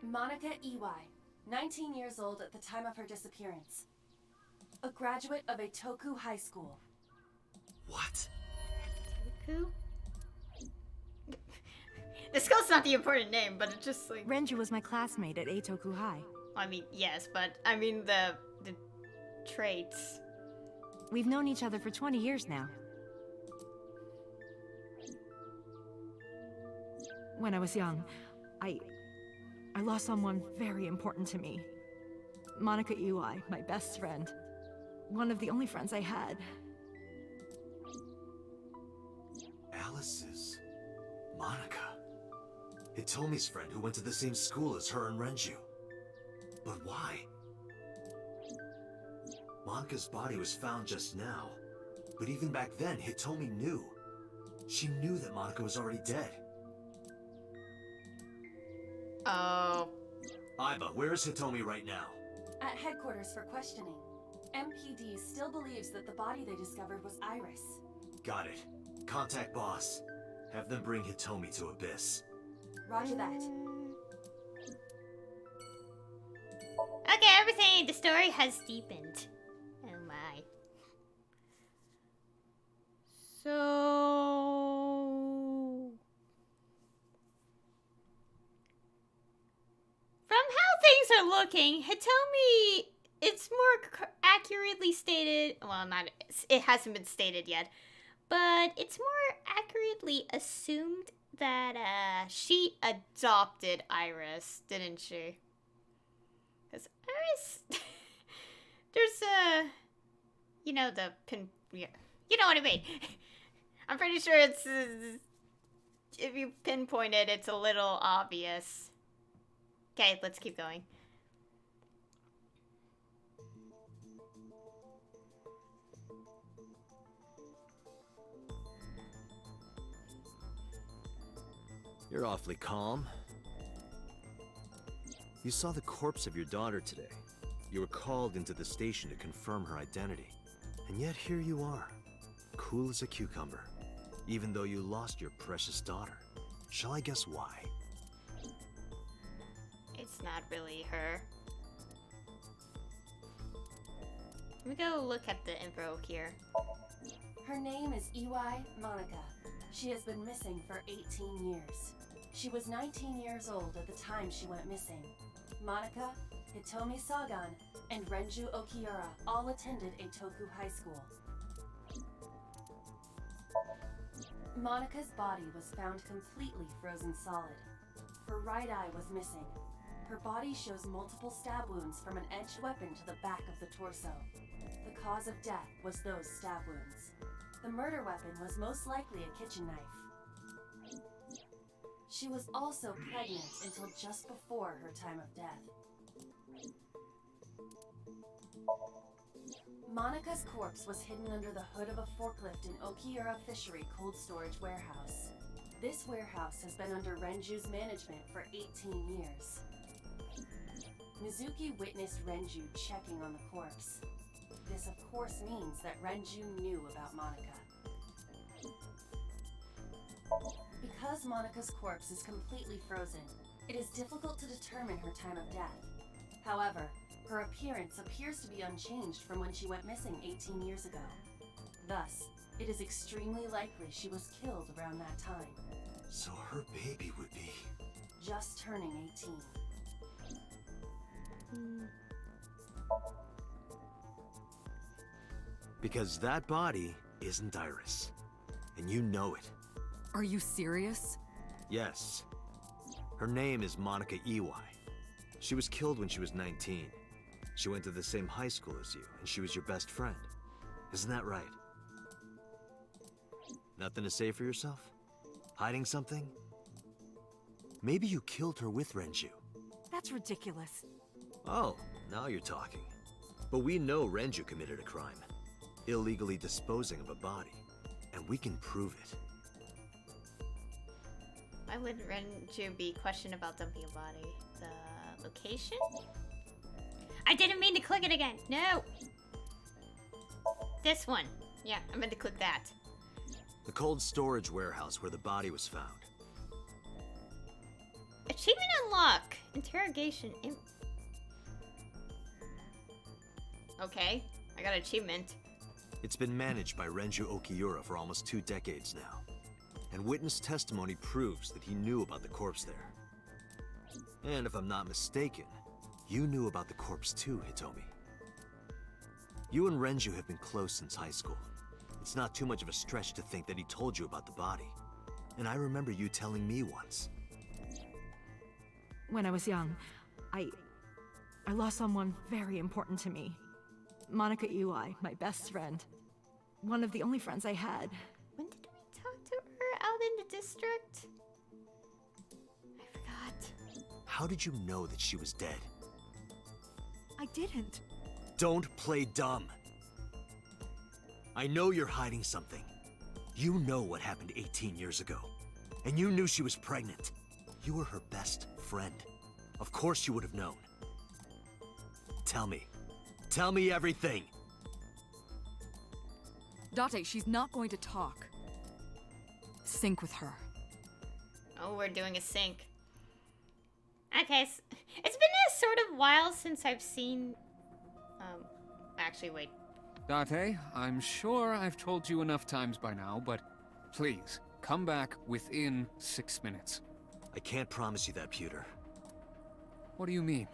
Monica Iwai, 19 years old at the time of her disappearance. A graduate of a Toku high school. What? Toku? The school's not the important name, but it's just like... Renju was my classmate at Eitoku High. I mean, yes, but I mean the traits. We've known each other for 20 years now. When I was young, I lost someone very important to me. Monica Iwai, my best friend. One of the only friends I had. Alice's Monica. Hitomi's friend who went to the same school as her and Renju. But why? Monica's body was found just now. But even back then, Hitomi knew. She knew that Monica was already dead. Oh. Iba, where is Hitomi right now? At headquarters for questioning. MPD still believes that the body they discovered was Iris. Got it. Contact boss. Have them bring Hitomi to Abyss. Roger that. Okay, everything. The story has deepened. Oh my. So... From how things are looking, Hitomi, it's more accurately stated, well, not, it hasn't been stated yet, but it's more accurately assumed that she adopted Iris, didn't she? Because Iris, there's you know, the pin, yeah, you know what I mean. I'm pretty sure it's if you pinpoint it, it's a little obvious. Okay, let's keep going. You're awfully calm. You saw the corpse of your daughter today. You were called into the station to confirm her identity. And yet here you are, cool as a cucumber, even though you lost your precious daughter. Shall I guess why? It's not really her. Let me go look at the info here. Her name is Iwai Monica. She has been missing for 18 years. She was 19 years old at the time she went missing. Monica, Hitomi Sagan, and Renju Okiura all attended Eitoku High School. Monica's body was found completely frozen solid. Her right eye was missing. Her body shows multiple stab wounds from an edged weapon to the back of the torso. The cause of death was those stab wounds. The murder weapon was most likely a kitchen knife. She was also pregnant until just before her time of death. Monica's corpse was hidden under the hood of a forklift in Okiura Fishery Cold Storage Warehouse. This warehouse has been under Renju's management for 18 years. Mizuki witnessed Renju checking on the corpse. This of course means that Renju knew about Monica. Because Monica's corpse is completely frozen, it is difficult to determine her time of death. However, her appearance appears to be unchanged from when she went missing 18 years ago. Thus, it is extremely likely she was killed around that time. So her baby would be... just turning 18. Because that body isn't Iris. And you know it. Are you serious? Yes. Her name is Monica Iwai. She was killed when she was 19. She went to the same high school as you, and she was your best friend. Isn't that right? Nothing to say for yourself? Hiding something? Maybe you killed her with Renju. That's ridiculous. Oh, now you're talking. But we know Renju committed a crime. Illegally disposing of a body. And we can prove it. Why would Renju be questioned about dumping a body? The location? I didn't mean to click it again. No! This one. Yeah, I meant to click that. The cold storage warehouse where the body was found. Achievement unlock. Interrogation. Okay, I got an achievement. It's been managed by Renju Okiura for almost 2 decades now. And witness testimony proves that he knew about the corpse there. And if I'm not mistaken, you knew about the corpse too, Hitomi. You and Renju have been close since high school. It's not too much of a stretch to think that he told you about the body. And I remember you telling me once. When I was young, I lost someone very important to me. Monica Iwai, my best friend. One of the only friends I had. When did we talk to her out in the district? I forgot. How did you know that she was dead? I didn't. Don't play dumb. I know you're hiding something. You know what happened 18 years ago. And you knew she was pregnant. You were her best friend. Of course you would have known. Tell me. Tell me everything! Date, she's not going to talk. Sync with her. Oh, we're doing a sync. Okay, it's been a sort of while since I've seen... actually, wait. Date, I'm sure I've told you enough times by now, but please, come back within 6 minutes. I can't promise you that, Pewter. What do you mean?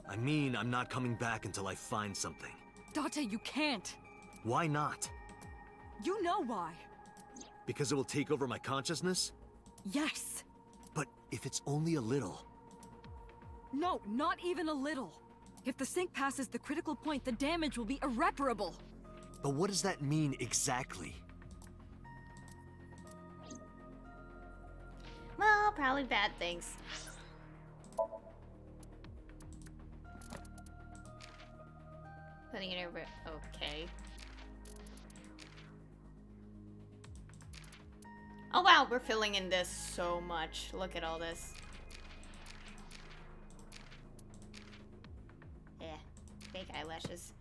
I mean, I'm not coming back until I find something. Date, you can't. Why not? You know why. Because it will take over my consciousness? Yes. But if it's only a little... No, not even a little. If the sync passes the critical point, the damage will be irreparable. But what does that mean exactly? Well, probably bad things. Putting it over. Okay. Oh wow, we're filling in this so much. Look at all this. Yeah, fake eyelashes.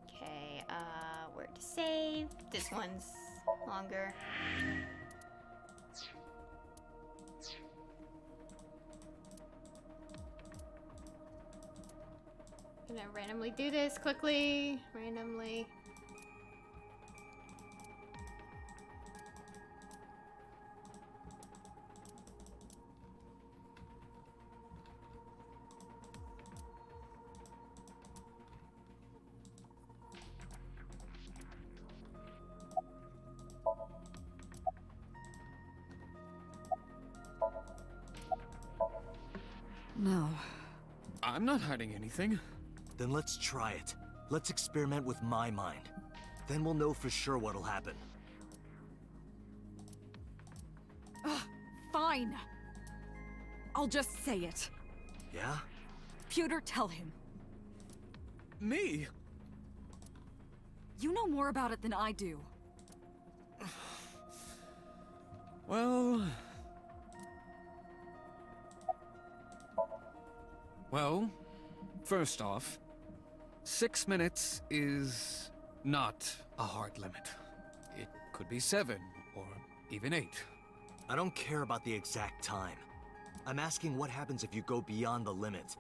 Okay, where to save? This one's longer. Gonna randomly do this quickly. Randomly. No. I'm not hiding anything. Then let's try it. Let's experiment with my mind. Then we'll know for sure what'll happen. Ugh, fine. I'll just say it. Yeah? Pewter, tell him. Me? You know more about it than I do. Well, first off, 6 minutes is not a hard limit. It could be 7, or even 8. I don't care about the exact time. I'm asking what happens if you go beyond the limit.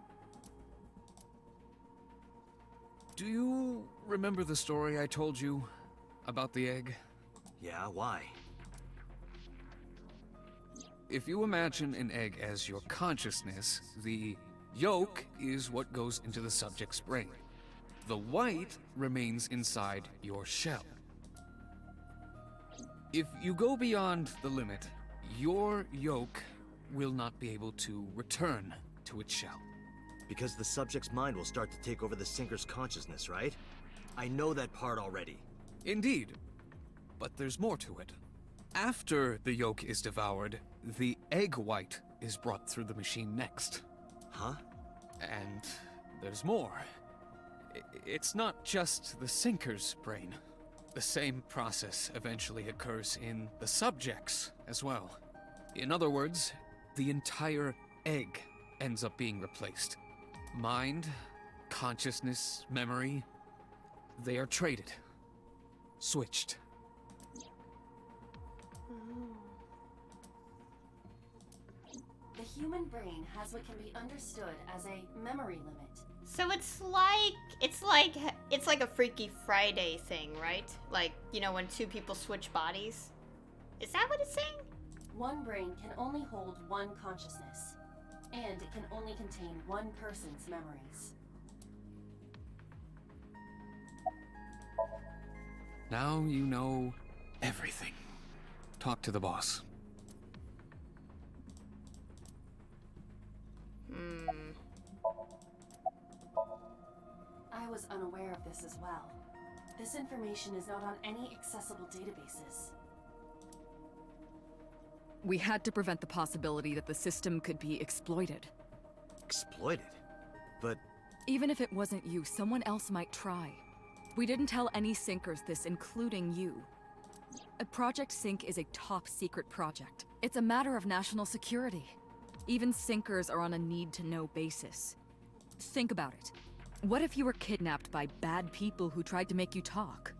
Do you remember the story I told you about the egg? Yeah, why? If you imagine an egg as your consciousness, the yolk is what goes into the subject's brain. The white remains inside your shell. If you go beyond the limit, your yolk will not be able to return to its shell. Because the subject's mind will start to take over the sinker's consciousness, right? I know that part already. Indeed. But there's more to it. After the yolk is devoured, the egg white is brought through the machine next. Huh? And there's more. It's not just the sinker's brain. The same process eventually occurs in the subject's as well. In other words, the entire egg ends up being replaced. Mind, consciousness, memory, they are traded. Switched. The human brain has what can be understood as a memory limit. So it's like a Freaky Friday thing, right? Like, you know, when two people switch bodies. Is that what it's saying? One brain can only hold one consciousness, and it can only contain one person's memories. Now you know everything. Talk to the boss. I was unaware of this as well. This information is not on any accessible databases. We had to prevent the possibility that the system could be exploited. Exploited? But... Even if it wasn't you, someone else might try. We didn't tell any sinkers this, including you. Project Sync is a top-secret project. It's a matter of national security. Even sinkers are on a need-to-know basis. Think about it. What if you were kidnapped by bad people who tried to make you talk?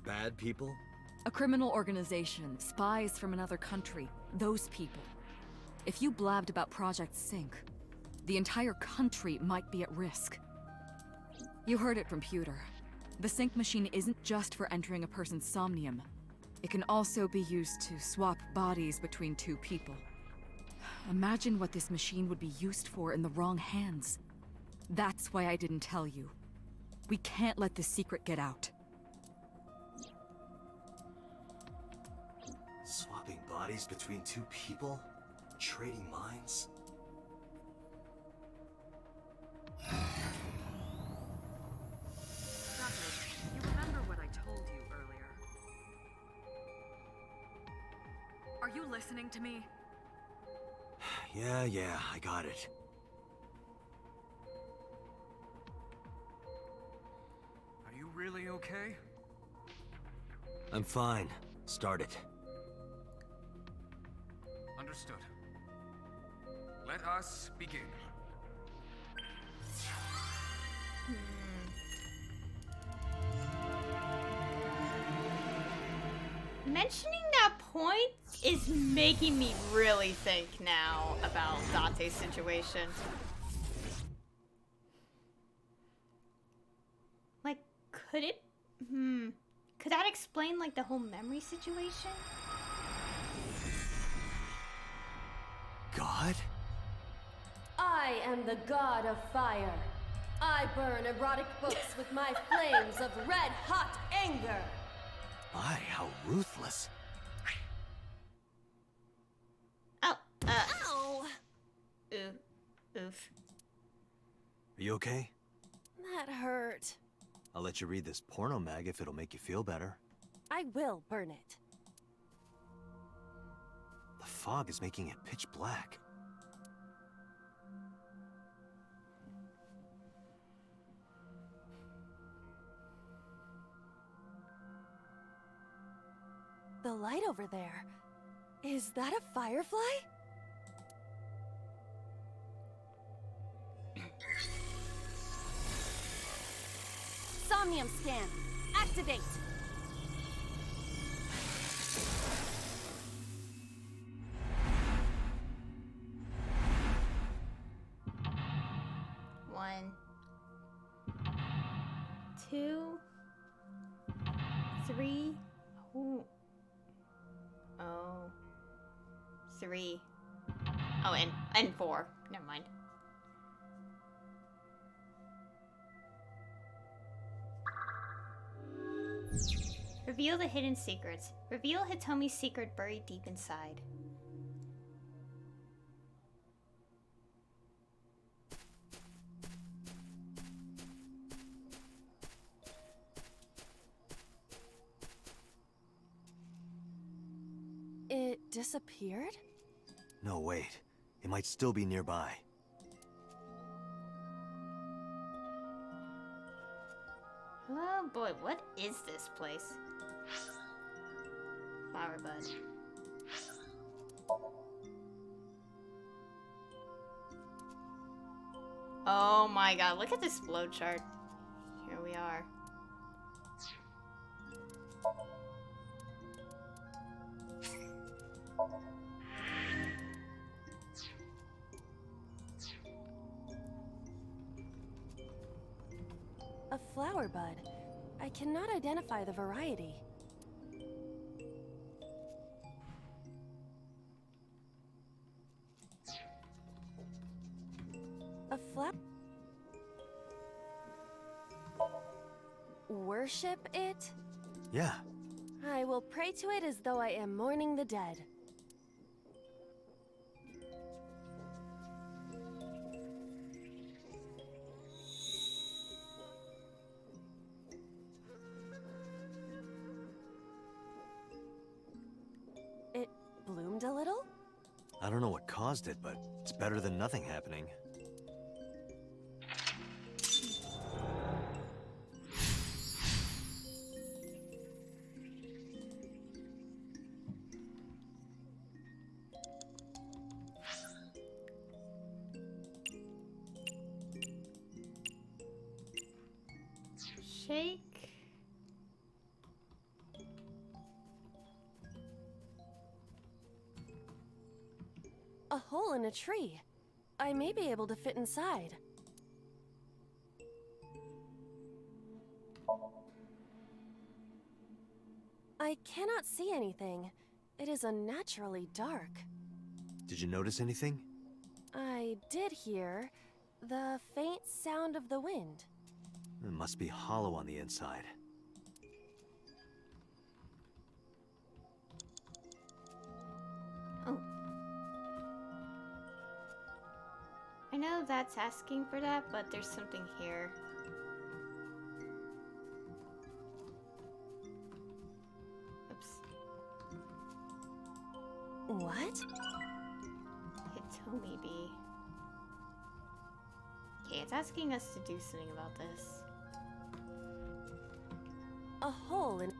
Bad people? A criminal organization, spies from another country, those people. If you blabbed about Project Sync, the entire country might be at risk. You heard it from Pewter. The Sync machine isn't just for entering a person's Somnium. It can also be used to swap bodies between two people. Imagine what this machine would be used for in the wrong hands. That's why I didn't tell you. We can't let this secret get out. Swapping bodies between two people? Trading minds? You remember what I told you earlier? listening to me? Yeah, I got it. Are you really okay? I'm fine. Start it. Understood. Let us begin. Mentioning that point is making me really think now about Dante's situation. Like, could it... Could that explain, like, the whole memory situation? God? I am the god of fire. I burn erotic books with my flames of red-hot anger. My, how ruthless. Oh, Ow! Oof. Are you okay? That hurt. I'll let you read this porno mag if it'll make you feel better. I will burn it. The fog is making it pitch black. The light over there. Is that a firefly? Somnium scan. Activate. One, 2, 3. Ooh. Oh. 3. Oh, and 4. Never mind. Reveal the hidden secrets. Reveal Hitomi's secret buried deep inside. It disappeared? No, wait. It might still be nearby. Oh boy, what is this place? Flower bud. Oh my god, look at this flowchart. Here we are. A flower bud. I cannot identify the variety. A flower. Worship it? Yeah. I will pray to it as though I am mourning the dead. It bloomed a little? I don't know what caused it, but it's better than nothing happening. Shake. A hole in a tree. I may be able to fit inside. I cannot see anything. It is unnaturally dark. Did you notice anything? I did hear the faint sound of the wind. It must be hollow on the inside. Oh. I know that's asking for that, but there's something here. Oops. it's asking us to do something about this. A hole in...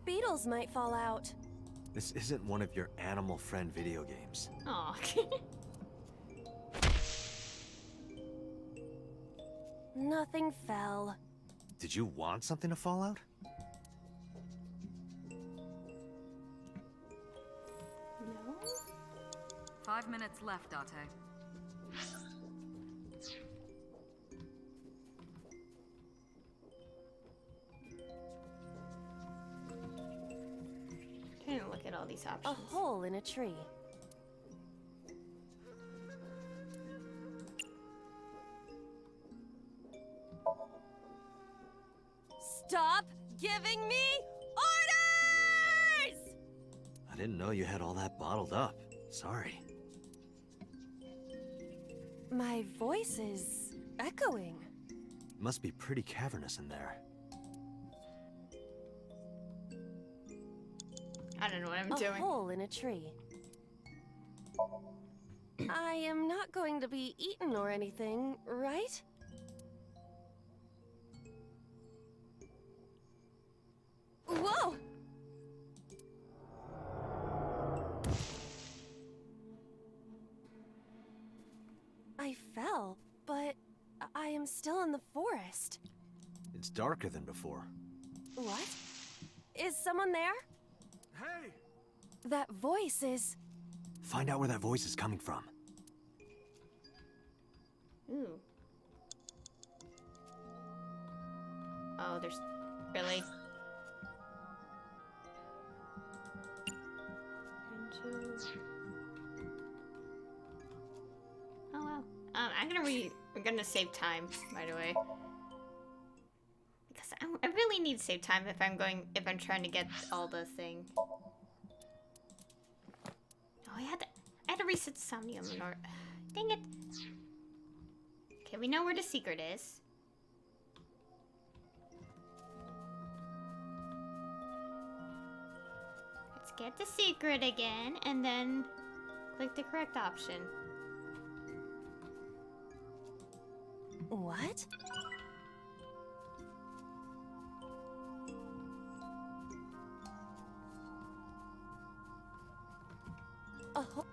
Beetles might fall out. This isn't one of your animal friend video games. Aw. Nothing fell. Did you want something to fall out? No? 5 minutes left, Date. Trying to look at all these A options. hole in a tree. Stop giving me orders! I didn't know you had all that bottled up. Sorry. My voice is echoing. Must be pretty cavernous in there. I don't know what I'm A doing. hole in a tree. I am not going to be eaten or anything, right? Whoa! I fell, but I am still in the forest. It's darker than before. What? Is someone there? Hey! That voice is... Find out where that voice is coming from. Ooh. Oh, there's... Really? Oh wow. I'm gonna save time right away. Because I really need to save time if I'm trying to get all the thing. Oh, I had to reset Somnium in order. Dang it. Okay, we know where the secret is. Let's get the secret again, and then click the correct option. What? Oh.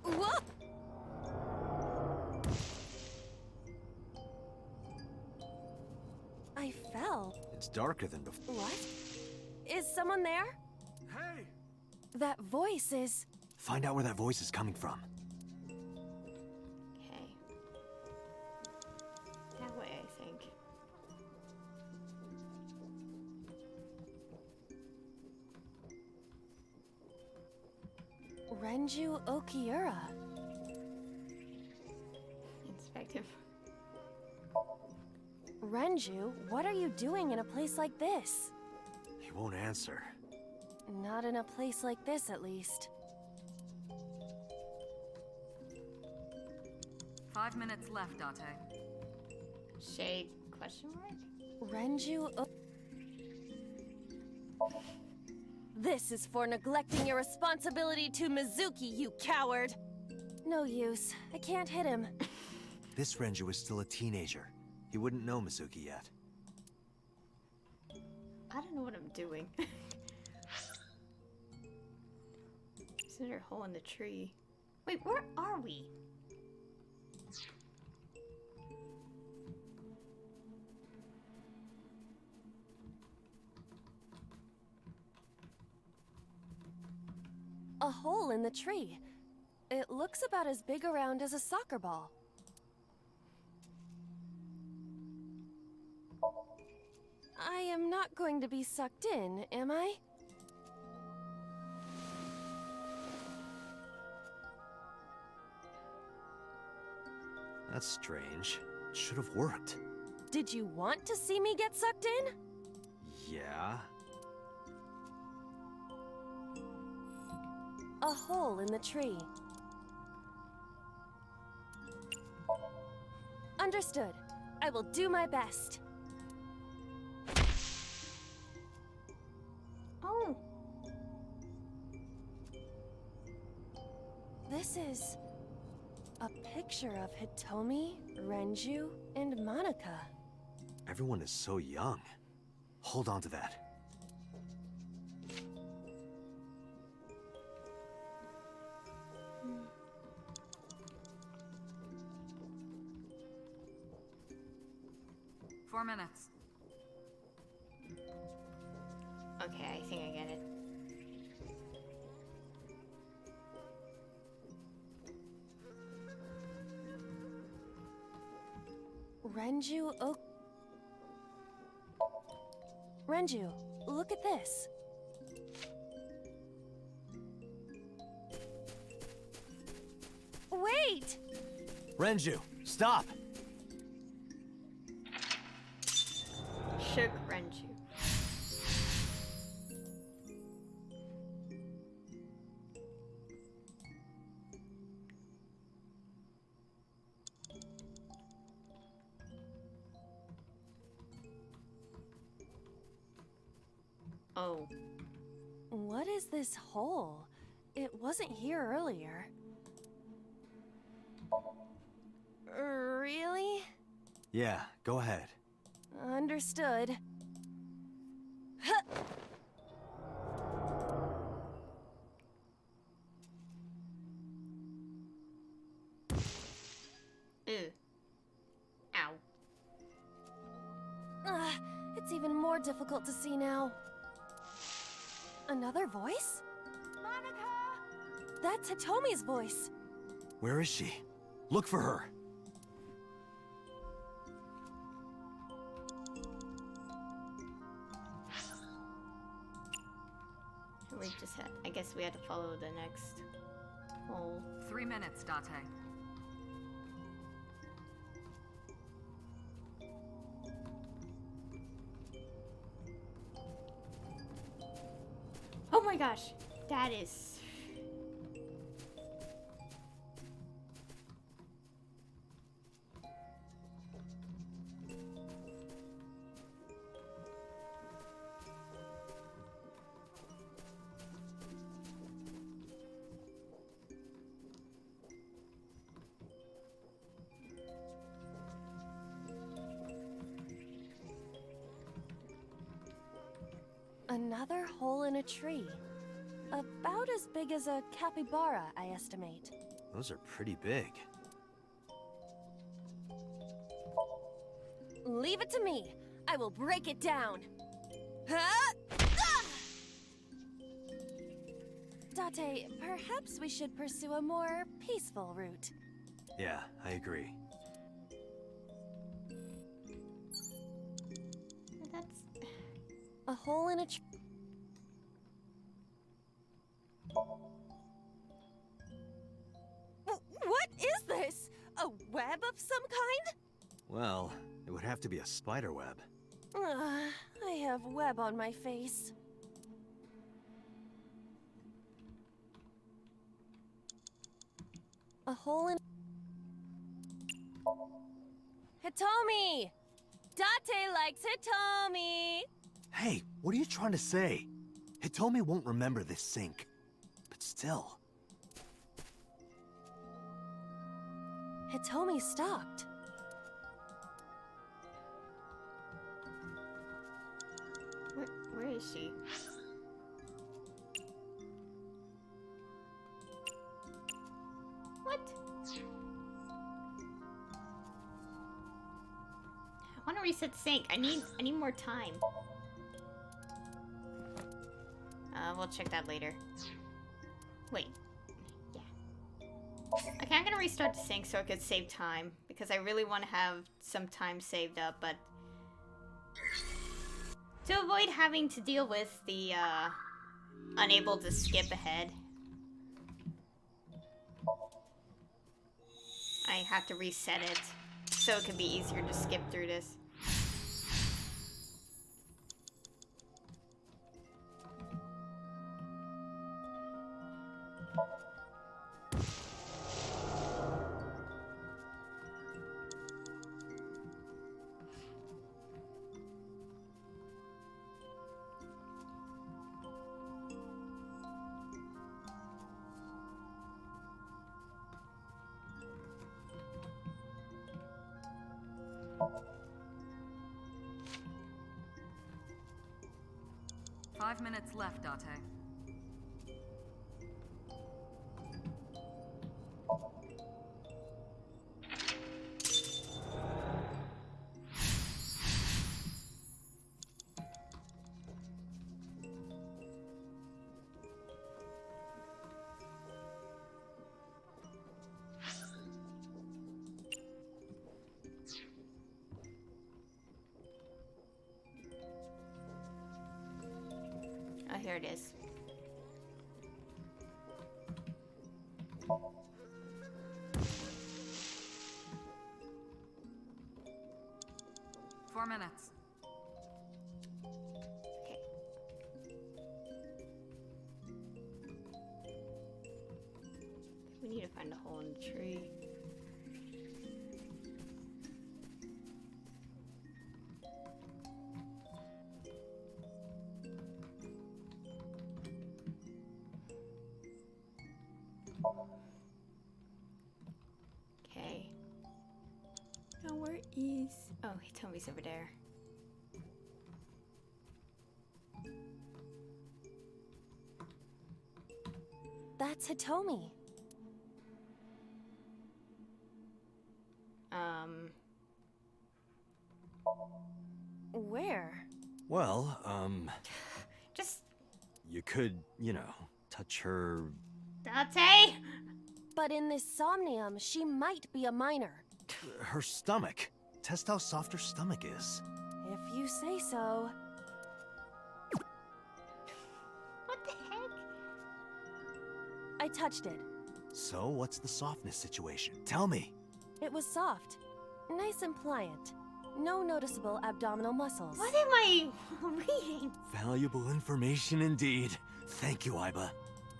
What? I fell. It's darker than before. What? Is someone there? Hey! That voice is... Find out where that voice is coming from. Okay. That way, I think. Renju Okiura. Inspective. Renju, what are you doing in a place like this? He won't answer. Not in a place like this, at least. 5 minutes left, Date. Shade question mark? Renju This is for neglecting your responsibility to Mizuki, you coward! No use. I can't hit him. This Renju is still a teenager. He wouldn't know Mizuki yet. I don't know what I'm doing. Is there a hole in the tree? Wait, where are we? A hole in the tree. It looks about as big around as a soccer ball. I am not going to be sucked in, am I? That's strange. It should have worked. Did you want to see me get sucked in? Yeah? A hole in the tree. Understood. I will do my best. Oh, This is a picture of Hitomi, Renju, and Monica. Everyone is so young. Hold on to that. Four minutes. Okay, I think I get it. Renju, look at this. Wait! Renju, stop! Shook Renju. Oh. What is this hole? It wasn't here earlier. Really? Yeah, go ahead. Understood. Huh. Ew. Ow. It's even more difficult to see now. Another voice? Monica! That's Hitomi's voice. Where is she? Look for her. We just had, I guess we had to follow the next hole. 3 minutes, Date. Oh my gosh, that is... Another hole in a tree. About as big as a capybara, I estimate. Those are pretty big. Leave it to me. I will break it down. Huh? Ah! Date, perhaps we should pursue a more peaceful route. Yeah, I agree. That's... A hole in a tree. What is this? A web of some kind? Well, it would have to be a spider web. I have web on my face. A hole in... Hitomi! Date likes Hitomi! Hey, what are you trying to say? Hitomi won't remember this sink. But still... Hitomi stopped. Where is she? What? I want to reset the sink. I need more time. We'll check that later. Wait. Yeah. Okay, I'm gonna restart the sink so I could save time because I really want to have some time saved up, but to avoid having to deal with the unable to skip ahead, I have to reset it so it can be easier to skip through this. 5 minutes left, Date. Oh, here it is. Four minutes. Okay. We need to find a hole in the tree. Okay. Now where is... Oh, Hitomi's over there. That's Hitomi. Where? Well, Just... you could, you know, touch her... Date! But in this Somnium, she might be a minor. her stomach. Test how soft her stomach is. If you say so. What the heck? I touched it. So, what's the softness situation? Tell me. It was soft. Nice and pliant. No noticeable abdominal muscles. What am I reading? Valuable information indeed. Thank you, Iba.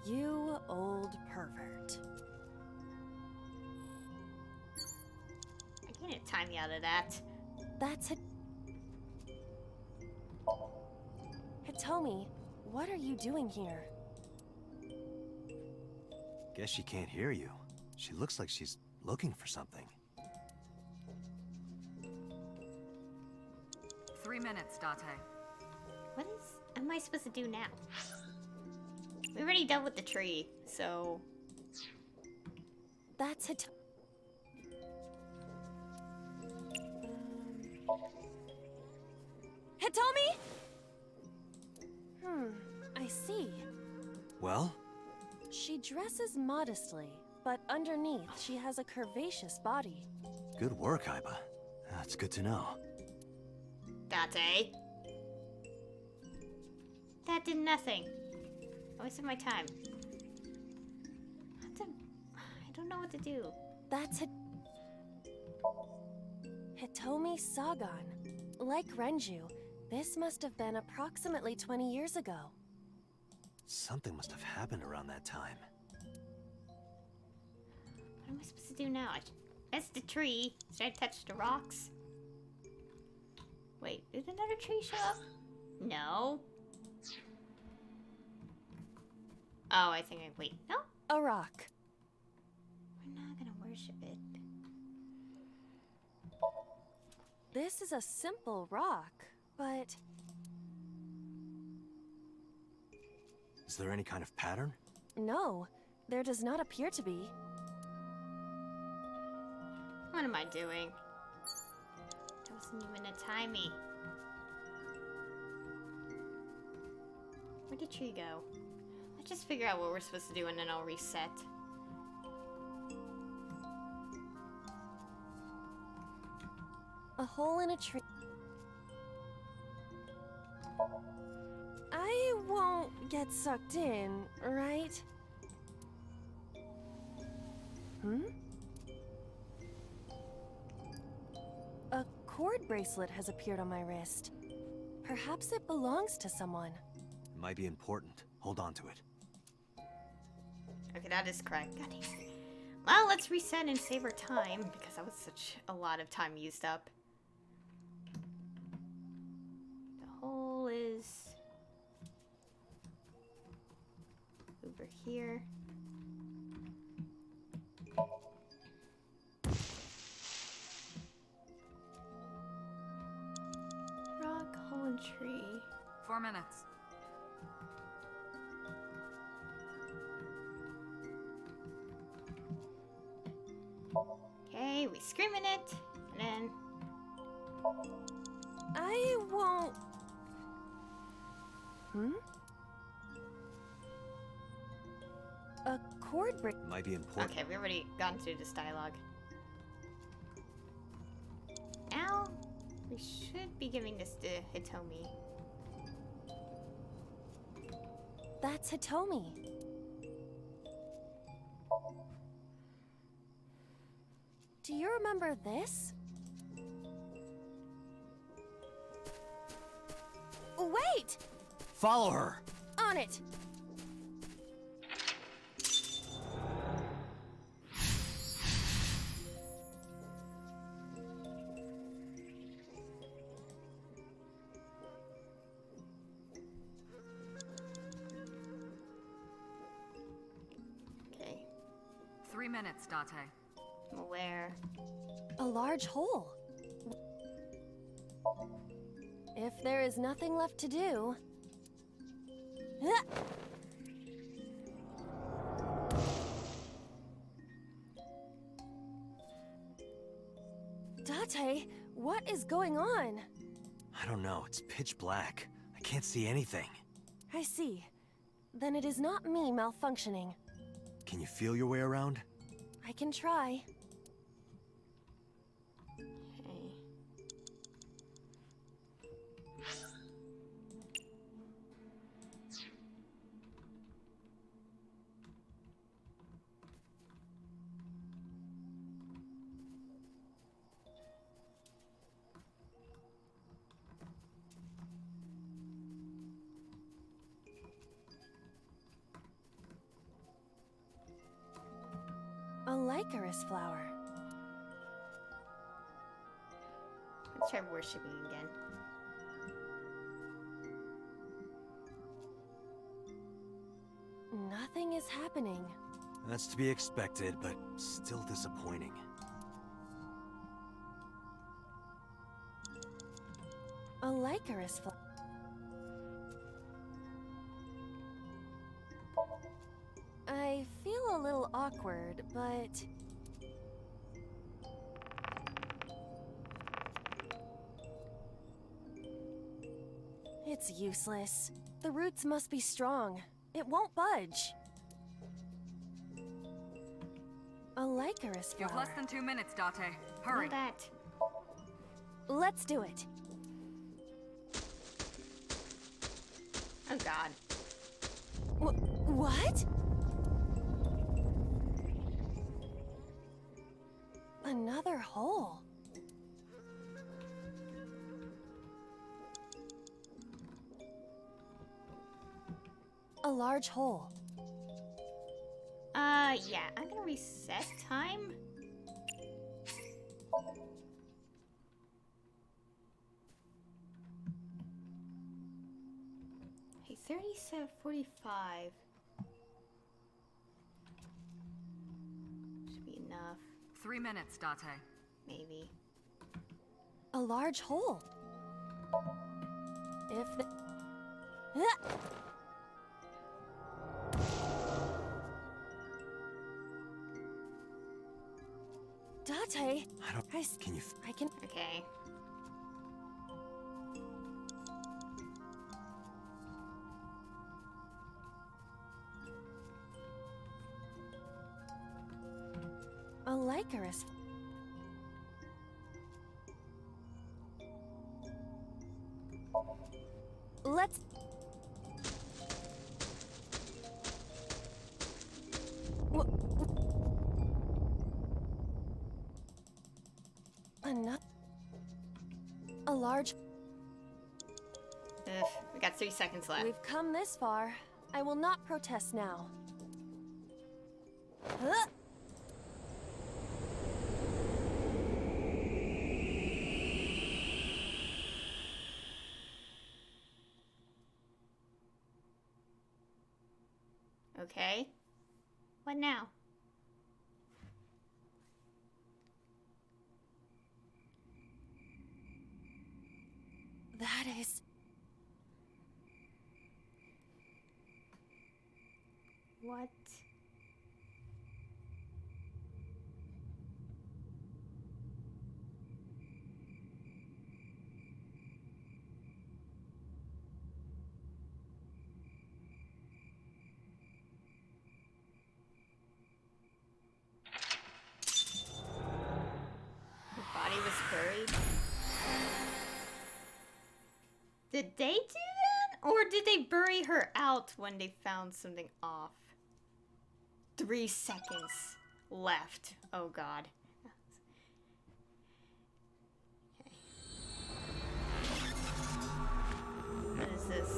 You old pervert. I can't time you out of that. That's Hitomi, what are you doing here? Guess she can't hear you. She looks like she's looking for something. 3 minutes, Date. What am I supposed to do now? We already dealt with the tree, so... That's Hitomi. Hitomi? I see. Well? She dresses modestly, but underneath she has a curvaceous body. Good work, Iba. That's good to know. Date? That did nothing. I wasted my time. I don't know what to do. That's Hitomi Sagan. Like Renju, this must have been approximately 20 years ago. Something must have happened around that time. What am I supposed to do now? That's the tree. Should I touch the rocks? Wait, did another tree show up? No. Oh, I think wait, no? A rock. We're not gonna worship it. This is a simple rock, but... Is there any kind of pattern? No, there does not appear to be. What am I doing? That wasn't even a timey. Where'd the tree go? Let's just figure out what we're supposed to do and then I'll reset. A hole in a tree. I won't get sucked in, right? A cord bracelet has appeared on my wrist. Perhaps it belongs to someone. It might be important. Hold on to it. Okay, that is correct. God damn it. Well, let's reset and save our time because that was such a lot of time used up. The hole is over here. Rock, hole, and tree. 4 minutes. scream in it, and then... I won't... A chord break. Might be important. Okay, we already gone through this dialogue. Now, we should be giving this to Hitomi. That's Hitomi. Do you remember this? Wait! Follow her! On it! Okay, 3 minutes, Date. I'm aware. A large hole. If there is nothing left to do... Ah! Date, what is going on? I don't know, it's pitch black. I can't see anything. I see. Then it is not me malfunctioning. Can you feel your way around? I can try. Okay. A Lycaris flower. Let's try worshipping again. Nothing is happening. That's to be expected, but still disappointing. A Lycaris flower. I feel a little awkward, but... It's useless. The roots must be strong. It won't budge. A Lycaris You have flower. less than 2 minutes, Date. Hurry. Know that. Let's do it. Oh god. What? Another hole. A large hole. Yeah, I'm gonna reset time. Hey, 37:45. Should be enough. 3 minutes, Date. Maybe. A large hole. If the... Ah! Date, I don't... Can you... I can... Okay. A Lycaris. Let's... Enough. A large... Ugh, we got 3 seconds left. We've come this far. I will not protest now. Huh? Okay. What now? That is... What? Did they do that? Or did they bury her out when they found something off? 3 seconds left. Oh god. What is this?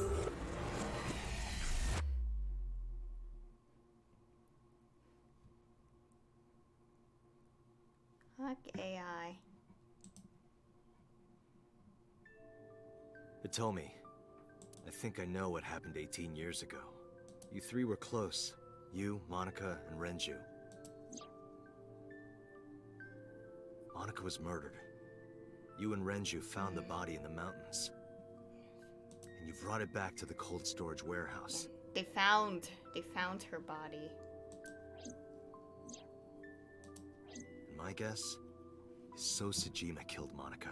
Fuck AI. Hitomi, I think I know what happened 18 years ago. You three were close. You, Monica, and Renju. Monica was murdered. You and Renju found the body in the mountains. And you brought it back to the cold storage warehouse. They found her body. And my guess is So Sejima killed Monica.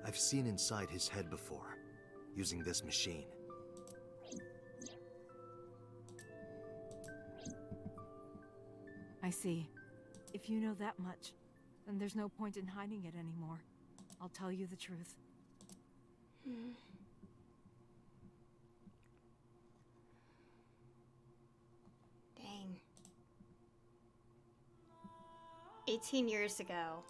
I've seen inside his head before, using this machine. I see. If you know that much, then there's no point in hiding it anymore. I'll tell you the truth. Dang. 18 years ago.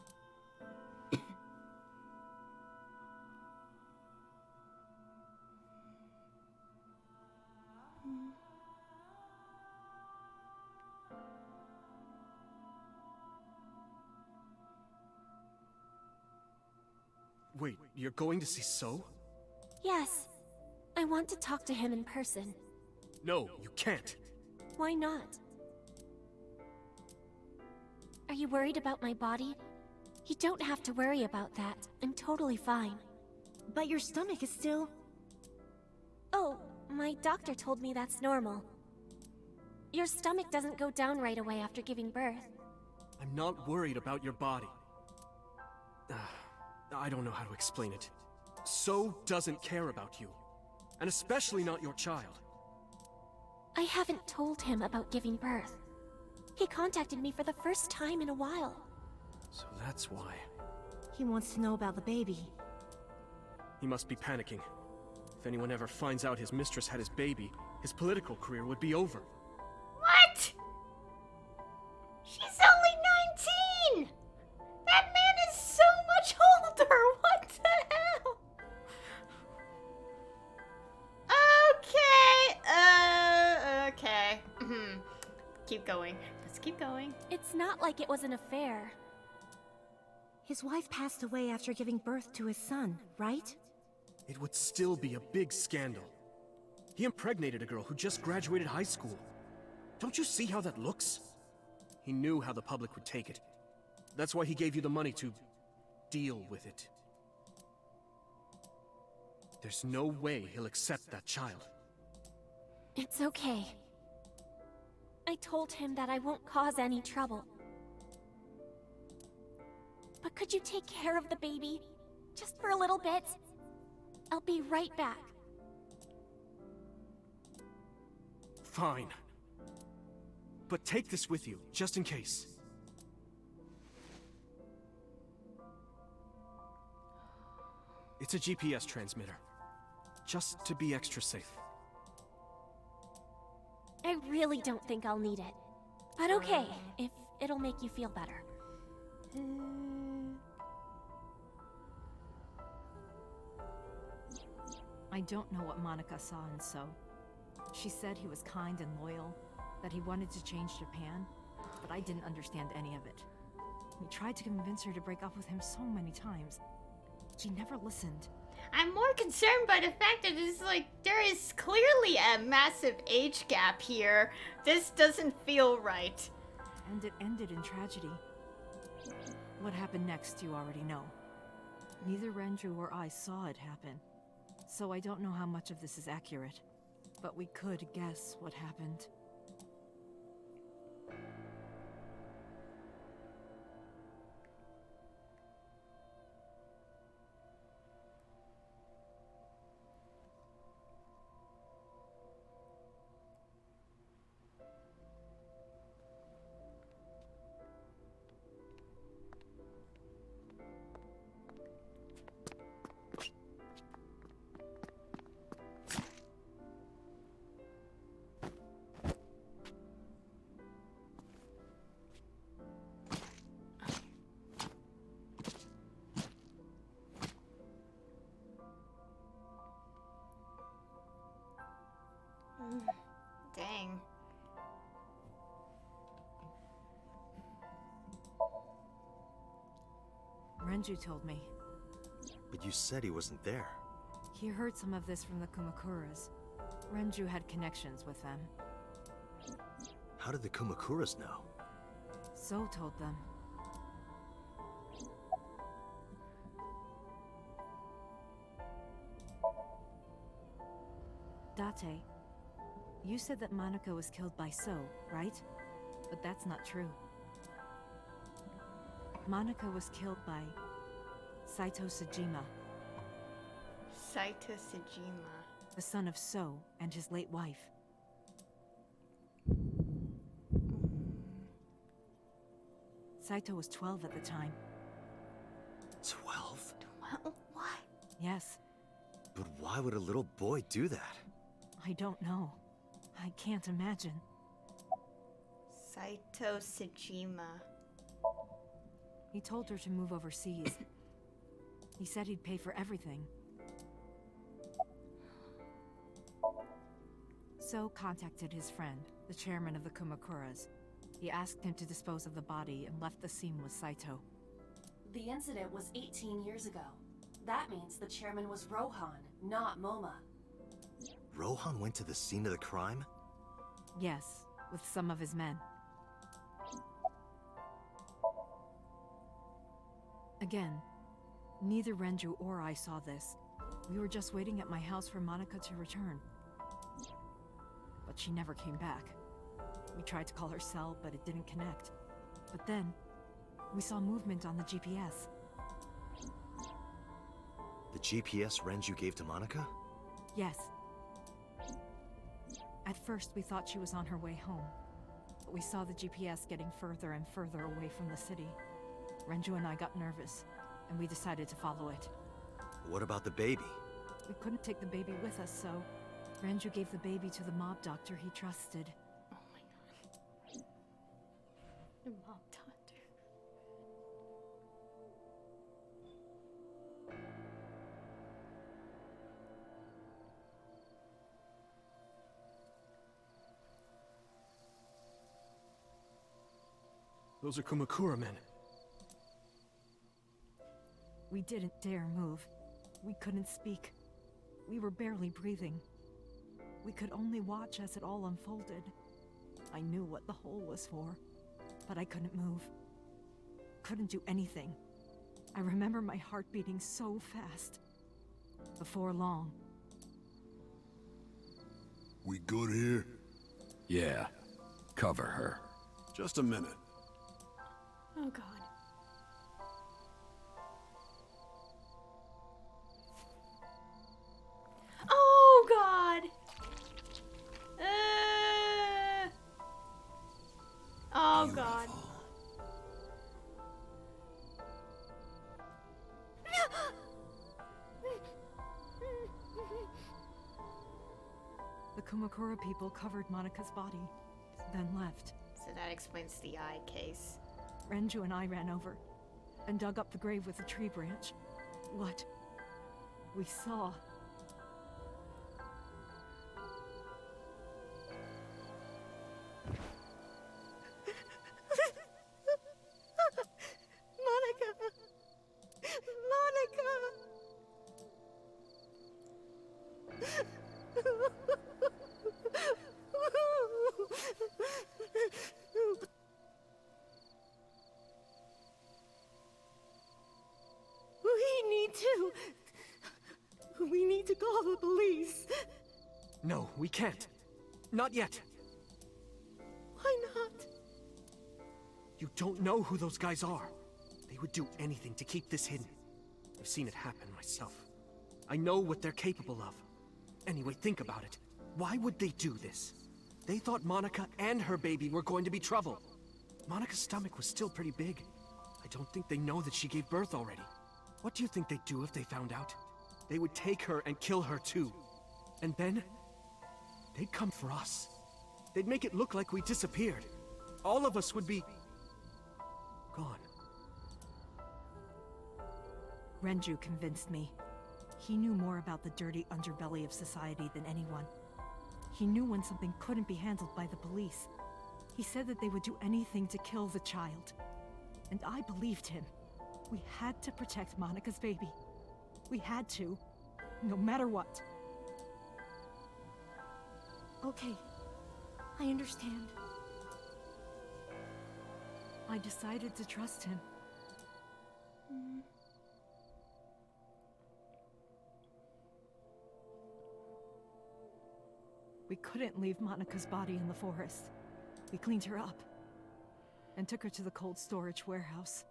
Wait, you're going to see So? Yes. I want to talk to him in person. No, you can't. Why not? Are you worried about my body? You don't have to worry about that. I'm totally fine. But your stomach is still... Oh, my doctor told me that's normal. Your stomach doesn't go down right away after giving birth. I'm not worried about your body. I don't know how to explain it. So doesn't care about you. And especially not your child. I haven't told him about giving birth. He contacted me for the first time in a while. So that's why. He wants to know about the baby. He must be panicking. If anyone ever finds out his mistress had his baby, his political career would be over. What? She's only 19! That man is so much older! What the hell? Okay, okay. Keep going. Let's keep going. It's not like it was an affair. His wife passed away after giving birth to his son, right? It would still be a big scandal. He impregnated a girl who just graduated high school. Don't you see how that looks? He knew how the public would take it. That's why he gave you the money to deal with it. There's no way he'll accept that child. It's okay. I told him that I won't cause any trouble. But could you take care of the baby? Just for a little bit? I'll be right back. Fine. But take this with you, just in case. It's a GPS transmitter. Just to be extra safe. I really don't think I'll need it. But okay, if it'll make you feel better. I don't know what Monica saw in So. She said he was kind and loyal, that he wanted to change Japan, but I didn't understand any of it. We tried to convince her to break up with him so many times. She never listened. I'm more concerned by the fact that it's like there is clearly a massive age gap here. This doesn't feel right. And it ended in tragedy. What happened next, you already know. Neither Renju or I saw it happen, so I don't know how much of this is accurate. But we could guess what happened. Dang. Renju told me. But you said he wasn't there. He heard some of this from the Kumakuras. Renju had connections with them. How did the Kumakuras know? So told them. Date, you said that Monica was killed by So, right? But that's not true. Monica was killed by Saito Sejima, Saito Sejima. the son of So and his late wife. Saito was 12 at the time. 12? What? Yes, But why would a little boy do that? I don't know. I can't imagine. Saito Sejima. He told her to move overseas. He said he'd pay for everything. So contacted his friend, the chairman of the Kumakuras. He asked him to dispose of the body and left the scene with Saito. The incident was 18 years ago. That means the chairman was Rohan, not Moma. Rohan went to the scene of the crime? Yes, with some of his men. Again, neither Renju or I saw this. We were just waiting at my house for Monica to return. But she never came back. We tried to call her cell, but it didn't connect. But then, we saw movement on the GPS. The GPS Renju gave to Monica? Yes. At first, we thought she was on her way home. But we saw the GPS getting further and further away from the city. Renju and I got nervous, and we decided to follow it. What about the baby? We couldn't take the baby with us, so Renju gave the baby to the mob doctor he trusted. Oh my god. The mob doctor. Those are Kumakura men. We didn't dare move. We couldn't speak. We were barely breathing. We could only watch as it all unfolded. I knew what the hole was for, but I couldn't move. Couldn't do anything. I remember my heart beating so fast. Before long. We good here? Yeah. Cover her. Just a minute. Oh god. Oh god. Oh god. The Kumakura people covered Monica's body, then left. So that explains the eye case. Renju and I ran over and dug up the grave with a tree branch. What we saw. Monica! Monica! We need to call the police. No, we can't. Not yet. Why not? You don't know who those guys are. They would do anything to keep this hidden. I've seen it happen myself. I know what they're capable of. Anyway, think about it. Why would they do this? They thought Monica and her baby were going to be trouble. Monica's stomach was still pretty big. I don't think they know that she gave birth already. What do you think they'd do if they found out? They would take her and kill her too. And then, they'd come for us. They'd make it look like we disappeared. All of us would be gone. Renju convinced me. He knew more about the dirty underbelly of society than anyone. He knew when something couldn't be handled by the police. He said that they would do anything to kill the child. And I believed him. We had to protect Monica's baby. We had to, no matter what. Okay, I understand. I decided to trust him. We couldn't leave Monica's body in the forest. We cleaned her up and took her to the cold storage warehouse.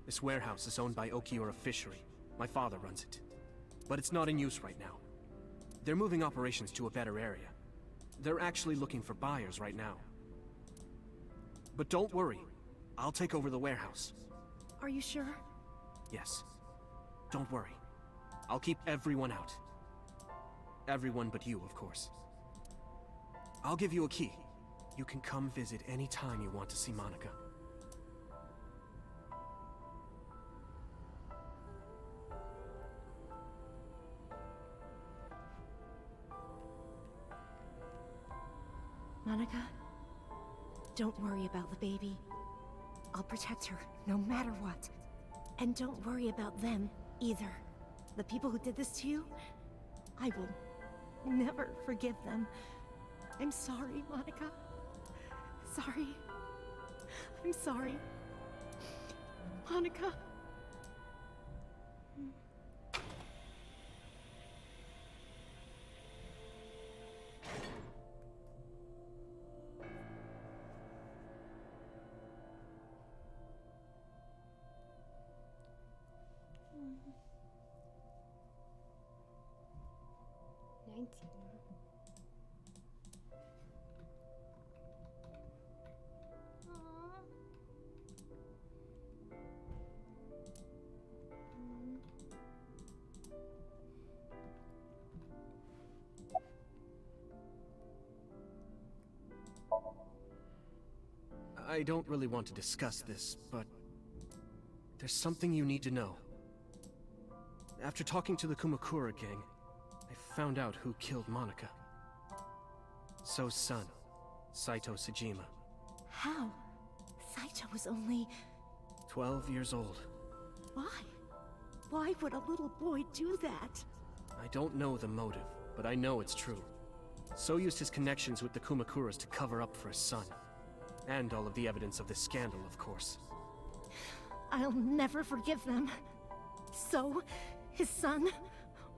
This warehouse is owned by Okiura Fishery. My father runs it. But it's not in use right now. They're moving operations to a better area. They're actually looking for buyers right now. But don't worry. I'll take over the warehouse. Are you sure? Yes. Don't worry. I'll keep everyone out. Everyone but you, of course. I'll give you a key. You can come visit any time you want to see Monica. Monica, don't worry about the baby. I'll protect her, no matter what. And don't worry about them, either. The people who did this to you, I will never forgive them. I'm sorry, Monica. Sorry. I'm sorry. Monica. I don't really want to discuss this, but there's something you need to know. After talking to the Kumakura gang, I found out who killed Monica. So's son, Saito Sejima. How? Saito was only... 12 years old. Why? Why would a little boy do that? I don't know the motive, but I know it's true. So used his connections with the Kumakuras to cover up for his son. And all of the evidence of this scandal, of course. I'll never forgive them. So, his son,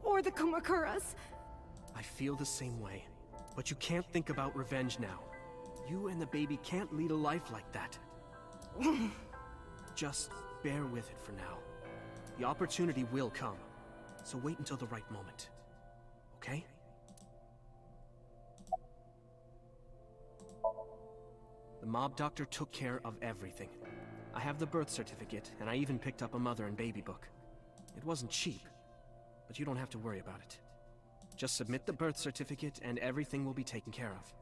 or the Kumakuras. I feel the same way, but you can't think about revenge now. You and the baby can't lead a life like that. Just bear with it for now. The opportunity will come, so wait until the right moment. Okay? The mob doctor took care of everything. I have the birth certificate, and I even picked up a mother and baby book. It wasn't cheap, but you don't have to worry about it. Just submit the birth certificate, and everything will be taken care of.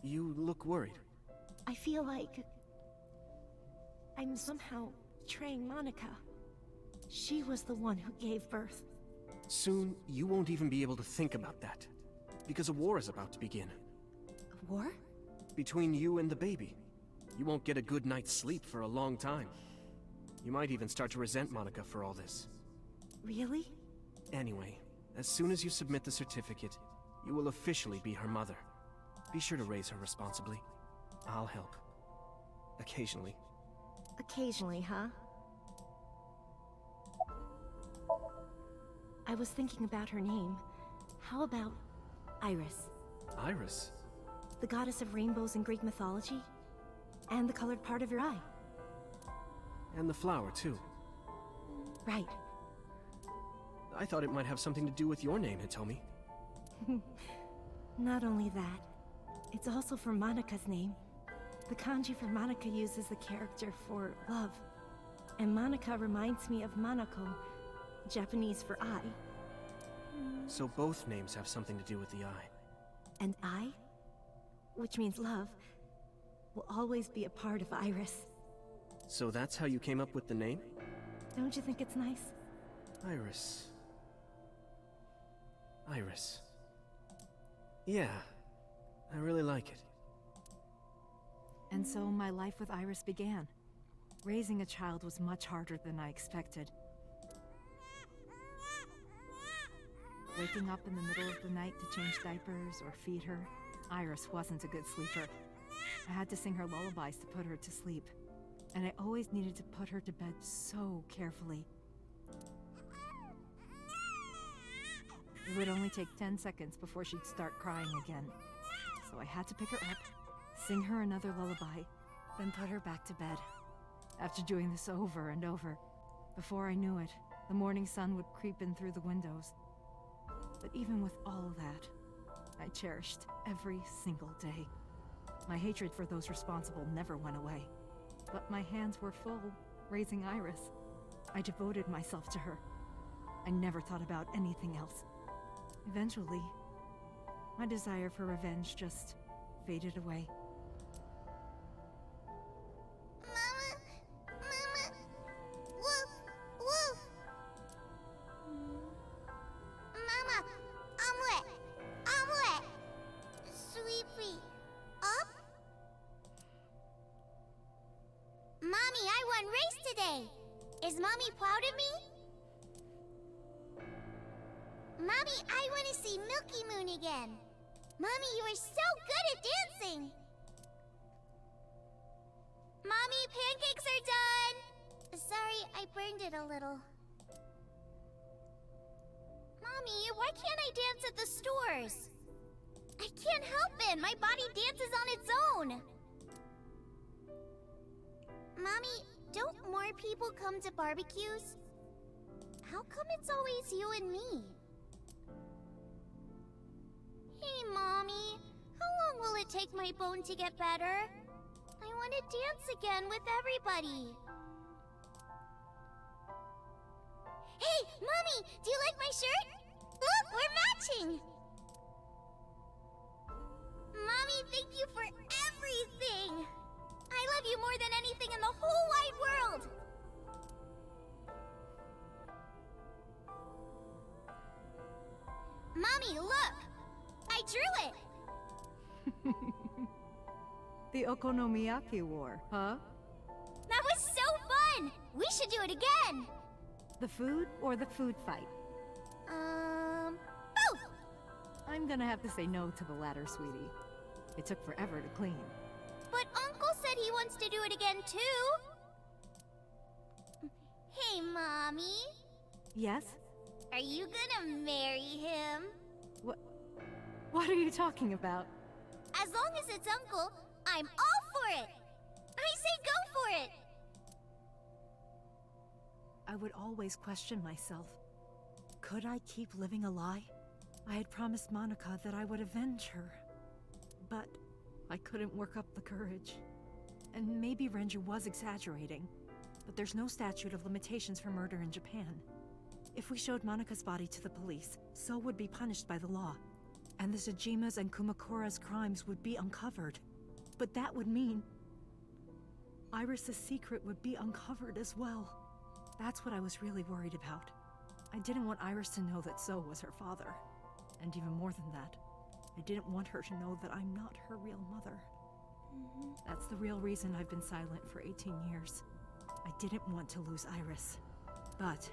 You look worried. I feel like... I'm somehow betraying Monica. She was the one who gave birth. Soon, you won't even be able to think about that, because a war is about to begin. A war? Between you and the baby. You won't get a good night's sleep for a long time. You might even start to resent Monica for all this. Really? Anyway, as soon as you submit the certificate, you will officially be her mother. Be sure to raise her responsibly. I'll help. Occasionally. Occasionally, huh? I was thinking about her name. How about Iris? Iris? The goddess of rainbows in Greek mythology? And the colored part of your eye. And the flower, too. Right. I thought it might have something to do with your name, Hitomi. Not only that, it's also for Monica's name. The kanji for Monica uses the character for love. And Monica reminds me of Manako, Japanese for eye. So both names have something to do with the eye. And I, which means love, will always be a part of Iris. So that's how you came up with the name? Don't you think it's nice? Iris. Iris. Yeah, I really like it. And so my life with Iris began. Raising a child was much harder than I expected. Waking up in the middle of the night to change diapers or feed her, Iris wasn't a good sleeper. I had to sing her lullabies to put her to sleep. And I always needed to put her to bed so carefully. It would only take 10 seconds before she'd start crying again. So I had to pick her up, sing her another lullaby, then put her back to bed. After doing this over and over, before I knew it, the morning sun would creep in through the windows. But even with all of that, I cherished every single day. My hatred for those responsible never went away. But my hands were full, raising Iris. I devoted myself to her. I never thought about anything else. Eventually, my desire for revenge just faded away. Mama! Woof! Woof! Mama! Omelette! Omelette! Sweetie! Up? Mommy, I won race today! Is Mommy proud of me? Mommy, I want to see Milky Moon again! Mommy, you are so good at dancing! Mommy, pancakes are done! Sorry, I burned it a little. Mommy, why can't I dance at the stores? I can't help it! My body dances on its own! Mommy, don't more people come to barbecues? How come it's always you and me? Hey, Mommy. How long will it take my bone to get better? I want to dance again with everybody. Hey, Mommy! Do you like my shirt? Look, we're matching! Mommy, thank you for everything! I love you more than anything in the whole wide world! Mommy, look! I drew it! The Okonomiyaki War, huh? That was so fun! We should do it again! The food or the food fight? Both! I'm gonna have to say no to the latter, sweetie. It took forever to clean. But Uncle said he wants to do it again, too! Hey, Mommy. Yes? Are you gonna marry him? What are you talking about? As long as it's Uncle, I'm all for it! I say go for it! I would always question myself. Could I keep living a lie? I had promised Monica that I would avenge her. But I couldn't work up the courage. And maybe Renju was exaggerating, but there's no statute of limitations for murder in Japan. If we showed Monica's body to the police, So would be punished by the law. And the Sajima's and Kumakura's crimes would be uncovered. But that would mean Iris's secret would be uncovered as well. That's what I was really worried about. I didn't want Iris to know that So was her father. And even more than that, I didn't want her to know that I'm not her real mother. That's the real reason I've been silent for 18 years. I didn't want to lose Iris. But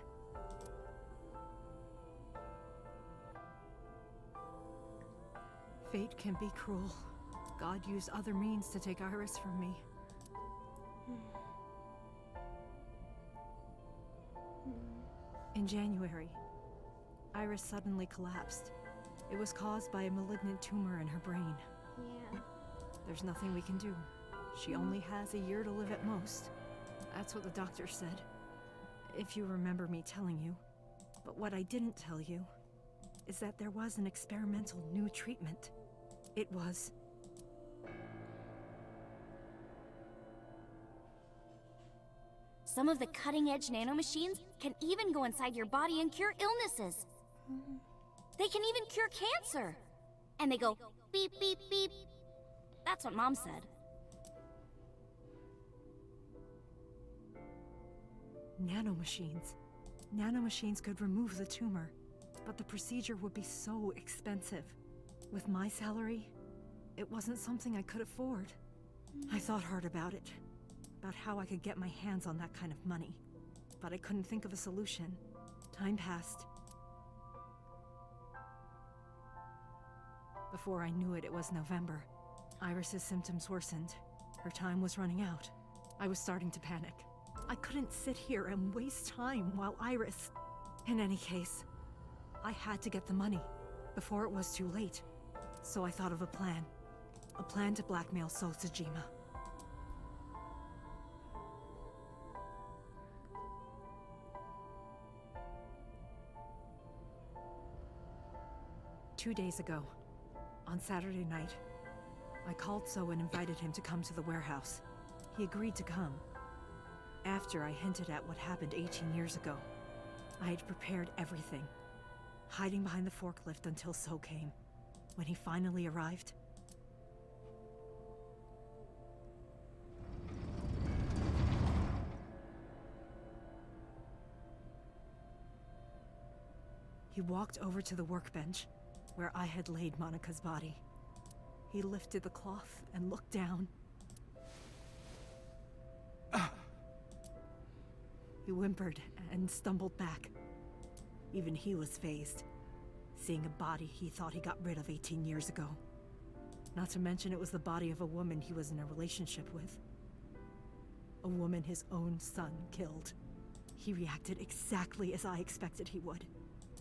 fate can be cruel. God used other means to take Iris from me. In January, Iris suddenly collapsed. It was caused by a malignant tumor in her brain. Yeah. There's nothing we can do. She only has a year to live at most. That's what the doctor said. If you remember me telling you. But what I didn't tell you is that there was an experimental new treatment. It was... Some of the cutting-edge nanomachines can even go inside your body and cure illnesses. They can even cure cancer. And they go beep, beep, beep. That's what Mom said. Nanomachines. Nanomachines could remove the tumor, but the procedure would be so expensive. With my salary, it wasn't something I could afford. I thought hard about it, about how I could get my hands on that kind of money, but I couldn't think of a solution. Time passed. Before I knew it, it was November. Iris's symptoms worsened. Her time was running out. I was starting to panic. I couldn't sit here and waste time while Iris... In any case, I had to get the money before it was too late. So I thought of a plan. A plan to blackmail Sosajima. Two days ago, on Saturday night, I called So and invited him to come to the warehouse. He agreed to come. After I hinted at what happened 18 years ago, I had prepared everything, hiding behind the forklift until So came. When he finally arrived, he walked over to the workbench where I had laid Monica's body. He lifted the cloth and looked down. He whimpered and stumbled back. Even he was fazed, seeing a body he thought he got rid of 18 years ago. Not to mention it was the body of a woman he was in a relationship with. A woman his own son killed. He reacted exactly as I expected he would.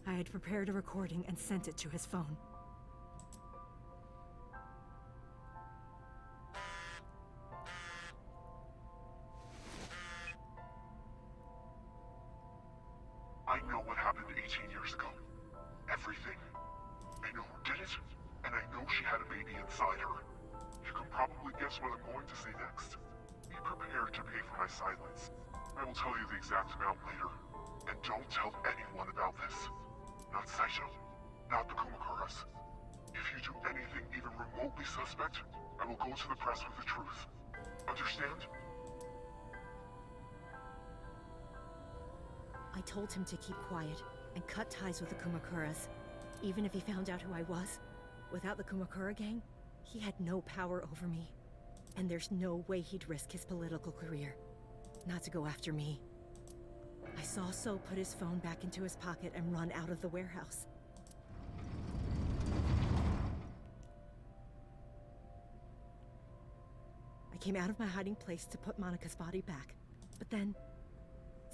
I had prepared a recording and sent it to his phone. I know what happened 18 years ago. Everything. I know who did it, and I know she had a baby inside her. You can probably guess what I'm going to say next. Be prepared to pay for my silence. I will tell you the exact amount later. And don't tell anyone about this. Not Saito. Not the Kumakuras. If you do anything even remotely suspect, I will go to the press with the truth. Understand? I told him to keep quiet and cut ties with the Kumakuras. Even if he found out who I was, without the Kumakura gang, he had no power over me. And there's no way he'd risk his political career, not to go after me. I saw So put his phone back into his pocket and run out of the warehouse. I came out of my hiding place to put Monica's body back, but then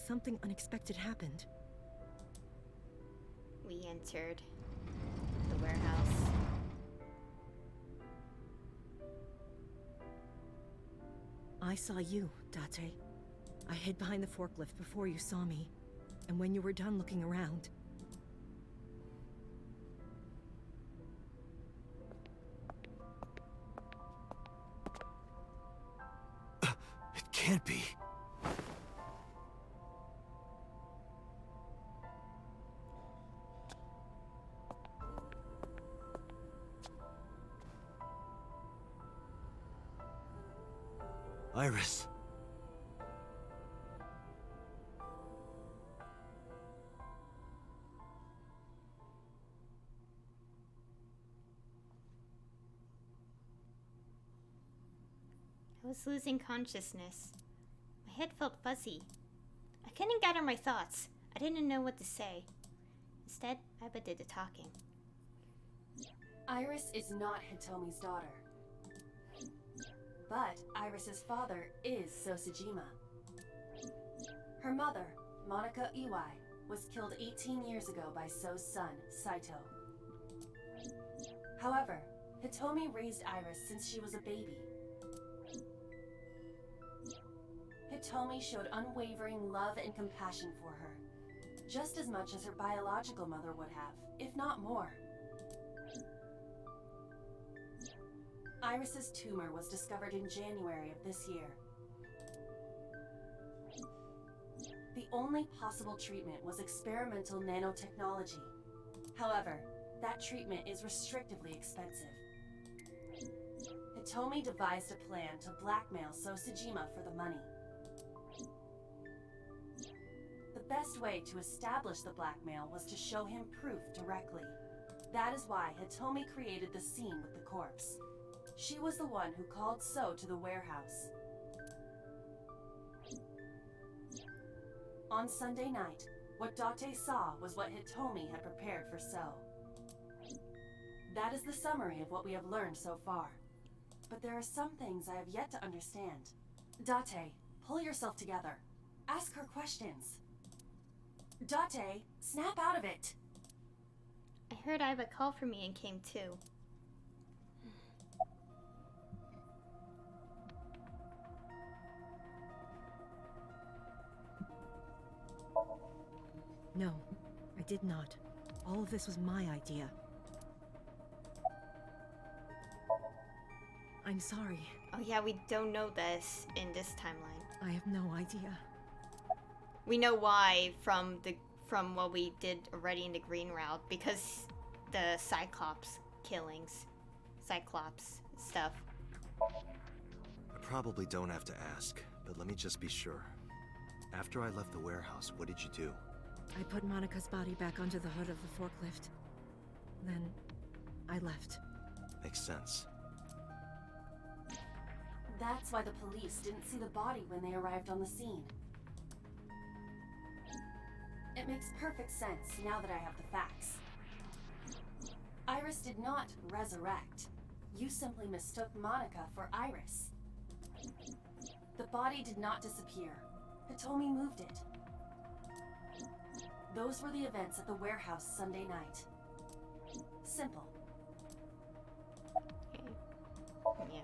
something unexpected happened. We entered the warehouse. I saw you, Date. I hid behind the forklift before you saw me, and when you were done looking around... It can't be. Iris. I was losing consciousness. My head felt fuzzy. I couldn't gather my thoughts. I didn't know what to say. Instead, Aiba did the talking. Iris is not Hitomi's daughter. But Iris's father is Sosajima. Her mother, Monica Iwai, was killed 18 years ago by So's son, Saito. However, Hitomi raised Iris since she was a baby. Hitomi showed unwavering love and compassion for her, just as much as her biological mother would have, if not more. Iris's tumor was discovered in January of this year. The only possible treatment was experimental nanotechnology. However, that treatment is restrictively expensive. Hitomi devised a plan to blackmail So Sejima for the money. The best way to establish the blackmail was to show him proof directly. That is why Hitomi created the scene with the corpse. She was the one who called So to the warehouse. On Sunday night, what Date saw was what Hitomi had prepared for So. That is the summary of what we have learned so far. But there are some things I have yet to understand. Date, pull yourself together. Ask her questions. Date, snap out of it! I heard Iva call for me and came too. No, I did not. All of this was my idea. I'm sorry. Oh yeah, we don't know this in this timeline. I have no idea. We know why from what we did already in the green route, because the Cyclops killings, Cyclops stuff. I probably don't have to ask, but let me just be sure. After I left the warehouse, what did you do? I put Monica's body back onto the hood of the forklift. Then, I left. Makes sense. That's why the police didn't see the body when they arrived on the scene. It makes perfect sense now that I have the facts. Iris did not resurrect. You simply mistook Monica for Iris. The body did not disappear. Hitomi moved it. Those were the events at the warehouse Sunday night. Simple. Yeah.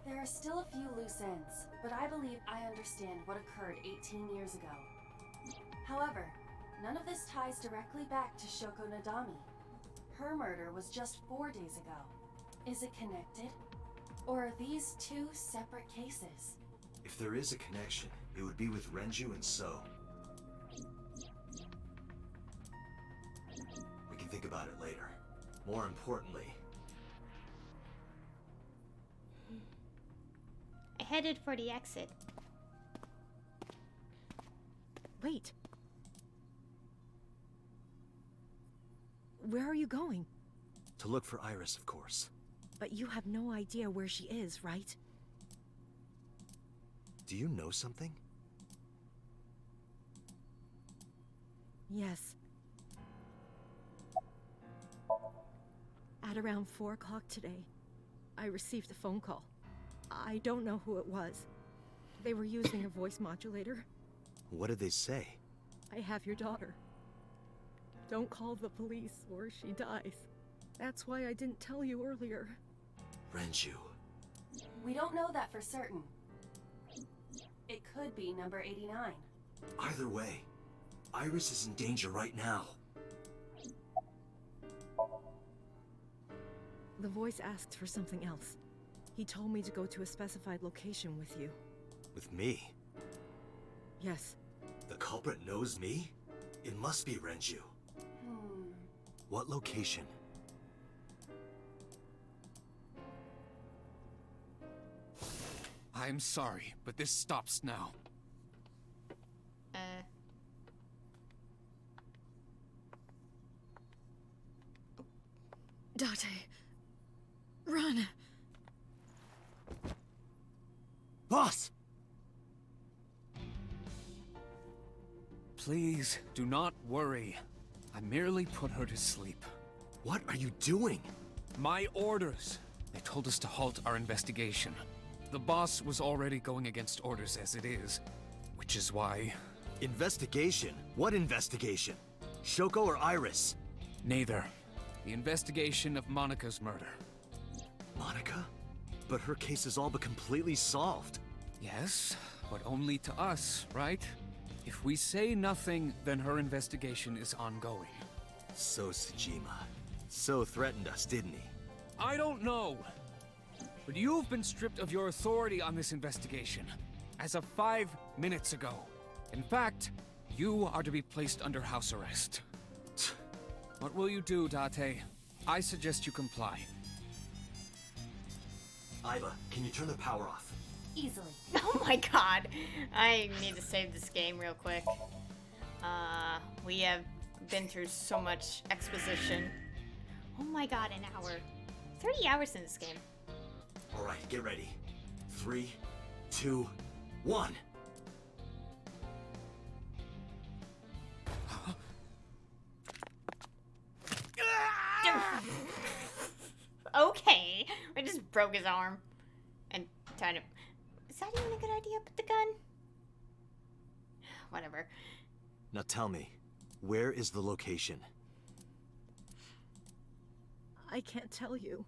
There are still a few loose ends, but I believe I understand what occurred 18 years ago. However, none of this ties directly back to Shoko Nadami. Her murder was just 4 days ago. Is it connected? Or are these two separate cases? If there is a connection, it would be with Renju and So. We can think about it later. More importantly, I headed for the exit. Wait. Where are you going? to look for Iris, of course. But you have no idea where she is, right? Do you know something? Yes. At around 4 o'clock today, I received a phone call. I don't know who it was. They were using a voice modulator. What did they say? I have your daughter. Don't call the police or she dies. That's why I didn't tell you earlier. Renju. We don't know that for certain. It could be number 89. Either way, Iris is in danger right now. The voice asked for something else. He told me to go to a specified location with you. With me? Yes. The culprit knows me? It must be Renju. What location? I'm sorry, but this stops now. Date. Run! Boss! Please, do not worry. I merely put her to sleep. What are you doing? My orders. They told us to halt our investigation. The boss was already going against orders as it is, which is why... Investigation? What investigation? Shoko or Iris? Neither. The investigation of Monica's murder. Monica? But her case is all but completely solved. Yes, but only to us, right? If we say nothing, then her investigation is ongoing. So Sejima. So threatened us, didn't he? I don't know. But you've been stripped of your authority on this investigation, as of 5 minutes ago. In fact, you are to be placed under house arrest. What will you do, Date? I suggest you comply. Iva, can you turn the power off? Easily. Oh my god. I need to save this game real quick. We have been through so much exposition. Oh my god, an hour. 30 hours in this game. Alright, get ready. 3, 2, 1. Okay. I just broke his arm. And tied him. Is that even a good idea with the gun? Whatever. Now tell me, where is the location? I can't tell you.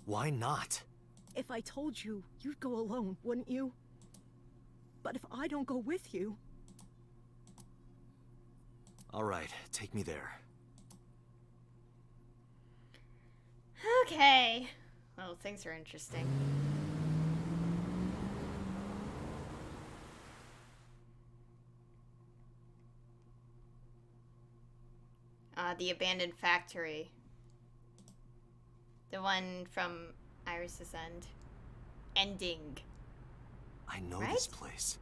Why not? If I told you, you'd go alone, wouldn't you? But if I don't go with you... Alright, take me there. Okay. Well, things are interesting. The abandoned factory. The one from Iris's End. Ending. I know Right? this place.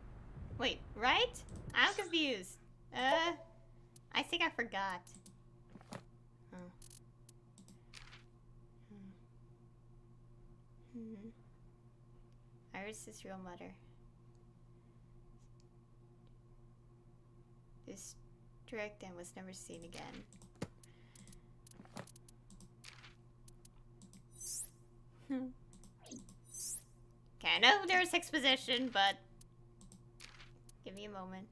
Wait, right? I'm confused. I think I forgot. Oh. Iris's real mother. This strict and was never seen again. Okay, I know there's exposition, but give me a moment.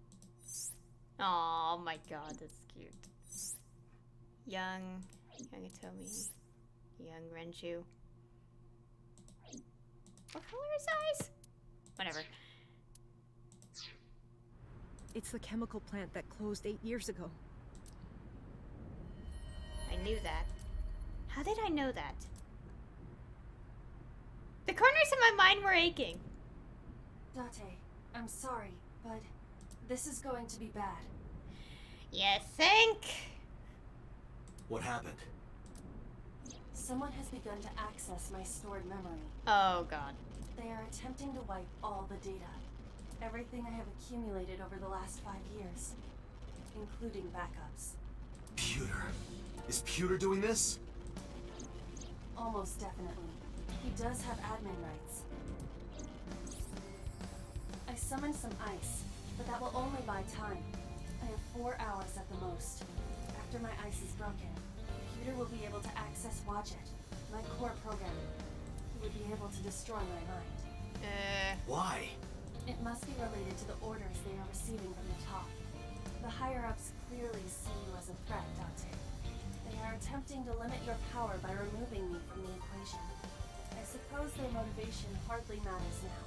Oh my god, that's cute. Young Atomi, young Renju. What color is his eyes? Whatever. It's the chemical plant that closed 8 years ago. I knew that. How did I know that? The corners of my mind were aching. Date, I'm sorry, but this is going to be bad. You think? What happened? Someone has begun to access my stored memory. Oh god. They are attempting to wipe all the data. Everything I have accumulated over the last 5 years, including backups. Pewter. Is Pewter doing this? Almost definitely. He does have admin rights. I summoned some ice, but that will only buy time. I have 4 hours at the most. After my ice is broken, Peter will be able to access Wadjet, my core programming. He would be able to destroy my mind. Why? It must be related to the orders they are receiving from the top. The higher-ups clearly see you as a threat, Date. They are attempting to limit your power by removing me from the equation. I suppose their motivation hardly matters now.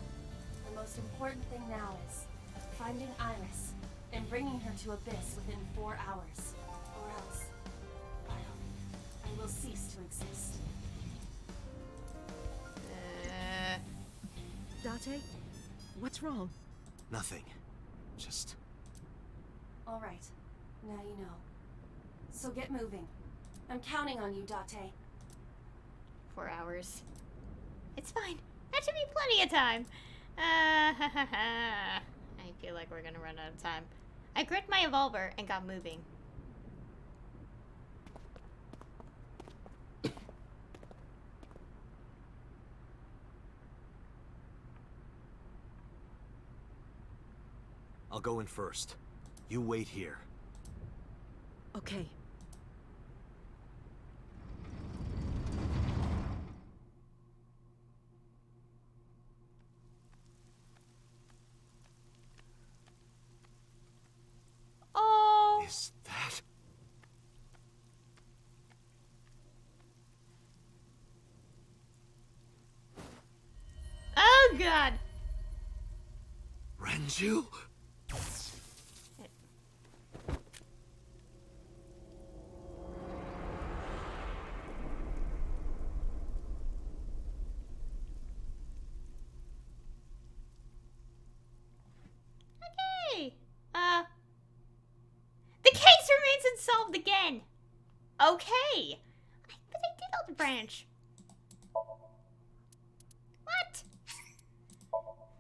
The most important thing now is finding Iris and bringing her to Abyss within 4 hours. Or else, I will cease to exist. Date? What's wrong? Nothing. Just... All right. Now you know. So get moving. I'm counting on you, Date. 4 hours. It's fine. That should be plenty of time. I feel like we're gonna run out of time. I gripped my revolver and got moving. I'll go in first. You wait here. Okay. Oh! Is that... Oh god! Renju? Okay. The case remains unsolved again. Okay. But I did all the branch. What?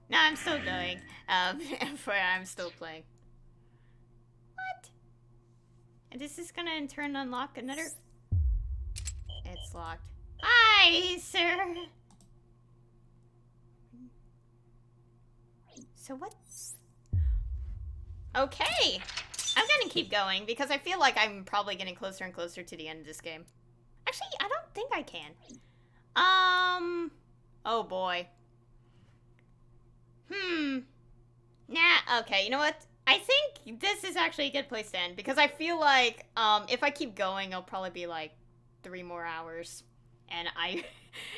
No, I'm still going. I'm still playing. What? And this is gonna in turn unlock another... It's locked. Hi, sir! So what? Okay! I'm gonna keep going because I feel like I'm probably getting closer and closer to the end of this game. Actually, I don't think I can. Oh boy. Nah, okay, you know what? I think this is actually a good place to end because I feel like, if I keep going, it'll probably be like 3 more hours. And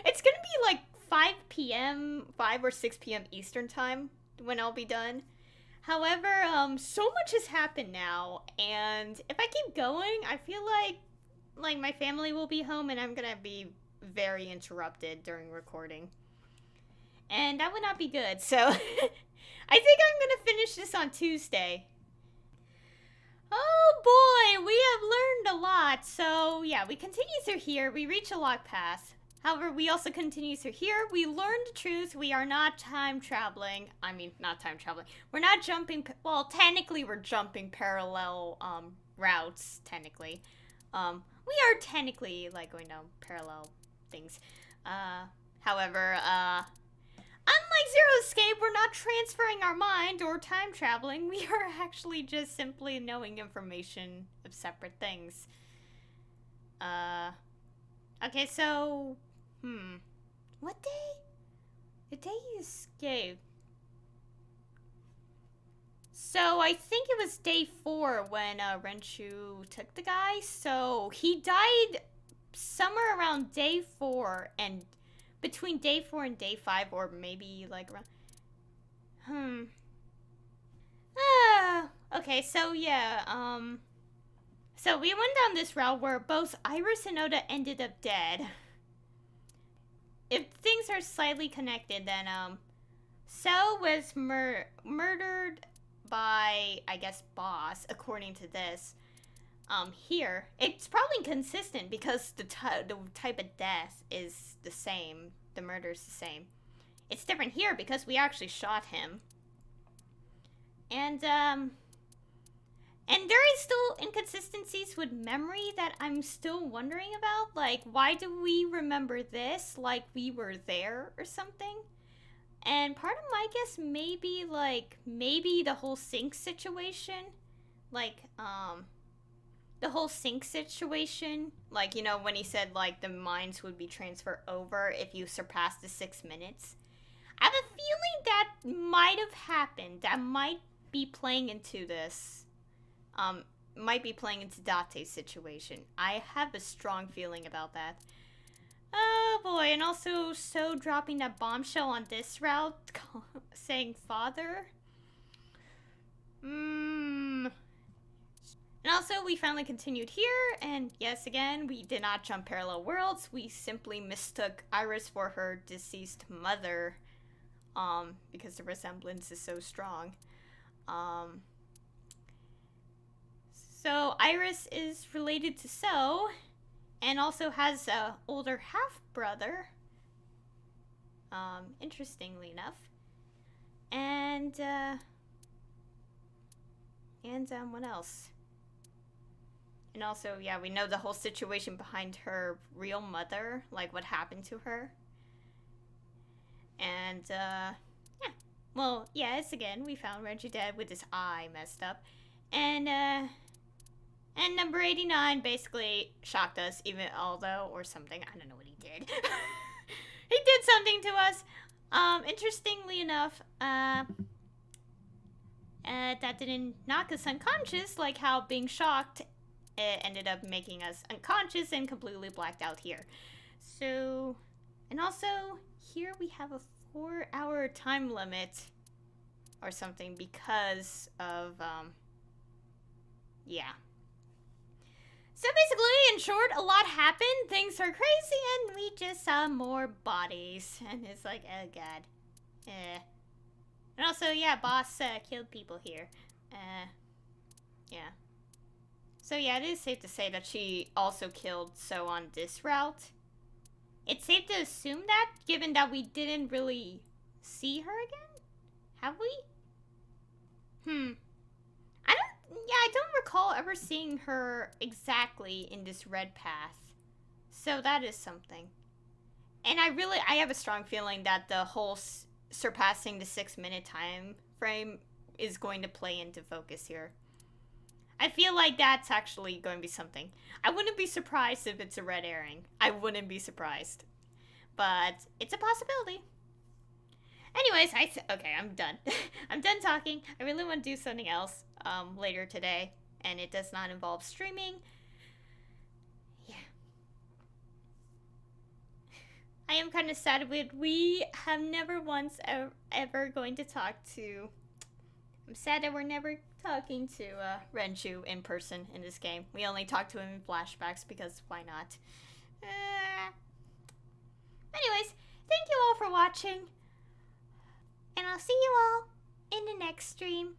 it's gonna be like 5 p.m., 5 or 6 p.m. Eastern time when I'll be done. However, so much has happened now, and if I keep going, I feel like my family will be home and I'm gonna be very interrupted during recording. And that would not be good, so I think I'm gonna finish this on Tuesday. Oh boy, we have learned a lot. So yeah, we continue through here, we reach a lock pass. However, we also continue through here. We learned the truth. We are not time traveling. I mean, not time traveling. We're not jumping. Well, technically, we're jumping parallel routes. Technically, we are technically like going down parallel things. However, unlike Zero Escape, we're not transferring our mind or time traveling. We are actually just simply knowing information of separate things. Okay, so. What day? The day you escaped. So I think it was day 4 when Renshu took the guy. So he died somewhere around day 4 and between day 4 and day 5, or maybe like around. Okay, so yeah, so we went down this route where both Iris and Oda ended up dead. If things are slightly connected, then, Cell was murdered by, I guess, Boss, according to this. Here, it's probably consistent because the type of death is the same. The murder's the same. It's different here because we actually shot him. And there is still inconsistencies with memory that I'm still wondering about. Like, why do we remember this like we were there or something? And part of my guess maybe, like, maybe the whole sync situation. Like, the whole sync situation. Like, you know, when he said, like, the minds would be transferred over if you surpass the 6 minutes. I have a feeling that might have happened. That might be playing into this. Might be playing into Date's situation. I have a strong feeling about that. Oh boy, and also So dropping that bombshell on this route, saying father. And also, we finally continued here, and yes, again, we did not jump parallel worlds. We simply mistook Iris for her deceased mother, because the resemblance is so strong. So Iris is related to So, and also has a older half-brother, interestingly enough. And what else? And also, yeah, we know the whole situation behind her real mother, like what happened to her. And, yeah. Well, yes, again, we found Reggie dead with his eye messed up. And number 89 basically shocked us, even although, or something, I don't know what he did. He did something to us. Interestingly enough, that didn't knock us unconscious, like how being shocked ended up making us unconscious and completely blacked out here. So, and also, here we have a 4-hour time limit or something because of, yeah. So basically, in short, a lot happened, things are crazy, and we just saw more bodies. And it's like, oh god. And also, yeah, Boss killed people here. Yeah. So yeah, it is safe to say that she also killed So on this route. it's safe to assume that, given that we didn't really see her again? Have we? I don't recall ever seeing her exactly in this red path. So that is something. And I have a strong feeling that the whole surpassing the 6-minute time frame is going to play into focus here. I feel like that's actually going to be something. I wouldn't be surprised if it's a red herring. I wouldn't be surprised. But it's a possibility. Anyways, okay, I'm done. I'm done talking. I really want to do something else later today, and it does not involve streaming. Yeah. I am kind of sad we have never once ever going to talk to... I'm sad that we're never talking to Renshu in person in this game. We only talk to him in flashbacks because why not? Anyways, thank you all for watching. And I'll see you all in the next stream.